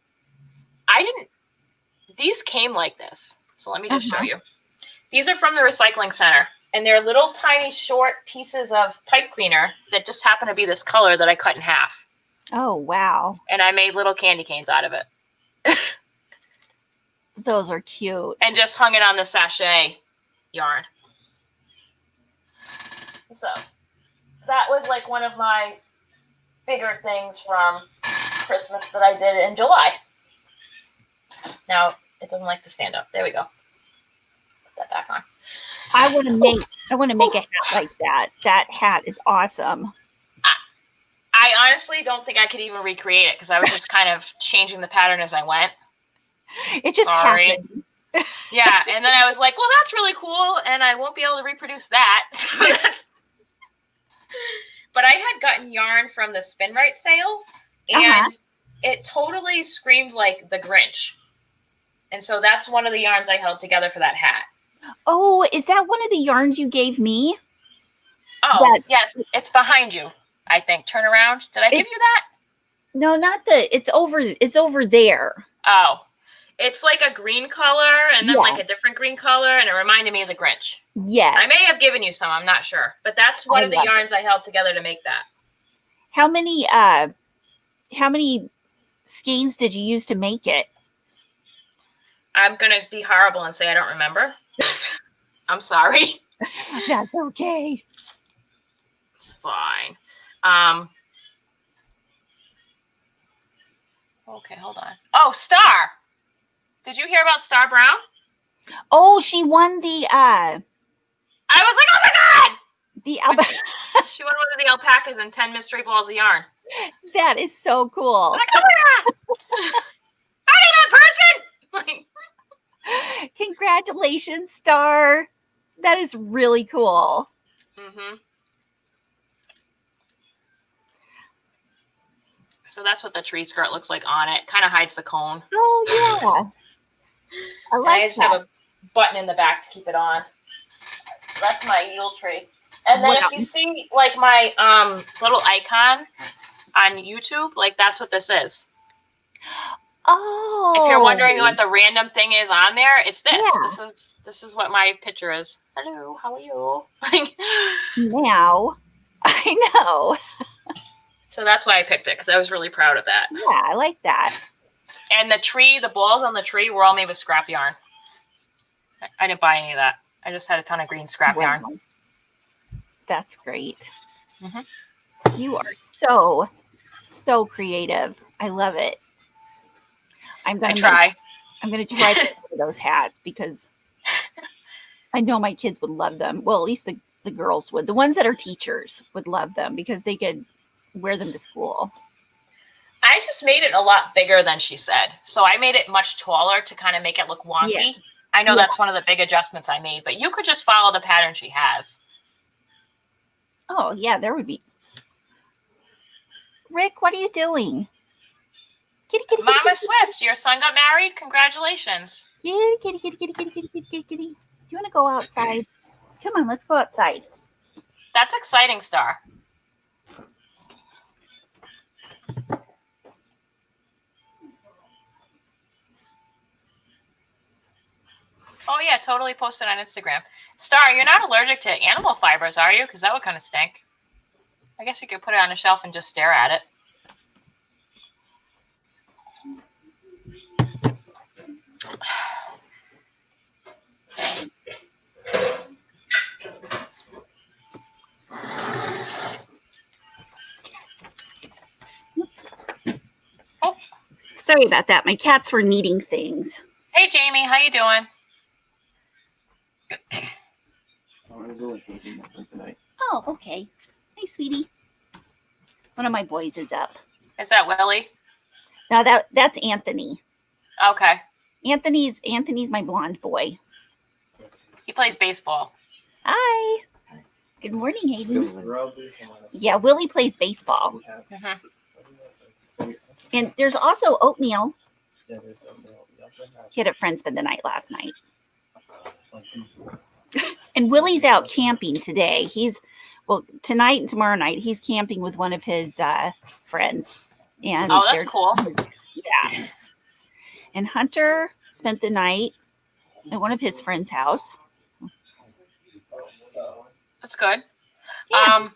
[SPEAKER 1] these came like this. So let me just show you. These are from the recycling center. And they're little tiny short pieces of pipe cleaner that just happen to be this color that I cut in half.
[SPEAKER 2] Oh, wow.
[SPEAKER 1] And I made little candy canes out of it.
[SPEAKER 2] Those are cute.
[SPEAKER 1] And just hung it on the sachet yarn. So that was like one of my bigger things from Christmas that I did in July. Now it doesn't like to stand up. There we go. Put that back on.
[SPEAKER 2] I want to make a hat like that. That hat is awesome.
[SPEAKER 1] I honestly don't think I could even recreate it because I was just kind of changing the pattern as I went.
[SPEAKER 2] It just happened.
[SPEAKER 1] Yeah, and then I was like, well, that's really cool, and I won't be able to reproduce that. But I had gotten yarn from the Spin Right sale, and it totally screamed like the Grinch. And so that's one of the yarns I held together for that hat. Oh,
[SPEAKER 2] is that one of the yarns you gave me?
[SPEAKER 1] Oh, yeah, it's behind you, I think. Turn around. Did I give you that?
[SPEAKER 2] No, not it's over there.
[SPEAKER 1] Oh. It's like a green color and then like a different green color, and it reminded me of the Grinch.
[SPEAKER 2] Yes.
[SPEAKER 1] I may have given you some, I'm not sure. But that's one of the yarns I held together to make that.
[SPEAKER 2] How many skeins did you use to make it?
[SPEAKER 1] I'm going to be horrible and say I don't remember. I'm sorry.
[SPEAKER 2] That's okay.
[SPEAKER 1] It's fine. Okay, hold on. Oh, Star. Did you hear about Star Brown?
[SPEAKER 2] Oh, she won the
[SPEAKER 1] I was like, oh my God!
[SPEAKER 2] She
[SPEAKER 1] won one of the alpacas and 10 mystery balls of yarn.
[SPEAKER 2] That is so cool.
[SPEAKER 1] I'm like, oh my God! I need that person!
[SPEAKER 2] Congratulations, Star. That is really cool.
[SPEAKER 1] So that's what the tree skirt looks like on it. Kind of hides the cone.
[SPEAKER 2] Oh, yeah. I
[SPEAKER 1] And
[SPEAKER 2] like
[SPEAKER 1] I just
[SPEAKER 2] that.
[SPEAKER 1] have a button in the back to keep it on. So that's my Yule tree. And then
[SPEAKER 2] Wow.
[SPEAKER 1] if you see like my little icon on YouTube, like that's what this is.
[SPEAKER 2] Oh.
[SPEAKER 1] If you're wondering what the random thing is on there, it's this.
[SPEAKER 2] Yeah.
[SPEAKER 1] This is what my picture is. Hello, how are you?
[SPEAKER 2] Now, I know.
[SPEAKER 1] So that's why I picked it, because I was really proud of that.
[SPEAKER 2] Yeah, I like that.
[SPEAKER 1] And the tree, the balls on the tree were all made with scrap yarn. I didn't buy any of that. I just had a ton of green scrap yarn.
[SPEAKER 2] Wow. That's great.
[SPEAKER 1] Mm-hmm.
[SPEAKER 2] You are so creative. I love it. I'm gonna try to make those hats because I know my kids would love them. Well, at least the girls would. The ones that are teachers would love them because they could wear them to school.
[SPEAKER 1] I just made it a lot bigger than she said. So I made it much taller to kind of make it look wonky.
[SPEAKER 2] Yeah.
[SPEAKER 1] I know that's one of the big adjustments I made, but you could just follow the pattern she has.
[SPEAKER 2] Oh, yeah, there would be. Rick, what are you doing? Kitty, kitty,
[SPEAKER 1] Mama
[SPEAKER 2] kitty,
[SPEAKER 1] Swift, your son got married? Congratulations.
[SPEAKER 2] kitty, kitty, kitty, kitty, kitty, kitty, kitty, kitty, kitty. Do you want to go outside? Come on, let's go outside.
[SPEAKER 1] That's exciting, Star. Oh, yeah, totally posted on Instagram. Star, you're not allergic to animal fibers, are you? Because that would kind of stink. I guess you could put it on a shelf and just stare at it. Oh.
[SPEAKER 2] Sorry about that. My cats were needing things.
[SPEAKER 1] Hey, Jamie, how you doing?
[SPEAKER 2] Oh, okay. Hey, sweetie. One of my boys is up.
[SPEAKER 1] Is that Willie?
[SPEAKER 2] Now that's Anthony.
[SPEAKER 1] Okay.
[SPEAKER 2] Anthony's my blonde boy.
[SPEAKER 1] He plays baseball.
[SPEAKER 2] Hi. Good morning, Hayden. Yeah, Willie plays baseball.
[SPEAKER 1] Mm-hmm.
[SPEAKER 2] And there's also oatmeal. He had a friend spend the night last night. And Willie's out camping today. Tonight and tomorrow night, he's camping with one of his friends. And
[SPEAKER 1] oh, that's cool.
[SPEAKER 2] Yeah. And Hunter spent the night at one of his friends' house.
[SPEAKER 1] That's good.
[SPEAKER 2] Yeah.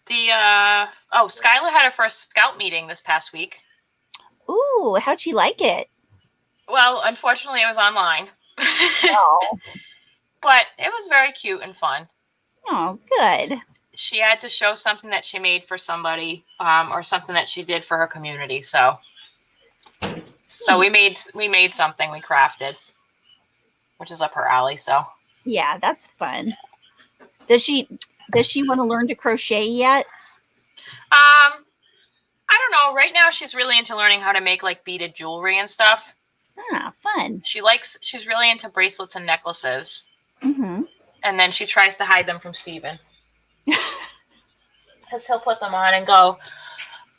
[SPEAKER 1] Skylar had her first scout meeting this past week.
[SPEAKER 2] Ooh, how'd she like it?
[SPEAKER 1] Well, unfortunately, it was online.
[SPEAKER 2] Oh.
[SPEAKER 1] But it was very cute and fun.
[SPEAKER 2] Oh, good.
[SPEAKER 1] She had to show something that she made for somebody, or something that she did for her community. So we made something, we crafted, which is up her alley. So
[SPEAKER 2] yeah, that's fun. Does she want to learn to crochet yet?
[SPEAKER 1] I don't know. Right now, she's really into learning how to make like beaded jewelry and stuff.
[SPEAKER 2] Ah, fun.
[SPEAKER 1] She's really into bracelets and necklaces.
[SPEAKER 2] Mm-hmm.
[SPEAKER 1] And then she tries to hide them from Steven. Because he'll put them on and go,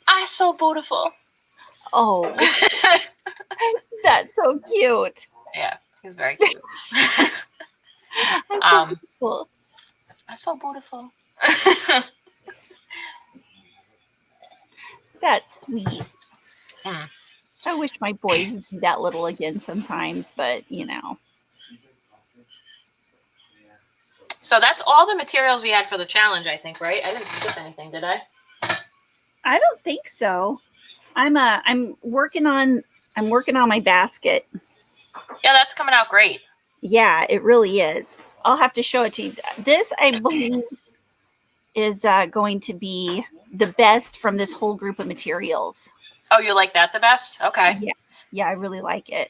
[SPEAKER 1] "Ah, so beautiful."
[SPEAKER 2] Oh, that's so cute.
[SPEAKER 1] Yeah, he's very cute.
[SPEAKER 2] That's so beautiful.
[SPEAKER 1] That's so beautiful.
[SPEAKER 2] That's sweet.
[SPEAKER 1] Mm.
[SPEAKER 2] I wish my boys would be that little again sometimes, but you know.
[SPEAKER 1] So that's all the materials we had for the challenge, I think, right? I didn't skip anything, did I?
[SPEAKER 2] I don't think so. I'm working on my basket.
[SPEAKER 1] Yeah, that's coming out great.
[SPEAKER 2] Yeah, it really is. I'll have to show it to you. This, I believe, is going to be the best from this whole group of materials.
[SPEAKER 1] Oh, you like that the best? Okay.
[SPEAKER 2] Yeah, I really like it.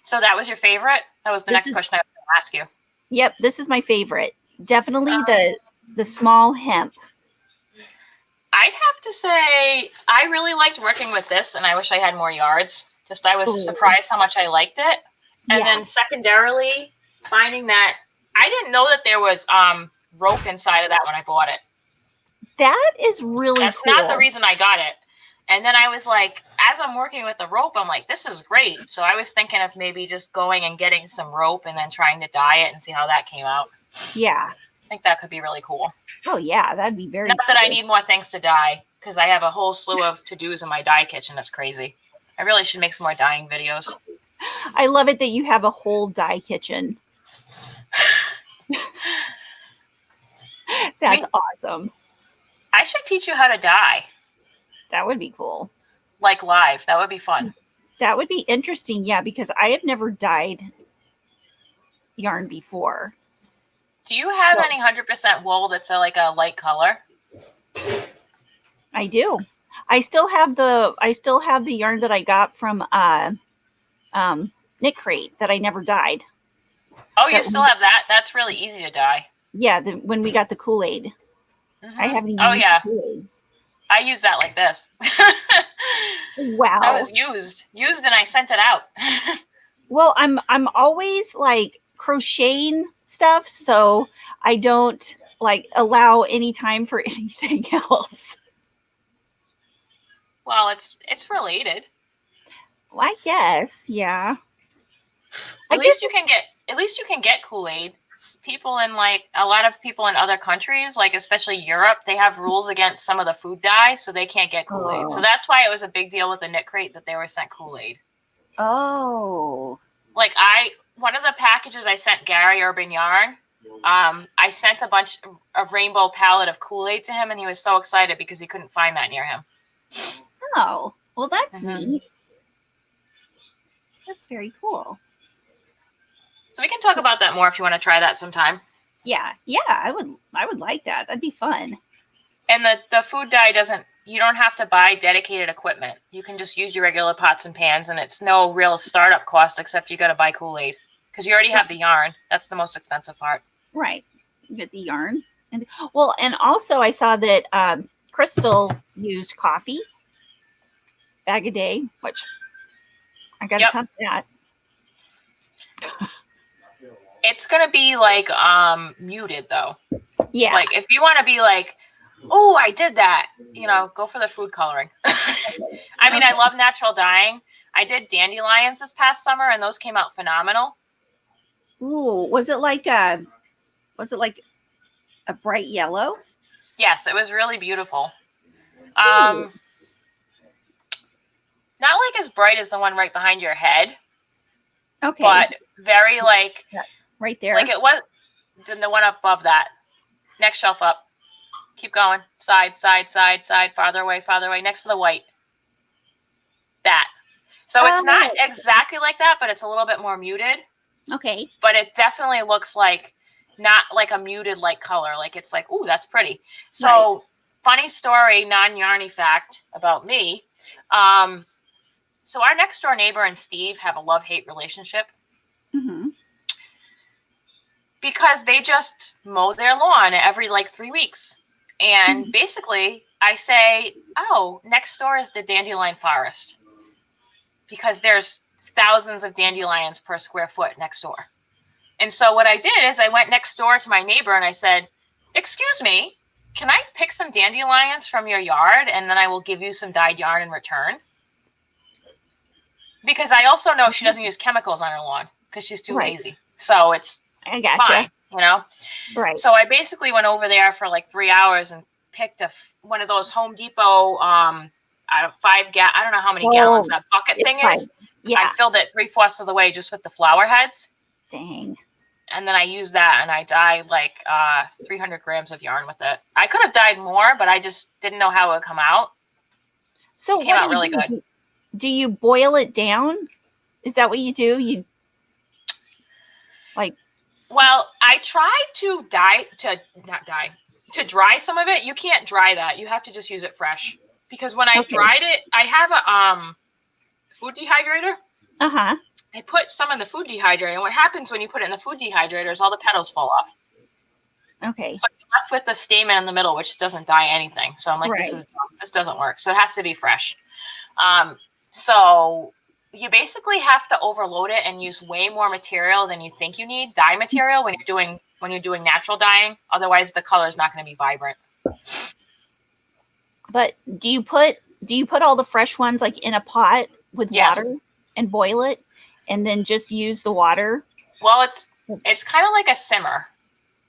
[SPEAKER 1] So that was your favorite? That was the next question I was going to ask you.
[SPEAKER 2] Yep, this is my favorite. Definitely the small hemp.
[SPEAKER 1] I'd have to say I really liked working with this, and I wish I had more yards. Just I was surprised how much I liked it. And then secondarily, finding that I didn't know that there was rope inside of that when I bought it.
[SPEAKER 2] That is really
[SPEAKER 1] That's
[SPEAKER 2] cool.
[SPEAKER 1] not the reason I got it. And then I was like, as I'm working with the rope, I'm like, this is great. So I was thinking of maybe just going and getting some rope and then trying to dye it and see how that came out.
[SPEAKER 2] Yeah.
[SPEAKER 1] I think that could be really cool.
[SPEAKER 2] Oh yeah, that'd be very
[SPEAKER 1] Not
[SPEAKER 2] cool.
[SPEAKER 1] that I need more things to dye, because I have a whole slew of to-dos in my dye kitchen. It's crazy. I really should make some more dyeing videos.
[SPEAKER 2] I love it that you have a whole dye kitchen. That's awesome.
[SPEAKER 1] I should teach you how to dye.
[SPEAKER 2] That would be cool.
[SPEAKER 1] Like live. That would be fun.
[SPEAKER 2] That would be interesting, yeah, because I have never dyed yarn before.
[SPEAKER 1] Do you have any 100% wool that's like a light color?
[SPEAKER 2] I do. I still have the yarn that I got from Knit Crate that I never dyed.
[SPEAKER 1] Oh, you still have that? That's really easy to dye.
[SPEAKER 2] Yeah, when we got the Kool-Aid. I haven't even used the Kool-Aid.
[SPEAKER 1] I use that like this.
[SPEAKER 2] Wow.
[SPEAKER 1] That was used and I sent it out.
[SPEAKER 2] Well, I'm always like crocheting stuff, so I don't like allow any time for anything else.
[SPEAKER 1] Well, it's related.
[SPEAKER 2] Well, I guess, yeah.
[SPEAKER 1] At least you can get Kool-Aid. People in like a lot of people in other countries, like especially Europe, they have rules against some of the food dye, so they can't get Kool-Aid. So that's why it was a big deal with the Knit Crate that they were sent Kool-Aid.
[SPEAKER 2] Oh.
[SPEAKER 1] Like one of the packages I sent Gary Urban Yarn, I sent a rainbow palette of Kool-Aid to him, and he was so excited because he couldn't find that near him.
[SPEAKER 2] Oh, well, that's neat. That's very cool.
[SPEAKER 1] So we can talk about that more if you want to try that sometime.
[SPEAKER 2] Yeah, I would like that. That'd be fun.
[SPEAKER 1] And the food dye you don't have to buy dedicated equipment. You can just use your regular pots and pans, and it's no real startup cost except you got to buy Kool-Aid because you already have the yarn. That's the most expensive part.
[SPEAKER 2] Right. You get the yarn. And also I saw that Crystal used coffee bag a day, which I got to ton of that.
[SPEAKER 1] It's going to be like muted though.
[SPEAKER 2] Yeah.
[SPEAKER 1] Like if you want to be like, oh, I did that, go for the food coloring. I mean, I love natural dyeing. I did dandelions this past summer and those came out phenomenal.
[SPEAKER 2] Ooh, was it like a bright yellow?
[SPEAKER 1] Yes, it was really beautiful. Not like as bright as the one right behind your head.
[SPEAKER 2] Okay.
[SPEAKER 1] But very like
[SPEAKER 2] right there.
[SPEAKER 1] Like it was the one up above that. Next shelf up. Keep going. Side, farther away, next to the white. That. So it's not exactly like that, but it's a little bit more muted.
[SPEAKER 2] Okay.
[SPEAKER 1] But it definitely looks like not like a muted like color. Like it's like, ooh, that's pretty. So funny story, non-yarny fact about me. So our next door neighbor and Steve have a love-hate relationship.
[SPEAKER 2] Mm-hmm.
[SPEAKER 1] Because they just mow their lawn every like 3 weeks. And basically I say, oh, next door is the dandelion forest. Because there's thousands of dandelions per square foot next door. And so what I did is I went next door to my neighbor and I said, excuse me, can I pick some dandelions from your yard and then I will give you some dyed yarn in return? Because I also know she doesn't use chemicals on her lawn because she's too lazy. So it's fine, Right. So I basically went over there for like 3 hours and picked one of those Home Depot out of 5 I don't know how many gallons that bucket thing is. Yeah. I filled it 3/4 of the way just with the flower heads.
[SPEAKER 2] Dang.
[SPEAKER 1] And then I used that and I dyed like 300 grams of yarn with it. I could have dyed more, but I just didn't know how it would come out.
[SPEAKER 2] So
[SPEAKER 1] it came out really good.
[SPEAKER 2] Do you boil it down? Is that what you do?
[SPEAKER 1] Well, I tried to dry some of it. You can't dry that. You have to just use it fresh. Because when I dried it, I have a food dehydrator.
[SPEAKER 2] Uh-huh.
[SPEAKER 1] I put some in the food dehydrator. And what happens when you put it in the food dehydrator is all the petals fall off.
[SPEAKER 2] Okay.
[SPEAKER 1] So I'm left with the stamen in the middle, which doesn't dye anything. So I'm like, this doesn't work. So it has to be fresh. So you basically have to overload it and use way more material than you think you need, dye material, when you're doing natural dyeing. Otherwise, the color is not going to be vibrant.
[SPEAKER 2] But do you put do you put all the fresh ones like in a pot with
[SPEAKER 1] Yes.
[SPEAKER 2] water and boil it and then just use the water?
[SPEAKER 1] Well, it's kind of like a simmer.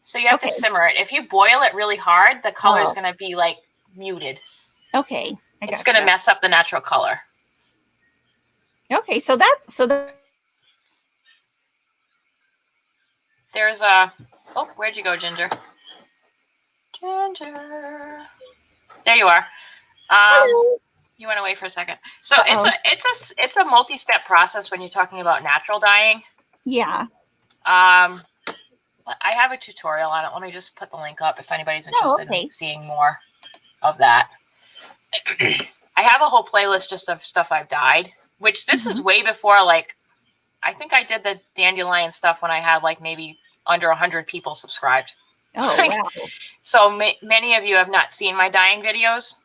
[SPEAKER 1] So you have to
[SPEAKER 2] Okay.
[SPEAKER 1] simmer it. If you boil it really hard, the color is
[SPEAKER 2] Oh.
[SPEAKER 1] going to be like muted.
[SPEAKER 2] Okay.
[SPEAKER 1] It's going to mess up the natural color.
[SPEAKER 2] Okay, so that's
[SPEAKER 1] There's a, oh, where'd you go, Ginger? Ginger. There you are.
[SPEAKER 2] hello.
[SPEAKER 1] You went away for a second. So it's a multi-step process when you're talking about natural dyeing.
[SPEAKER 2] Yeah.
[SPEAKER 1] I have a tutorial on it. Let me just put the link up if anybody's interested in seeing more of that. I have a whole playlist just of stuff I've dyed, which this is way before, like, I think I did the dandelion stuff when I had like maybe under 100 people subscribed.
[SPEAKER 2] Oh, wow.
[SPEAKER 1] So many of you have not seen my dyeing videos.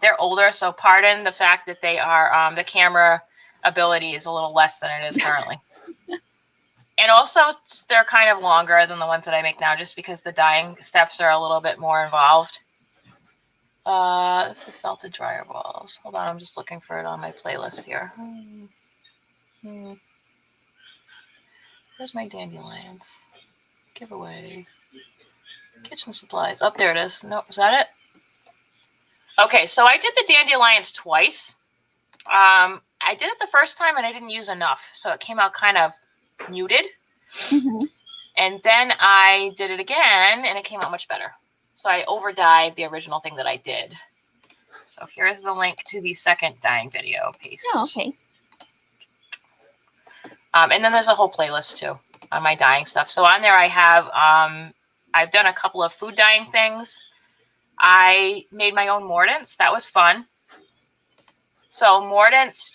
[SPEAKER 1] They're older, so pardon the fact that they are, the camera ability is a little less than it is currently. And also, they're kind of longer than the ones that I make now, just because the dyeing steps are a little bit more involved. This is felted dryer balls. Hold on, I'm just looking for it on my playlist here. Where's my dandelions? Giveaway. Kitchen supplies. Oh, there it is. No, is that it? Okay, so I did the dandelions twice. I did it the first time and I didn't use enough, so it came out kind of muted. And then I did it again and it came out much better. So I over dyed the original thing that I did. So here's the link to the second dyeing video. Paste.
[SPEAKER 2] Oh, okay.
[SPEAKER 1] And then there's a whole playlist too on my dyeing stuff. So on there I have, I've done a couple of food dyeing things. I made my own mordants. That was fun. So mordants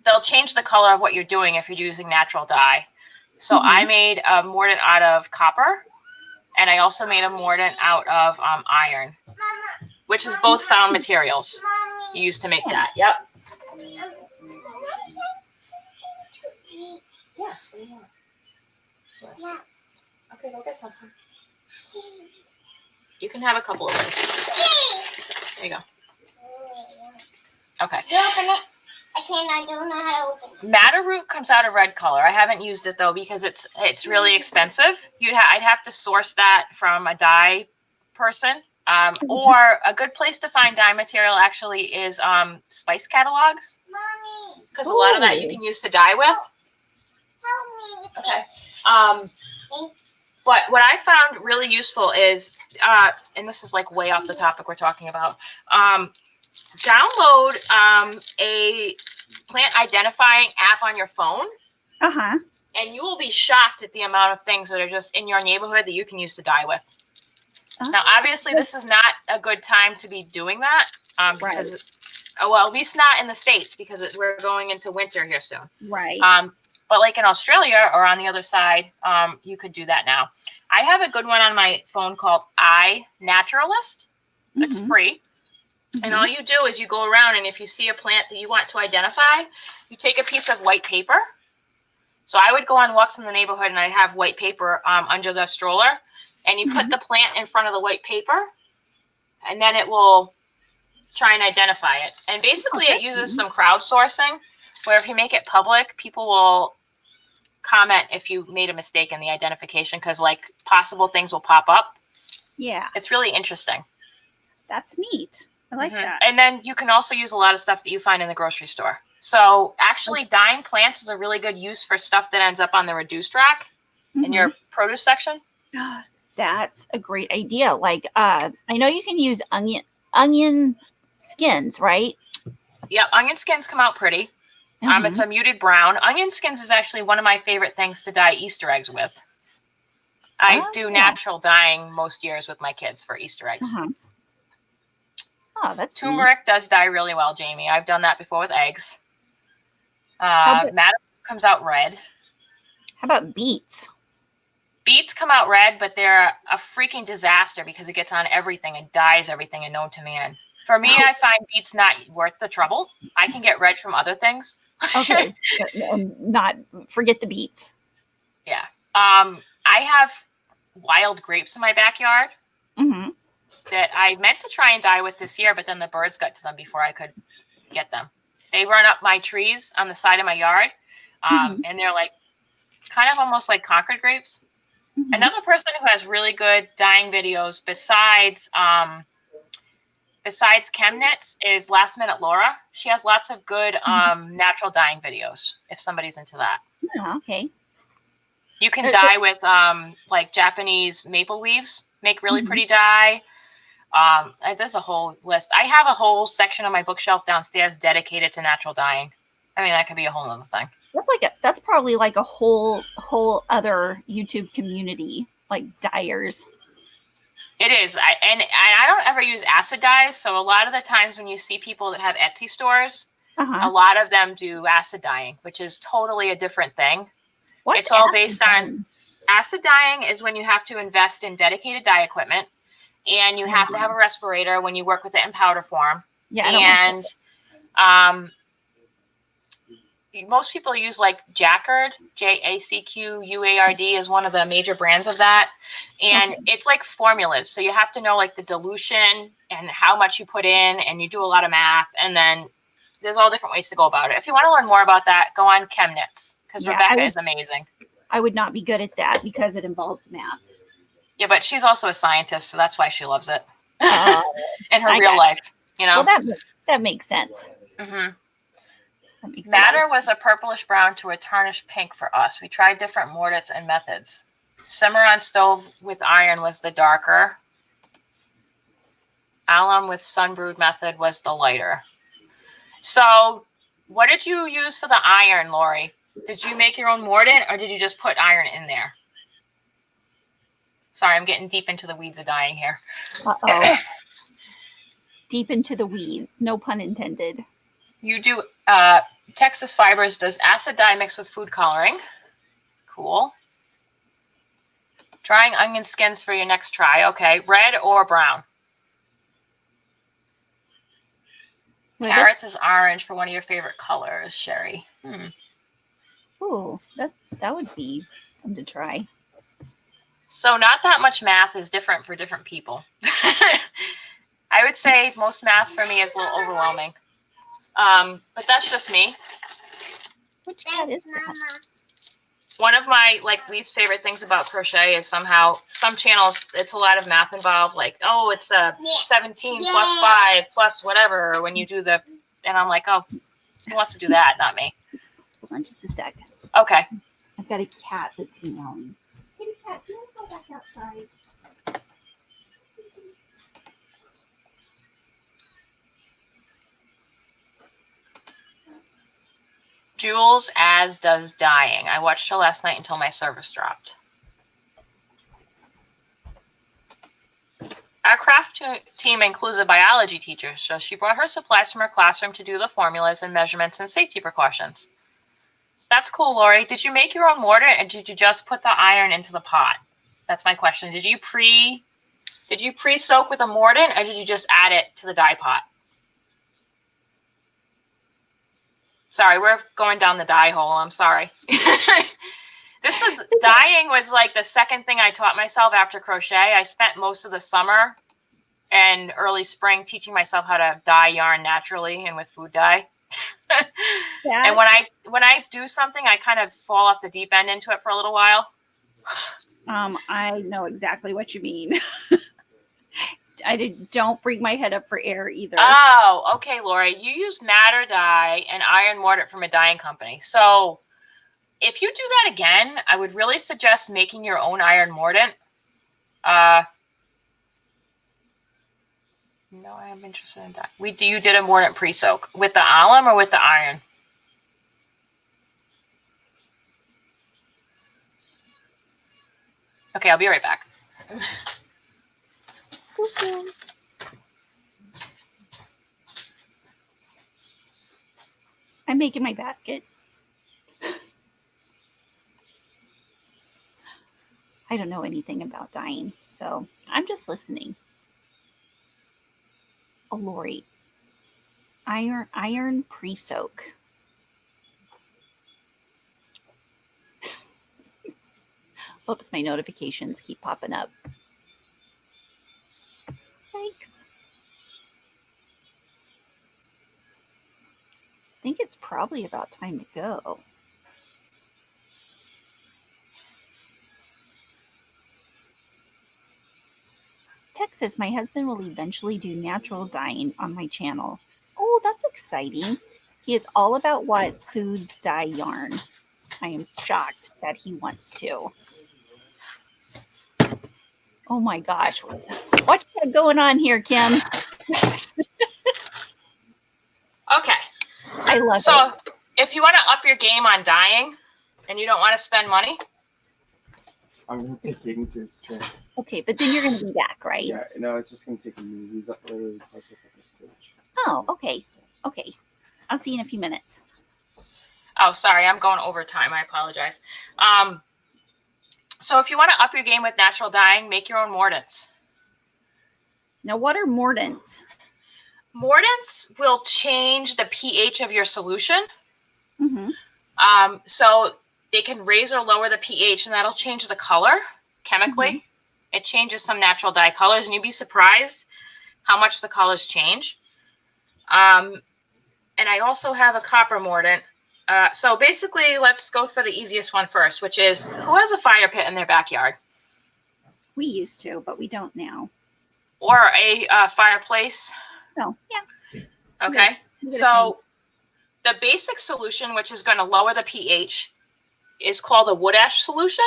[SPEAKER 1] they'll change the color of what you're doing if you're using natural dye. So I made a mordant out of copper, and I also made a mordant out of iron, which is both found materials you use to make that. Yep. Yes. What do you want? Yes. Okay, go get something. You can have a couple of those. There you go. Okay.
[SPEAKER 3] You open it. I don't know how to open it.
[SPEAKER 1] Madder root comes out a red color. I haven't used it though because it's really expensive. I'd have to source that from a dye person. Or a good place to find dye material actually is spice catalogs.
[SPEAKER 3] Mommy,
[SPEAKER 1] Because a lot of that you can use to dye with.
[SPEAKER 3] help me with
[SPEAKER 1] Okay. But what I found really useful is, and this is like way off the topic we're talking about, download a plant identifying app on your phone. And you will be shocked at the amount of things that are just in your neighborhood that you can use to dye with. Now, obviously, this is not a good time to be doing that because, well, at least not in the States because we're going into winter here soon.
[SPEAKER 2] Right.
[SPEAKER 1] But like in Australia or on the other side, you could do that now. I have a good one on my phone called iNaturalist. It's free. And all you do is you go around and if you see a plant that you want to identify, you take a piece of white paper. So I would go on walks in the neighborhood and I'd have white paper under the stroller. And you put the plant in front of the white paper. And then it will try and identify it. And basically it uses some crowdsourcing where if you make it public, people will comment if you made a mistake in the identification because like possible things will pop up.
[SPEAKER 2] Yeah.
[SPEAKER 1] It's really interesting.
[SPEAKER 2] That's neat. I like that.
[SPEAKER 1] And then you can also use a lot of stuff that you find in the grocery store. So actually dyeing plants is a really good use for stuff that ends up on the reduced rack in your produce section.
[SPEAKER 2] That's a great idea. Like, I know you can use onion skins, right?
[SPEAKER 1] Yep. Onion skins come out pretty. It's a muted brown. Onion skins is actually one of my favorite things to dye Easter eggs with. I do natural dyeing most years with my kids for Easter eggs.
[SPEAKER 2] Oh, that's
[SPEAKER 1] turmeric does dye really well, Jamie. I've done that before with eggs. Madder comes out red.
[SPEAKER 2] How about beets?
[SPEAKER 1] Beets come out red, but they're a freaking disaster because it gets on everything and dyes everything and known to man. For me, I find beets not worth the trouble. I can get red from other things.
[SPEAKER 2] Okay. Not forget the beets.
[SPEAKER 1] Yeah. I have wild grapes in my backyard. that I meant to try and dye with this year, but then the birds got to them before I could get them. They run up my trees on the side of my yard, and they're like kind of almost like Concord grapes.
[SPEAKER 2] Mm-hmm.
[SPEAKER 1] Another person who has really good dyeing videos besides Chemnitz is Last Minute Laura. She has lots of good natural dyeing videos if somebody's into that.
[SPEAKER 2] Oh, okay.
[SPEAKER 1] You can dye with like Japanese maple leaves, make really pretty dye. There's a whole list. I have a whole section on my bookshelf downstairs dedicated to natural dyeing. I mean, that could be a whole other thing.
[SPEAKER 2] That's probably like a whole other YouTube community, like dyers.
[SPEAKER 1] It is. I don't ever use acid dyes, so a lot of the times when you see people that have Etsy stores, a lot of them do acid dyeing, which is totally a different thing. It's all based on acid dyeing is when you have to invest in dedicated dye equipment, and you have to have a respirator when you work with it in powder form. Yeah, and most people use like Jacquard, Jacquard is one of the major brands of that. And it's like formulas. So you have to know like the dilution and how much you put in, and you do a lot of math. And then there's all different ways to go about it. If you want to learn more about that, go on Chemnitz, because Rebecca is amazing.
[SPEAKER 2] I would not be good at that because it involves math.
[SPEAKER 1] Yeah, but she's also a scientist, so that's why she loves it in her real life. You know,
[SPEAKER 2] well, that makes sense.
[SPEAKER 1] Mm-hmm. Madder was a purplish brown to a tarnished pink for us. We tried different mordants and methods. Simmer on stove with iron was the darker. Alum with sunbrewed method was the lighter. So what did you use for the iron, Lori? Did you make your own mordant, or did you just put iron in there? Sorry, I'm getting deep into the weeds of dyeing here.
[SPEAKER 2] Uh-oh. Deep into the weeds. No pun intended.
[SPEAKER 1] You do, Texas Fibers does acid dye mixed with food coloring. Cool. Drying onion skins for your next try. Okay. Red or brown? Carrots is orange for one of your favorite colors, Sherry.
[SPEAKER 2] Ooh, that would be fun to try.
[SPEAKER 1] So not that much math is different for different people. I would say most math for me is a little overwhelming. But that's just me.
[SPEAKER 2] Which cat is that?
[SPEAKER 1] One of my least favorite things about crochet is somehow some channels, it's a lot of math involved. Like, oh, it's 17 plus 5 plus whatever when you do the, and I'm like, oh, who wants to do that? Not me.
[SPEAKER 2] Hold on just a sec.
[SPEAKER 1] Okay.
[SPEAKER 2] I've got a cat that's meowing. Hey, cat, do you want to go back outside?
[SPEAKER 1] Jules as does dyeing. I watched her last night until my service dropped. Our craft team includes a biology teacher, so she brought her supplies from her classroom to do the formulas and measurements and safety precautions. That's cool, Lori. Did you make your own mordant, or did you just put the iron into the pot? That's my question. Did you pre-soak with a mordant, or did you just add it to the dye pot? Sorry, we're going down the dye hole. I'm sorry. Dyeing was like the second thing I taught myself after crochet. I spent most of the summer and early spring teaching myself how to dye yarn naturally and with food dye. And when I do something, I kind of fall off the deep end into it for a little while.
[SPEAKER 2] I know exactly what you mean. Don't bring my head up for air either.
[SPEAKER 1] Oh, okay, Lori. You used madder dye and iron mordant from a dyeing company. So if you do that again, I would really suggest making your own iron mordant. No, I am interested in dye. You did a mordant pre-soak with the alum or with the iron? Okay, I'll be right back.
[SPEAKER 2] Okay. I'm making my basket. I don't know anything about dyeing, so I'm just listening. Oh, Lori. Iron pre-soak. Oops, my notifications keep popping up. Hi, Yikes. I think it's probably about time to go. Texas, my husband will eventually do natural dyeing on my channel. Oh, that's exciting. He is all about what foods dye yarn. I am shocked that he wants to. Oh my gosh. What's going on here, Kim?
[SPEAKER 1] Okay.
[SPEAKER 2] I love it.
[SPEAKER 1] So if you want to up your game on dyeing and you don't want to spend money,
[SPEAKER 4] I'm going to take Caden to his chair.
[SPEAKER 2] Okay, but then you're going to be back, right?
[SPEAKER 4] Yeah, no, it's just going to take a minute. He's up literally parked up on the stage.
[SPEAKER 2] Oh, okay. Okay. I'll see you in a few minutes.
[SPEAKER 1] oh, sorry, I'm going over time. I apologize. So if you want to up your game with natural dyeing, make your own mordants.
[SPEAKER 2] Now, what are mordants?
[SPEAKER 1] Mordants will change the pH of your solution.
[SPEAKER 2] Mm-hmm.
[SPEAKER 1] So they can raise or lower the pH, and that'll change the color chemically.
[SPEAKER 2] Mm-hmm.
[SPEAKER 1] It changes some natural dye colors, and you'd be surprised how much the colors change. And I also have a copper mordant. So basically, let's go for the easiest one first, which is, who has a fire pit in their backyard?
[SPEAKER 2] We used to, but we don't now.
[SPEAKER 1] Or a fireplace?
[SPEAKER 2] Oh, yeah.
[SPEAKER 1] Okay.
[SPEAKER 2] Good.
[SPEAKER 1] So the basic solution, which is going to lower the pH, is called a wood ash solution.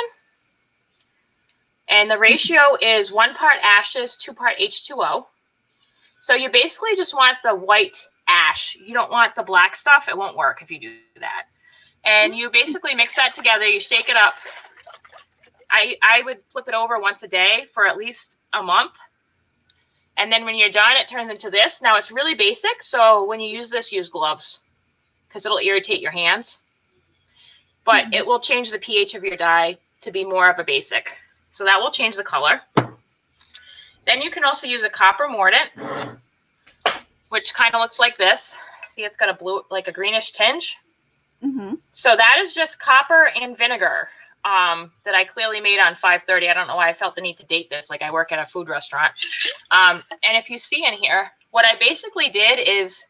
[SPEAKER 1] And the ratio is 1 part ashes, 2 part H2O. So you basically just want the white ash. You don't want the black stuff. It won't work if you do that. And you basically mix that together. You shake it up. I would flip it over once a day for at least a month. And then when you're done, it turns into this. Now, it's really basic. So when you use this, use gloves because it'll irritate your hands. But it will change the pH of your dye to be more of a basic. So that will change the color. Then you can also use a copper mordant, which kind of looks like this. See, it's got a blue, like a greenish tinge.
[SPEAKER 2] Mm-hmm.
[SPEAKER 1] So that is just copper and vinegar that I clearly made on 5/30. I don't know why I felt the need to date this, like I work at a food restaurant. And if you see in here, what I basically did is,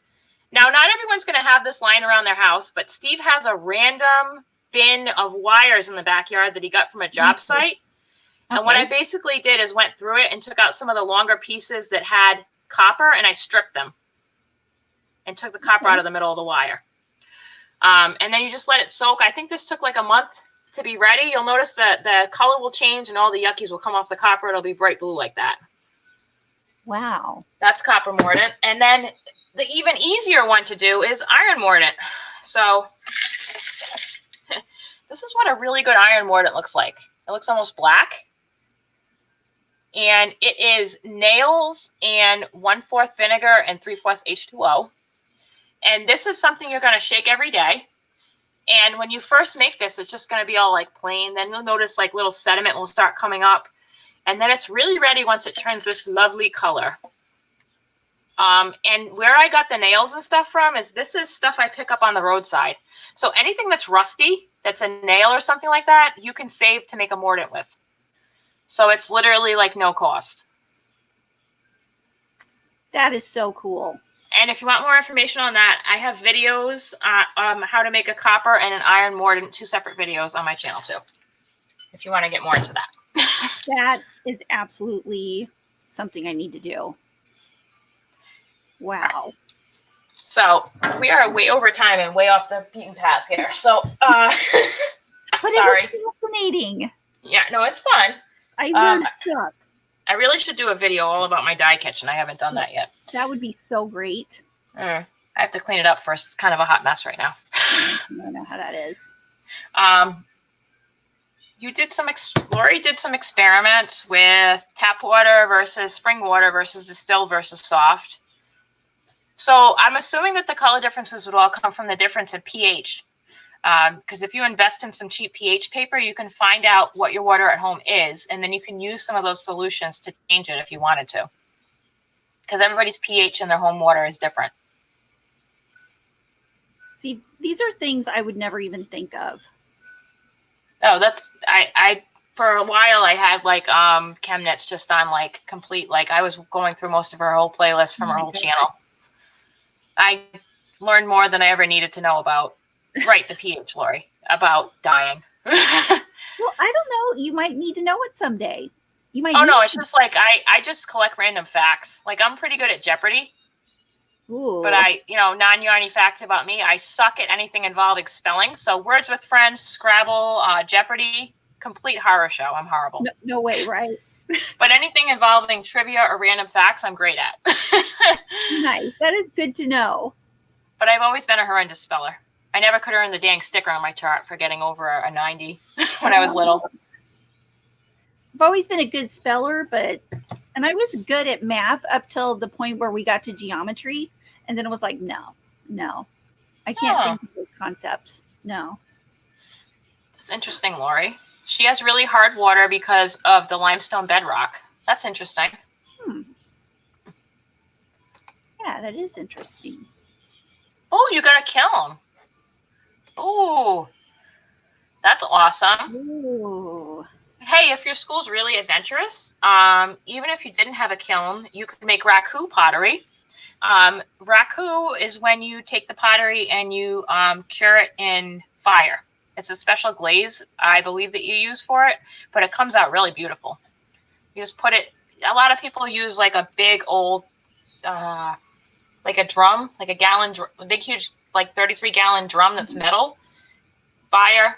[SPEAKER 1] now not everyone's going to have this lying around their house, but Steve has a random bin of wires in the backyard that he got from a job site. And what I basically did is went through it and took out some of the longer pieces that had copper, and I stripped them and took the copper out of the middle of the wire. And then you just let it soak. I think this took like a month to be ready. You'll notice that the color will change and all the yuckies will come off the copper. It'll be bright blue like that.
[SPEAKER 2] Wow.
[SPEAKER 1] That's copper mordant. And then the even easier one to do is iron mordant. So this is what a really good iron mordant looks like. It looks almost black. And it is nails and 1/4 vinegar and 3/4 H2O. And this is something you're going to shake every day. And when you first make this, it's just going to be all like plain. Then you'll notice like little sediment will start coming up. And then it's really ready once it turns this lovely color. And where I got the nails and stuff from is this is stuff I pick up on the roadside. So anything that's rusty, that's a nail or something like that, you can save to make a mordant with. So it's literally like no cost.
[SPEAKER 2] That is so cool.
[SPEAKER 1] And if you want more information on that, I have videos on how to make a copper and an iron mordant, 2 separate videos on my channel too, if you want to get more into that.
[SPEAKER 2] That is absolutely something I need to do. Wow.
[SPEAKER 1] So we are way over time and way off the beaten path here. So,
[SPEAKER 2] But
[SPEAKER 1] sorry.
[SPEAKER 2] it was fascinating.
[SPEAKER 1] Yeah, no, it's fun.
[SPEAKER 2] I learned stuff.
[SPEAKER 1] I really should do a video all about my dye kitchen. I haven't done that yet.
[SPEAKER 2] That would be so great.
[SPEAKER 1] I have to clean it up first. It's kind of a hot mess right now.
[SPEAKER 2] I don't know how that is.
[SPEAKER 1] Lori did some experiments with tap water versus spring water versus distilled versus soft. So I'm assuming that the color differences would all come from the difference in pH. Because if you invest in some cheap pH paper, you can find out what your water at home is, and then you can use some of those solutions to change it if you wanted to. Because everybody's pH in their home water is different.
[SPEAKER 2] See, these are things I would never even think of.
[SPEAKER 1] Oh, I for a while I had like chemnits just on like complete, like I was going through most of her whole playlist from her whole channel. I learned more than I ever needed to know about. Right, the pH, Lori, about dying.
[SPEAKER 2] Well, I don't know. You might need to know it someday. You might.
[SPEAKER 1] Oh no, it's just like I just collect random facts. Like I'm pretty good at Jeopardy.
[SPEAKER 2] Ooh.
[SPEAKER 1] But non-yarny fact about me, I suck at anything involving spelling. So Words with Friends, Scrabble, Jeopardy, complete horror show. I'm horrible.
[SPEAKER 2] No way, right?
[SPEAKER 1] But anything involving trivia or random facts, I'm great at.
[SPEAKER 2] Nice. That is good to know.
[SPEAKER 1] But I've always been a horrendous speller. I never could earn the dang sticker on my chart for getting over a 90 when I was little.
[SPEAKER 2] I've always been a good speller, and I was good at math up till the point where we got to geometry. And then it was like, no, I can't think of those concepts. No.
[SPEAKER 1] That's interesting, Lori. She has really hard water because of the limestone bedrock. That's interesting.
[SPEAKER 2] Yeah, that is interesting.
[SPEAKER 1] Oh, you got a kiln. Oh, that's awesome.
[SPEAKER 2] Ooh.
[SPEAKER 1] Hey, if your school's really adventurous, even if you didn't have a kiln, you could make raku pottery. Raku is when you take the pottery and you cure it in fire. It's a special glaze, I believe, that you use for it, but it comes out really beautiful. You just put it, a lot of people use like a big old, like a drum, like a big, huge, like 33-gallon drum that's metal, fire,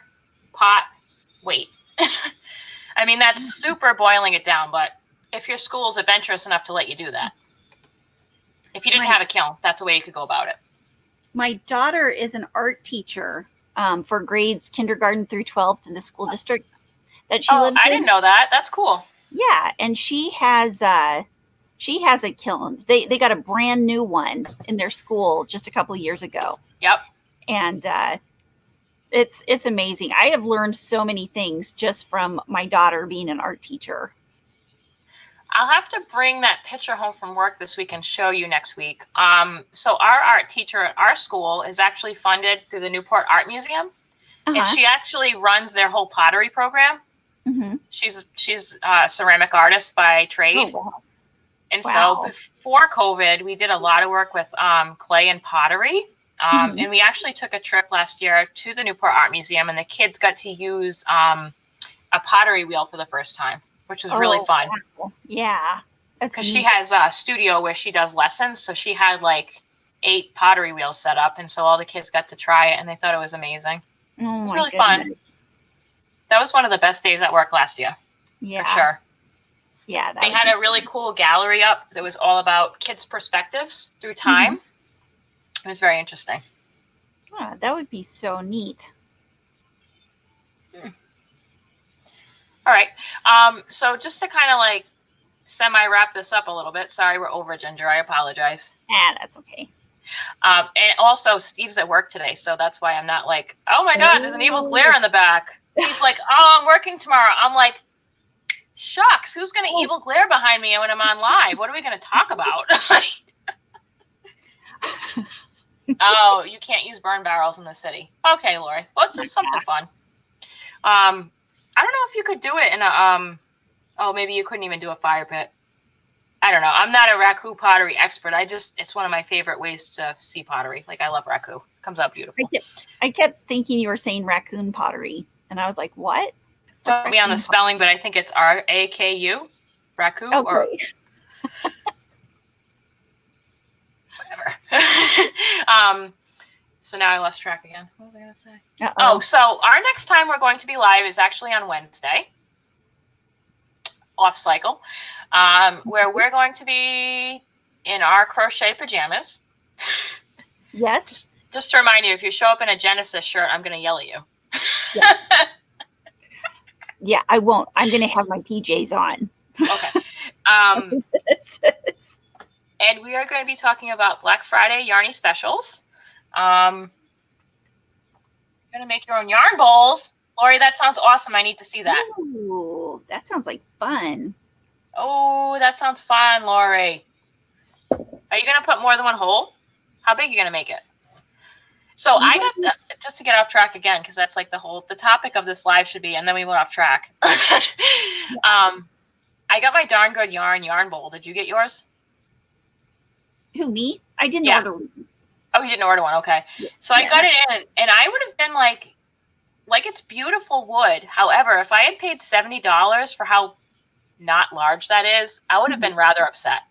[SPEAKER 1] pot, weight. I mean, that's super boiling it down, but if your school's adventurous enough to let you do that. If you didn't have a kiln, that's the way you could go about it.
[SPEAKER 2] My daughter is an art teacher for grades kindergarten through 12th in the school district that she lives in.
[SPEAKER 1] I didn't know that. That's cool.
[SPEAKER 2] Yeah, and she has a kiln. They got a brand new one in their school just a couple of years ago.
[SPEAKER 1] Yep.
[SPEAKER 2] And it's amazing. I have learned so many things just from my daughter being an art teacher.
[SPEAKER 1] I'll have to bring that picture home from work this week and show you next week. So our art teacher at our school is actually funded through the Newport Art Museum. And she actually runs their whole pottery program. Mm-hmm. She's a ceramic artist by trade. Oh, wow. And so before COVID, we did a lot of work with clay and pottery. And we actually took a trip last year to the Newport Art Museum, and the kids got to use a pottery wheel for the first time, which was really fun.
[SPEAKER 2] Wow. Yeah.
[SPEAKER 1] Because she has a studio where she does lessons. So she had like 8 pottery wheels set up. And so all the kids got to try it, and they thought it was amazing. It was really fun. That was one of the best days at work last year. Yeah. For sure.
[SPEAKER 2] Yeah.
[SPEAKER 1] They had a really cool gallery up that was all about kids' perspectives through time. It was very interesting.
[SPEAKER 2] Oh, that would be so neat.
[SPEAKER 1] All right. So just to kind of like semi-wrap this up a little bit. Sorry, we're over, Ginger. I apologize.
[SPEAKER 2] That's okay.
[SPEAKER 1] And also, Steve's at work today, so that's why I'm not like, oh my God, there's an evil glare in the back. He's like, oh, I'm working tomorrow. I'm like, shucks, who's going to evil glare behind me when I'm on live? What are we going to talk about? Oh, you can't use burn barrels in the city. Okay, Lori. Well, it's just something fun. I don't know if you could do it in a, maybe you couldn't even do a fire pit. I don't know. I'm not a raku pottery expert. It's one of my favorite ways to see pottery. Like, I love raku. It comes out beautiful.
[SPEAKER 2] I kept thinking you were saying raccoon pottery. And I was like, what?
[SPEAKER 1] Don't be on the spelling, but I think it's R-A-K-U. Raku. Okay. Or whatever. So now I lost track again. What was I going to say?
[SPEAKER 2] Uh-oh.
[SPEAKER 1] Oh, so our next time we're going to be live is actually on Wednesday. Off cycle. Where we're going to be in our crochet pajamas.
[SPEAKER 2] Yes.
[SPEAKER 1] Just to remind you, if you show up in a Genesis shirt, I'm going to yell at you.
[SPEAKER 2] Yeah. Yeah, I won't. I'm going to have my PJs on.
[SPEAKER 1] Okay. And we are going to be talking about Black Friday Yarny specials. You're going to make your own yarn bowls. Lori, that sounds awesome. I need to see that.
[SPEAKER 2] Ooh, that sounds like fun.
[SPEAKER 1] Oh, that sounds fun, Lori. Are you going to put more than one hole? How big are you going to make it? So I got just to get off track again, because that's like the topic of this live should be, and then we went off track. I got my darn good yarn bowl. Did you get yours?
[SPEAKER 2] Who, me? I didn't
[SPEAKER 1] Yeah.
[SPEAKER 2] order one.
[SPEAKER 1] Oh, you didn't order one. Okay. So I got it in, and I would have been like it's beautiful wood. However, if I had paid $70 for how not large that is, I would have been rather upset.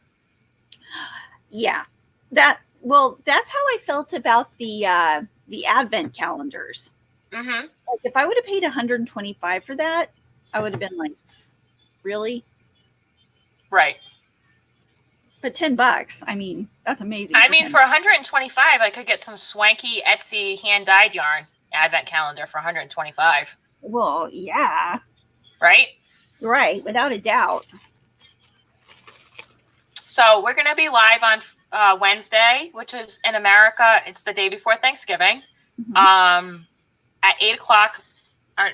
[SPEAKER 2] Yeah. That's how I felt about the advent calendars.
[SPEAKER 1] Mm-hmm.
[SPEAKER 2] Like if I would have paid $125 for that, I would have been like, really?
[SPEAKER 1] Right.
[SPEAKER 2] But $10, I mean, that's amazing.
[SPEAKER 1] I mean, for $125, I could get some swanky Etsy hand-dyed yarn advent calendar for $125.
[SPEAKER 2] Well, yeah.
[SPEAKER 1] Right?
[SPEAKER 2] Right, without a doubt.
[SPEAKER 1] So we're going to be live on Wednesday, which is in America. It's the day before Thanksgiving.
[SPEAKER 2] Mm-hmm.
[SPEAKER 1] At 8 o'clock,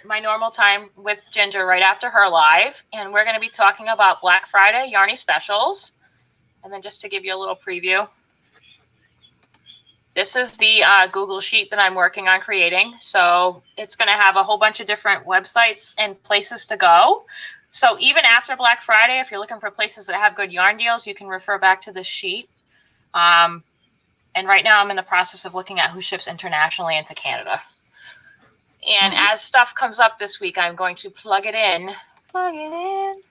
[SPEAKER 1] my normal time with Ginger right after her live. And we're going to be talking about Black Friday Yarny specials. And then just to give you a little preview, this is the Google Sheet that I'm working on creating. So it's going to have a whole bunch of different websites and places to go. So even after Black Friday, if you're looking for places that have good yarn deals, you can refer back to this sheet. And right now I'm in the process of looking at who ships internationally into Canada. And as stuff comes up this week, I'm going to plug it in.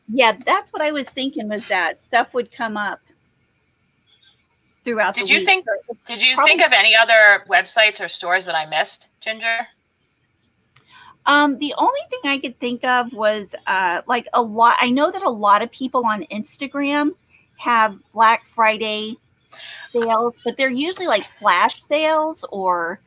[SPEAKER 2] Yeah, that's what I was thinking, was that stuff would come up throughout the week.
[SPEAKER 1] Did you think of any other websites or stores that I missed, Ginger?
[SPEAKER 2] The only thing I could think of was like a lot. I know that a lot of people on Instagram have Black Friday sales, but they're usually like flash sales or.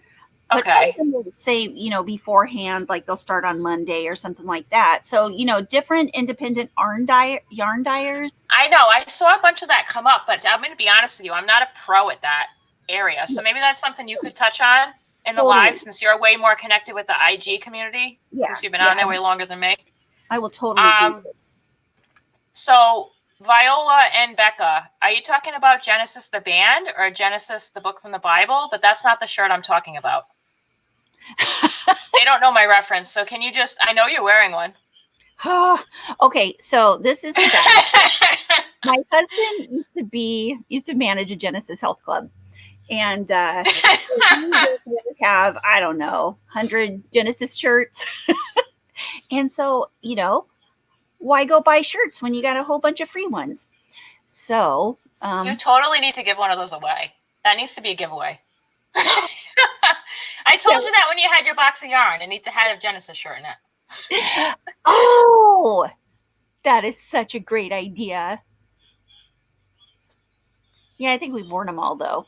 [SPEAKER 2] But some of them will say, beforehand, like they'll start on Monday or something like that. So, different independent yarn dyers.
[SPEAKER 1] I know. I saw a bunch of that come up, but I'm going to be honest with you. I'm not a pro at that area. So maybe that's something you could touch on in the live, since you're way more connected with the IG community, since you've been on there way longer than me.
[SPEAKER 2] I will totally do it.
[SPEAKER 1] So Viola and Becca, are you talking about Genesis the band or Genesis the book from the Bible? But that's not the shirt I'm talking about. They don't know my reference, so can you I know you're wearing one.
[SPEAKER 2] Okay, so this is the guy. My husband used to manage a Genesis Health Club, and we have, I don't know, 100 Genesis shirts. And so, why go buy shirts when you got a whole bunch of free ones? So
[SPEAKER 1] you totally need to give one of those away. That needs to be a giveaway. I told you that when you had your box of yarn. It needs to have a Genesis shirt in it.
[SPEAKER 2] Oh, that is such a great idea. Yeah, I think we've worn them all, though.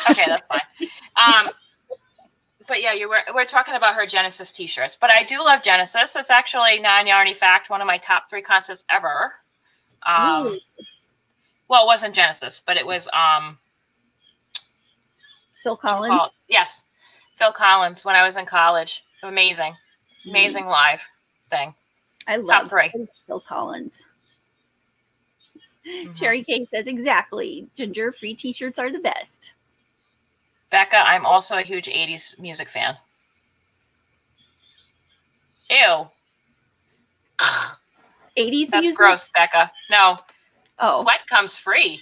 [SPEAKER 1] Okay, that's fine. But yeah, we're talking about her Genesis t-shirts. But I do love Genesis. It's actually, non-yarny fact, one of my top 3 concerts ever. Well, it wasn't Genesis, but it was
[SPEAKER 2] Phil Collins.
[SPEAKER 1] Yes, Phil Collins when I was in college. Amazing live thing.
[SPEAKER 2] I love
[SPEAKER 1] top 3.
[SPEAKER 2] Phil Collins. Sherry K says exactly. Ginger, free t-shirts are the best.
[SPEAKER 1] Becca, I'm also a huge 80s music fan. Ew.
[SPEAKER 2] 80s
[SPEAKER 1] That's
[SPEAKER 2] music?
[SPEAKER 1] gross, Becca. No.
[SPEAKER 2] Oh.
[SPEAKER 1] Sweat comes free.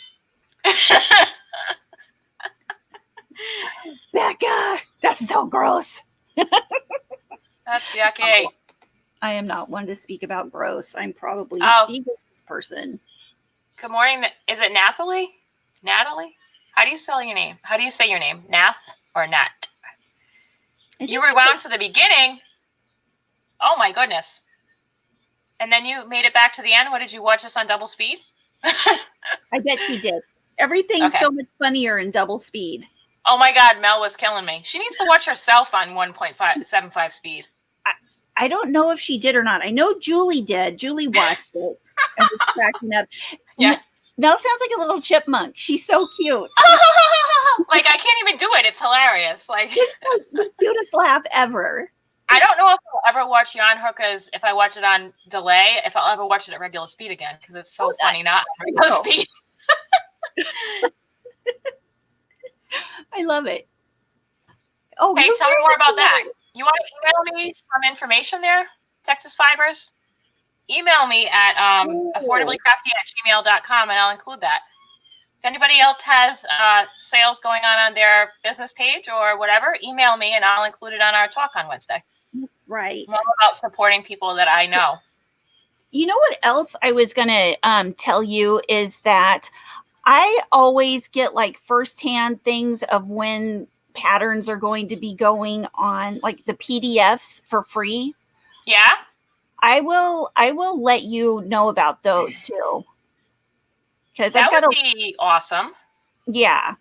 [SPEAKER 2] Becca, that's so gross.
[SPEAKER 1] That's yucky.
[SPEAKER 2] I am not one to speak about gross. I'm probably the grossest person.
[SPEAKER 1] Good morning. Is it Nathalie? Natalie? How do you spell your name? How do you say your name? Nath or Nat? You rewound to the beginning. Oh my goodness. And then you made it back to the end. What, did you watch this on double speed?
[SPEAKER 2] I bet she did. Everything's so much funnier in double speed.
[SPEAKER 1] Oh my God, Mel was killing me. She needs to watch herself on 1.75 speed.
[SPEAKER 2] I don't know if she did or not. I know Julie did. Julie watched it and was cracking up.
[SPEAKER 1] Yeah.
[SPEAKER 2] Mel sounds like a little chipmunk. She's so cute.
[SPEAKER 1] Like, I can't even do it. It's hilarious. Like,
[SPEAKER 2] it's the cutest laugh ever.
[SPEAKER 1] I don't know if I'll ever watch Yarn Hookers if I watch it on delay, if I'll ever watch it at regular speed again, because it's so funny not on regular speed.
[SPEAKER 2] I love it. Oh,
[SPEAKER 1] Hey,
[SPEAKER 2] who
[SPEAKER 1] tell me
[SPEAKER 2] cares
[SPEAKER 1] more
[SPEAKER 2] if
[SPEAKER 1] about
[SPEAKER 2] you
[SPEAKER 1] that.
[SPEAKER 2] want
[SPEAKER 1] You want to email me some information there, Texas Fibers? Email me at
[SPEAKER 2] to-
[SPEAKER 1] affordablycrafty@gmail.com, and I'll include that. If anybody else has sales going on their business page or whatever, email me, and I'll include it on our talk on Wednesday.
[SPEAKER 2] Right.
[SPEAKER 1] More about supporting people that I know.
[SPEAKER 2] You know what else I was going to tell you is that I always get like firsthand things of when patterns are going to be going on, like the PDFs for free.
[SPEAKER 1] Yeah?
[SPEAKER 2] I will let you know about those too. Because
[SPEAKER 1] That
[SPEAKER 2] I've got
[SPEAKER 1] would be awesome.
[SPEAKER 2] yeah.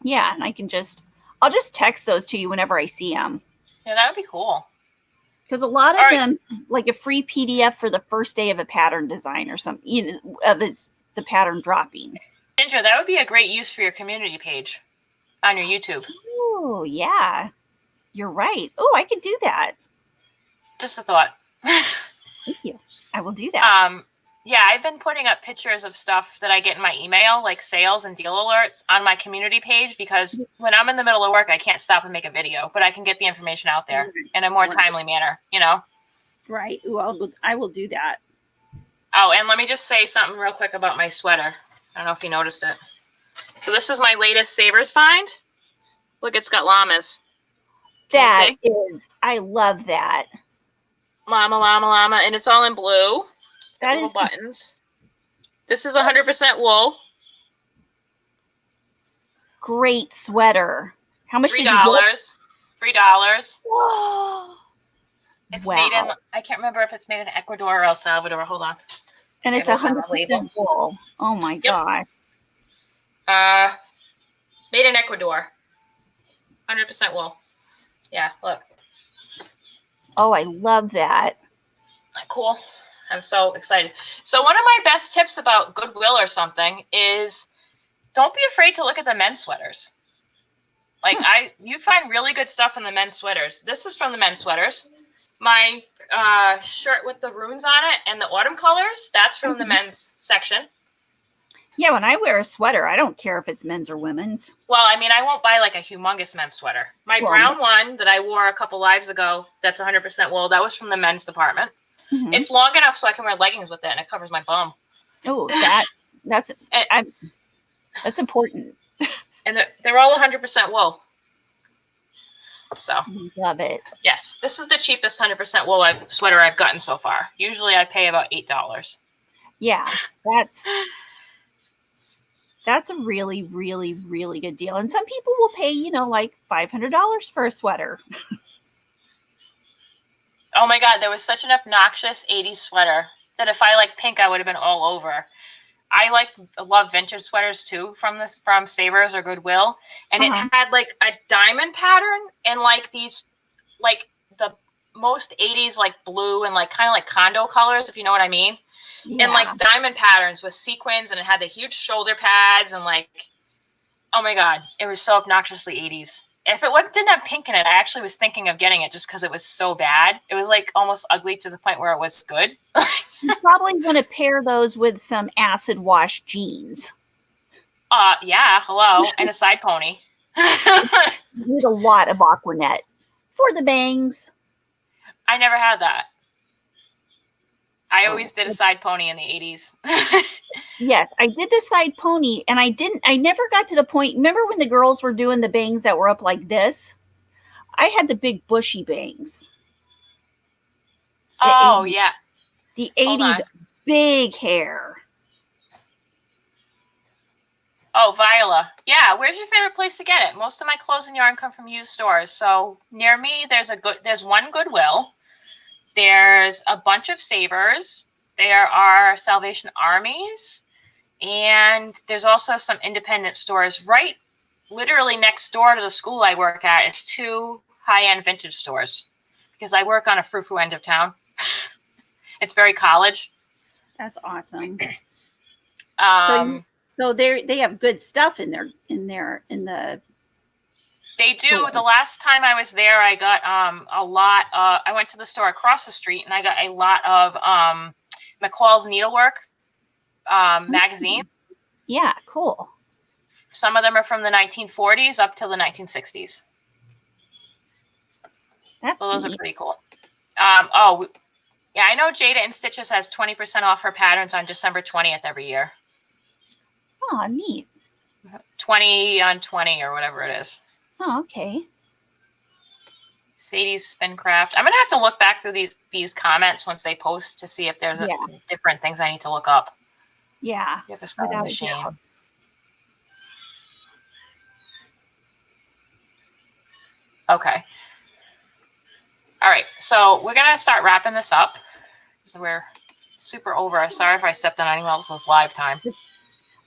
[SPEAKER 2] Yeah, and I'll just text those to you whenever I see them.
[SPEAKER 1] Yeah, that would be cool.
[SPEAKER 2] Because a lot of
[SPEAKER 1] All right.
[SPEAKER 2] them, like a free PDF for the first day of a pattern design or something, of the pattern dropping.
[SPEAKER 1] Ginger, that would be a great use for your community page on your YouTube.
[SPEAKER 2] Oh, yeah. You're right. Oh, I could do that.
[SPEAKER 1] Just a thought.
[SPEAKER 2] Thank you. I will do that.
[SPEAKER 1] Yeah, I've been putting up pictures of stuff that I get in my email, like sales and deal alerts, on my community page because when I'm in the middle of work, I can't stop and make a video, but I can get the information out there in a more timely manner, you know?
[SPEAKER 2] Right. Ooh, I will do that.
[SPEAKER 1] Oh, and let me just say something real quick about my sweater. I don't know if you noticed it. So this is my latest Savers find. Look, it's got llamas.
[SPEAKER 2] That is, I love that.
[SPEAKER 1] Llama, llama, llama, and it's all in blue.
[SPEAKER 2] That
[SPEAKER 1] little
[SPEAKER 2] is
[SPEAKER 1] buttons. This is 100% wool.
[SPEAKER 2] Great sweater. How much did you
[SPEAKER 1] $3. $3.
[SPEAKER 2] get?
[SPEAKER 1] It's
[SPEAKER 2] Wow.
[SPEAKER 1] made in, I can't remember if it's made in Ecuador or El Salvador. Hold on.
[SPEAKER 2] And it's
[SPEAKER 1] It'll have a label.
[SPEAKER 2] 100% wool. Oh my gosh.
[SPEAKER 1] Made in Ecuador. 100% wool. Yeah, look.
[SPEAKER 2] Oh, I love that.
[SPEAKER 1] Cool. I'm so excited. So one of my best tips about Goodwill or something is don't be afraid to look at the men's sweaters. Like you find really good stuff in the men's sweaters. This is from the men's sweaters. My shirt with the runes on it and the autumn colors, that's from the men's section.
[SPEAKER 2] Yeah, when I wear a sweater, I don't care if it's men's or women's.
[SPEAKER 1] Well, I mean, I won't buy like a humongous men's sweater. My brown one that I wore a couple lives ago, that's 100% wool, that was from the men's department. Mm-hmm. It's long enough so I can wear leggings with it, and it covers my bum.
[SPEAKER 2] Oh, that's important.
[SPEAKER 1] And they're all 100% wool. So
[SPEAKER 2] love it.
[SPEAKER 1] Yes, this is the cheapest 100% wool sweater I've gotten so far. Usually I pay about $8.
[SPEAKER 2] Yeah, that's a really, really, really good deal. And some people will pay, like $500 for a sweater.
[SPEAKER 1] Oh my God, there was such an obnoxious 80s sweater that if I liked pink, I would have been all over. I love vintage sweaters too from Savers or Goodwill. And it had like a diamond pattern and like these, like the most 80s, like blue and like kind of like condo colors, if you know what I mean. Yeah. And like diamond patterns with sequins, and it had the huge shoulder pads and like, oh my God, it was so obnoxiously 80s. If it didn't have pink in it, I actually was thinking of getting it just because it was so bad. It was like almost ugly to the point where it was good.
[SPEAKER 2] You probably want to pair those with some acid wash jeans.
[SPEAKER 1] Yeah, hello, and a side pony.
[SPEAKER 2] You need a lot of Aquanet for the bangs. I
[SPEAKER 1] never had that. I always did a side pony in the 80s.
[SPEAKER 2] Yes, I did the side pony, and I never got to the point. Remember when the girls were doing the bangs that were up like this? I had the big bushy bangs.
[SPEAKER 1] Oh, yeah.
[SPEAKER 2] The 80s big hair.
[SPEAKER 1] Oh, Viola. Yeah, where's your favorite place to get it? Most of my clothes and yarn come from used stores. So near me, there's one Goodwill. There's a bunch of Savers. There are Salvation Armies. And there's also some independent stores right literally next door to the school I work at. It's 2 high-end vintage stores because I work on a frou-frou end of town. It's very college.
[SPEAKER 2] That's awesome. So they have good stuff in the.
[SPEAKER 1] They do. Store. The last time I was there, I got a lot. I went to the store across the street, and I got a lot of McCall's Needlework magazine.
[SPEAKER 2] Yeah, cool.
[SPEAKER 1] Some of them are from the 1940s up till the 1960s.
[SPEAKER 2] That's
[SPEAKER 1] So those
[SPEAKER 2] neat.
[SPEAKER 1] are pretty cool. Yeah, I know Jada in Stitches has 20% off her patterns on December 20th every year.
[SPEAKER 2] Oh, neat.
[SPEAKER 1] 20 on 20 or whatever it is.
[SPEAKER 2] Oh, okay.
[SPEAKER 1] Sadie's Spincraft. I'm going to have to look back through these comments once they post to see if there's different things I need to look up.
[SPEAKER 2] Yeah.
[SPEAKER 1] You have a sewing machine.
[SPEAKER 2] Doubt.
[SPEAKER 1] Okay. All right. So we're going to start wrapping this up. So we're super over. Sorry if I stepped on anyone else's live time.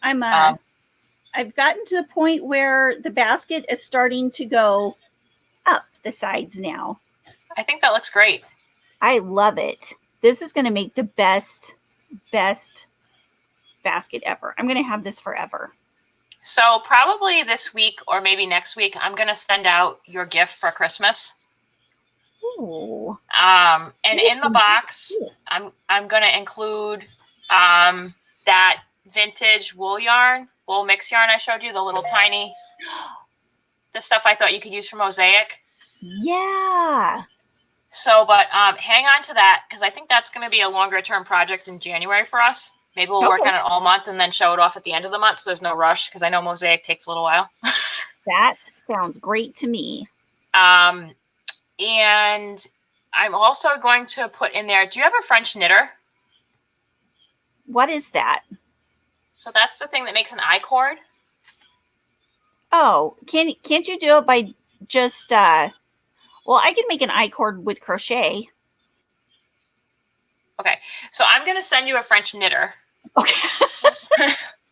[SPEAKER 2] I've gotten to the point where the basket is starting to go up the sides now.
[SPEAKER 1] I think that looks great.
[SPEAKER 2] I love it. This is going to make the best basket ever. I'm going to have this forever.
[SPEAKER 1] So probably this week or maybe next week, I'm going to send out your gift for Christmas.
[SPEAKER 2] Ooh.
[SPEAKER 1] And in the box, I'm going to include that vintage wool mix yarn I showed you, the little tiny, the stuff I thought you could use for mosaic.
[SPEAKER 2] Yeah.
[SPEAKER 1] So, but hang on to that because I think that's going to be a longer term project in January for us. Maybe we'll work on it all month and then show it off at the end of the month. So there's no rush because I know mosaic takes a little while.
[SPEAKER 2] That sounds great to me.
[SPEAKER 1] And I'm also going to put in there, do you have a French knitter?
[SPEAKER 2] What is that?
[SPEAKER 1] So that's the thing that makes an I-cord.
[SPEAKER 2] Oh, can't you do it by just well, I can make an I-cord with crochet.
[SPEAKER 1] Okay. So I'm going to send you a French knitter.
[SPEAKER 2] Okay.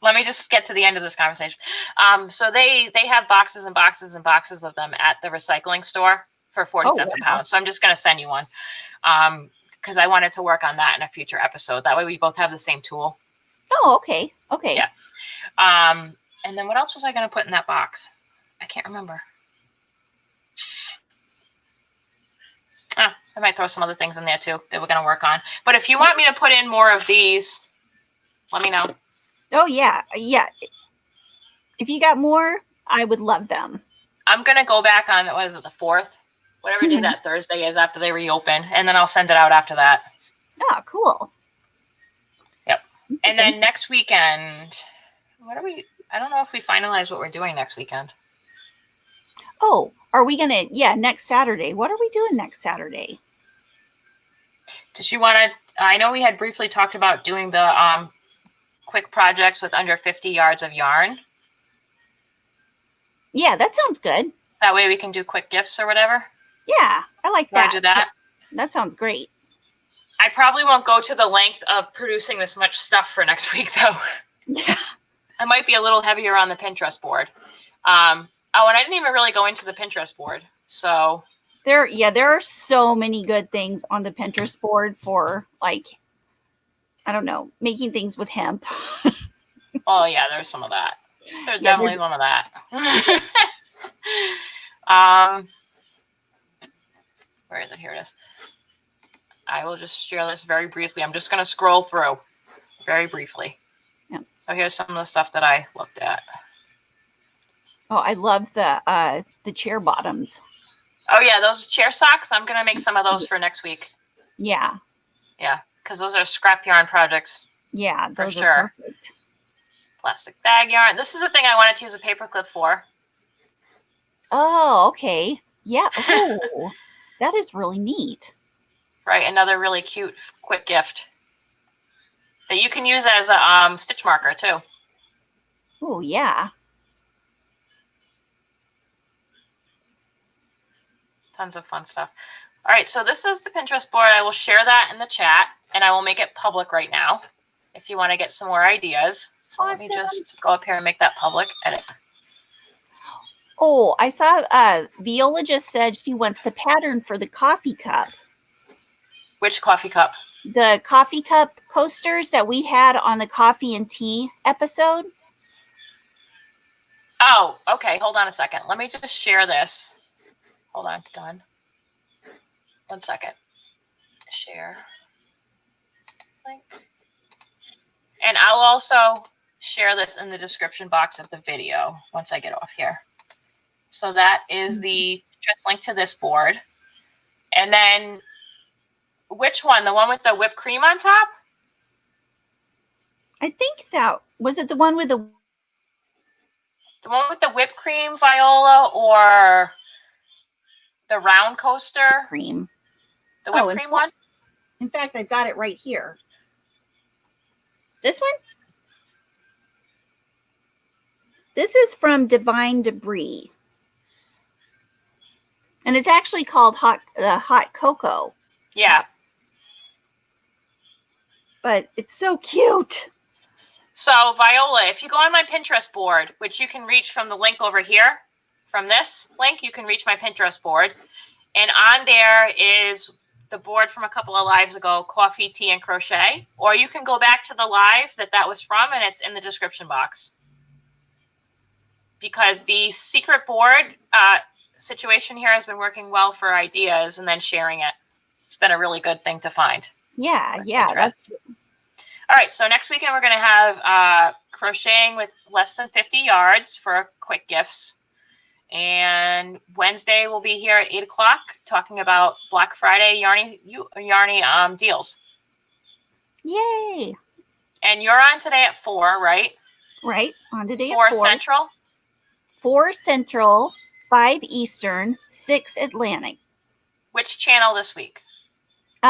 [SPEAKER 1] Let me just get to the end of this conversation. So they have boxes and boxes and boxes of them at the recycling store for 40 cents a pound. So I'm just going to send you one because I wanted to work on that in a future episode. That way we both have the same tool.
[SPEAKER 2] Oh, okay. Okay.
[SPEAKER 1] Yeah. And then what else was I going to put in that box? I can't remember. I might throw some other things in there too that we're going to work on. But if you want me to put in more of these, let me know.
[SPEAKER 2] Oh, yeah. Yeah. If you got more, I would love them.
[SPEAKER 1] I'm going to go back on, what is it, the 4th? Whatever day that Thursday is after they reopen. And then I'll send it out after that.
[SPEAKER 2] Oh, cool.
[SPEAKER 1] Yep. And then next weekend, I don't know if we finalize what we're doing next weekend.
[SPEAKER 2] Oh, are we going to, next Saturday. What are we doing next Saturday?
[SPEAKER 1] Did you want to, I know we had briefly talked about doing the quick projects with under 50 yards of yarn.
[SPEAKER 2] Yeah, that sounds good.
[SPEAKER 1] That way we can do quick gifts or whatever.
[SPEAKER 2] Yeah, I like that.
[SPEAKER 1] Want to do that?
[SPEAKER 2] That sounds great.
[SPEAKER 1] I probably won't go to the length of producing this much stuff for next week, though.
[SPEAKER 2] Yeah.
[SPEAKER 1] I might be a little heavier on the Pinterest board. And I didn't even really go into the Pinterest board. So
[SPEAKER 2] there are so many good things on the Pinterest board for, like, I don't know, making things with hemp.
[SPEAKER 1] Oh yeah, there's some of that. There's definitely some of that. Where is it? Here it is. I will just share this very briefly. I'm just going to scroll through very briefly.
[SPEAKER 2] Yeah.
[SPEAKER 1] So here's some of the stuff that I looked at.
[SPEAKER 2] Oh, I love the chair bottoms.
[SPEAKER 1] Oh yeah, those chair socks. I'm going to make some of those for next week.
[SPEAKER 2] Yeah.
[SPEAKER 1] Yeah, because those are scrap yarn projects.
[SPEAKER 2] Yeah,
[SPEAKER 1] those are perfect. Plastic bag yarn. This is the thing I wanted to use a paperclip for.
[SPEAKER 2] Oh, okay. Yeah. Oh, that is really neat.
[SPEAKER 1] Right, another really cute, quick gift that you can use as a stitch marker too.
[SPEAKER 2] Oh, yeah.
[SPEAKER 1] Tons of fun stuff. All right, so this is the Pinterest board. I will share that in the chat, and I will make it public right now if you want to get some more ideas. So awesome. Let me just go up here and make that public. Edit.
[SPEAKER 2] Oh, I saw Viola just said she wants the pattern for the coffee cup.
[SPEAKER 1] Which coffee cup?
[SPEAKER 2] The coffee cup coasters that we had on the coffee and tea episode.
[SPEAKER 1] Oh, okay. Hold on a second. Let me just share this. Hold on. Done. 1 second. Share. Link. And I'll also share this in the description box of the video once I get off here. So that is the Pinterest link to this board. And then which one? The one with the whipped cream on top?
[SPEAKER 2] I think that was it. The one with the
[SPEAKER 1] one with the whipped cream, Viola, or the round coaster?
[SPEAKER 2] cream.
[SPEAKER 1] The whipped cream one?
[SPEAKER 2] In fact, I've got it right here. This one? This is from Divine Debris. And it's actually called hot cocoa.
[SPEAKER 1] Yeah.
[SPEAKER 2] But it's so cute.
[SPEAKER 1] So Viola, if you go on my Pinterest board, which you can reach from the link over here, from this link, you can reach my Pinterest board. And on there is the board from a couple of lives ago, Coffee, Tea, and Crochet. Or you can go back to the live that was from, and it's in the description box. Because the secret board situation here has been working well for ideas and then sharing it. It's been a really good thing to find.
[SPEAKER 2] Yeah.
[SPEAKER 1] All right, so next weekend we're going to have crocheting with less than 50 yards for quick gifts. And Wednesday we'll be here at 8 o'clock talking about Black Friday yarny deals.
[SPEAKER 2] Yay.
[SPEAKER 1] And you're on today at 4, right?
[SPEAKER 2] Right, on today
[SPEAKER 1] 4
[SPEAKER 2] at 4.
[SPEAKER 1] Central?
[SPEAKER 2] 4 Central, 5 Eastern, 6 Atlantic.
[SPEAKER 1] Which channel this week?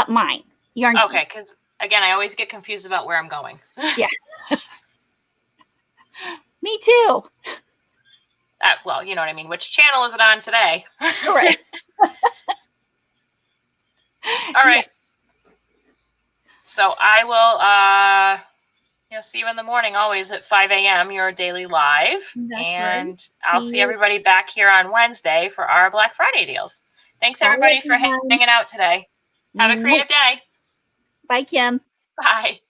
[SPEAKER 2] Mine. Yarn Geek.
[SPEAKER 1] Okay, because, again, I always get confused about where I'm going.
[SPEAKER 2] Yeah. Me too.
[SPEAKER 1] Well, you know what I mean. Which channel is it on today?
[SPEAKER 2] Correct.
[SPEAKER 1] All right. Yeah. So I will see you in the morning, always at 5 a.m., your daily live.
[SPEAKER 2] That's
[SPEAKER 1] and
[SPEAKER 2] right.
[SPEAKER 1] I'll see everybody back here on Wednesday for our Black Friday deals. Thanks, everybody, for hanging out today. Have a creative day.
[SPEAKER 2] Bye, Kim.
[SPEAKER 1] Bye.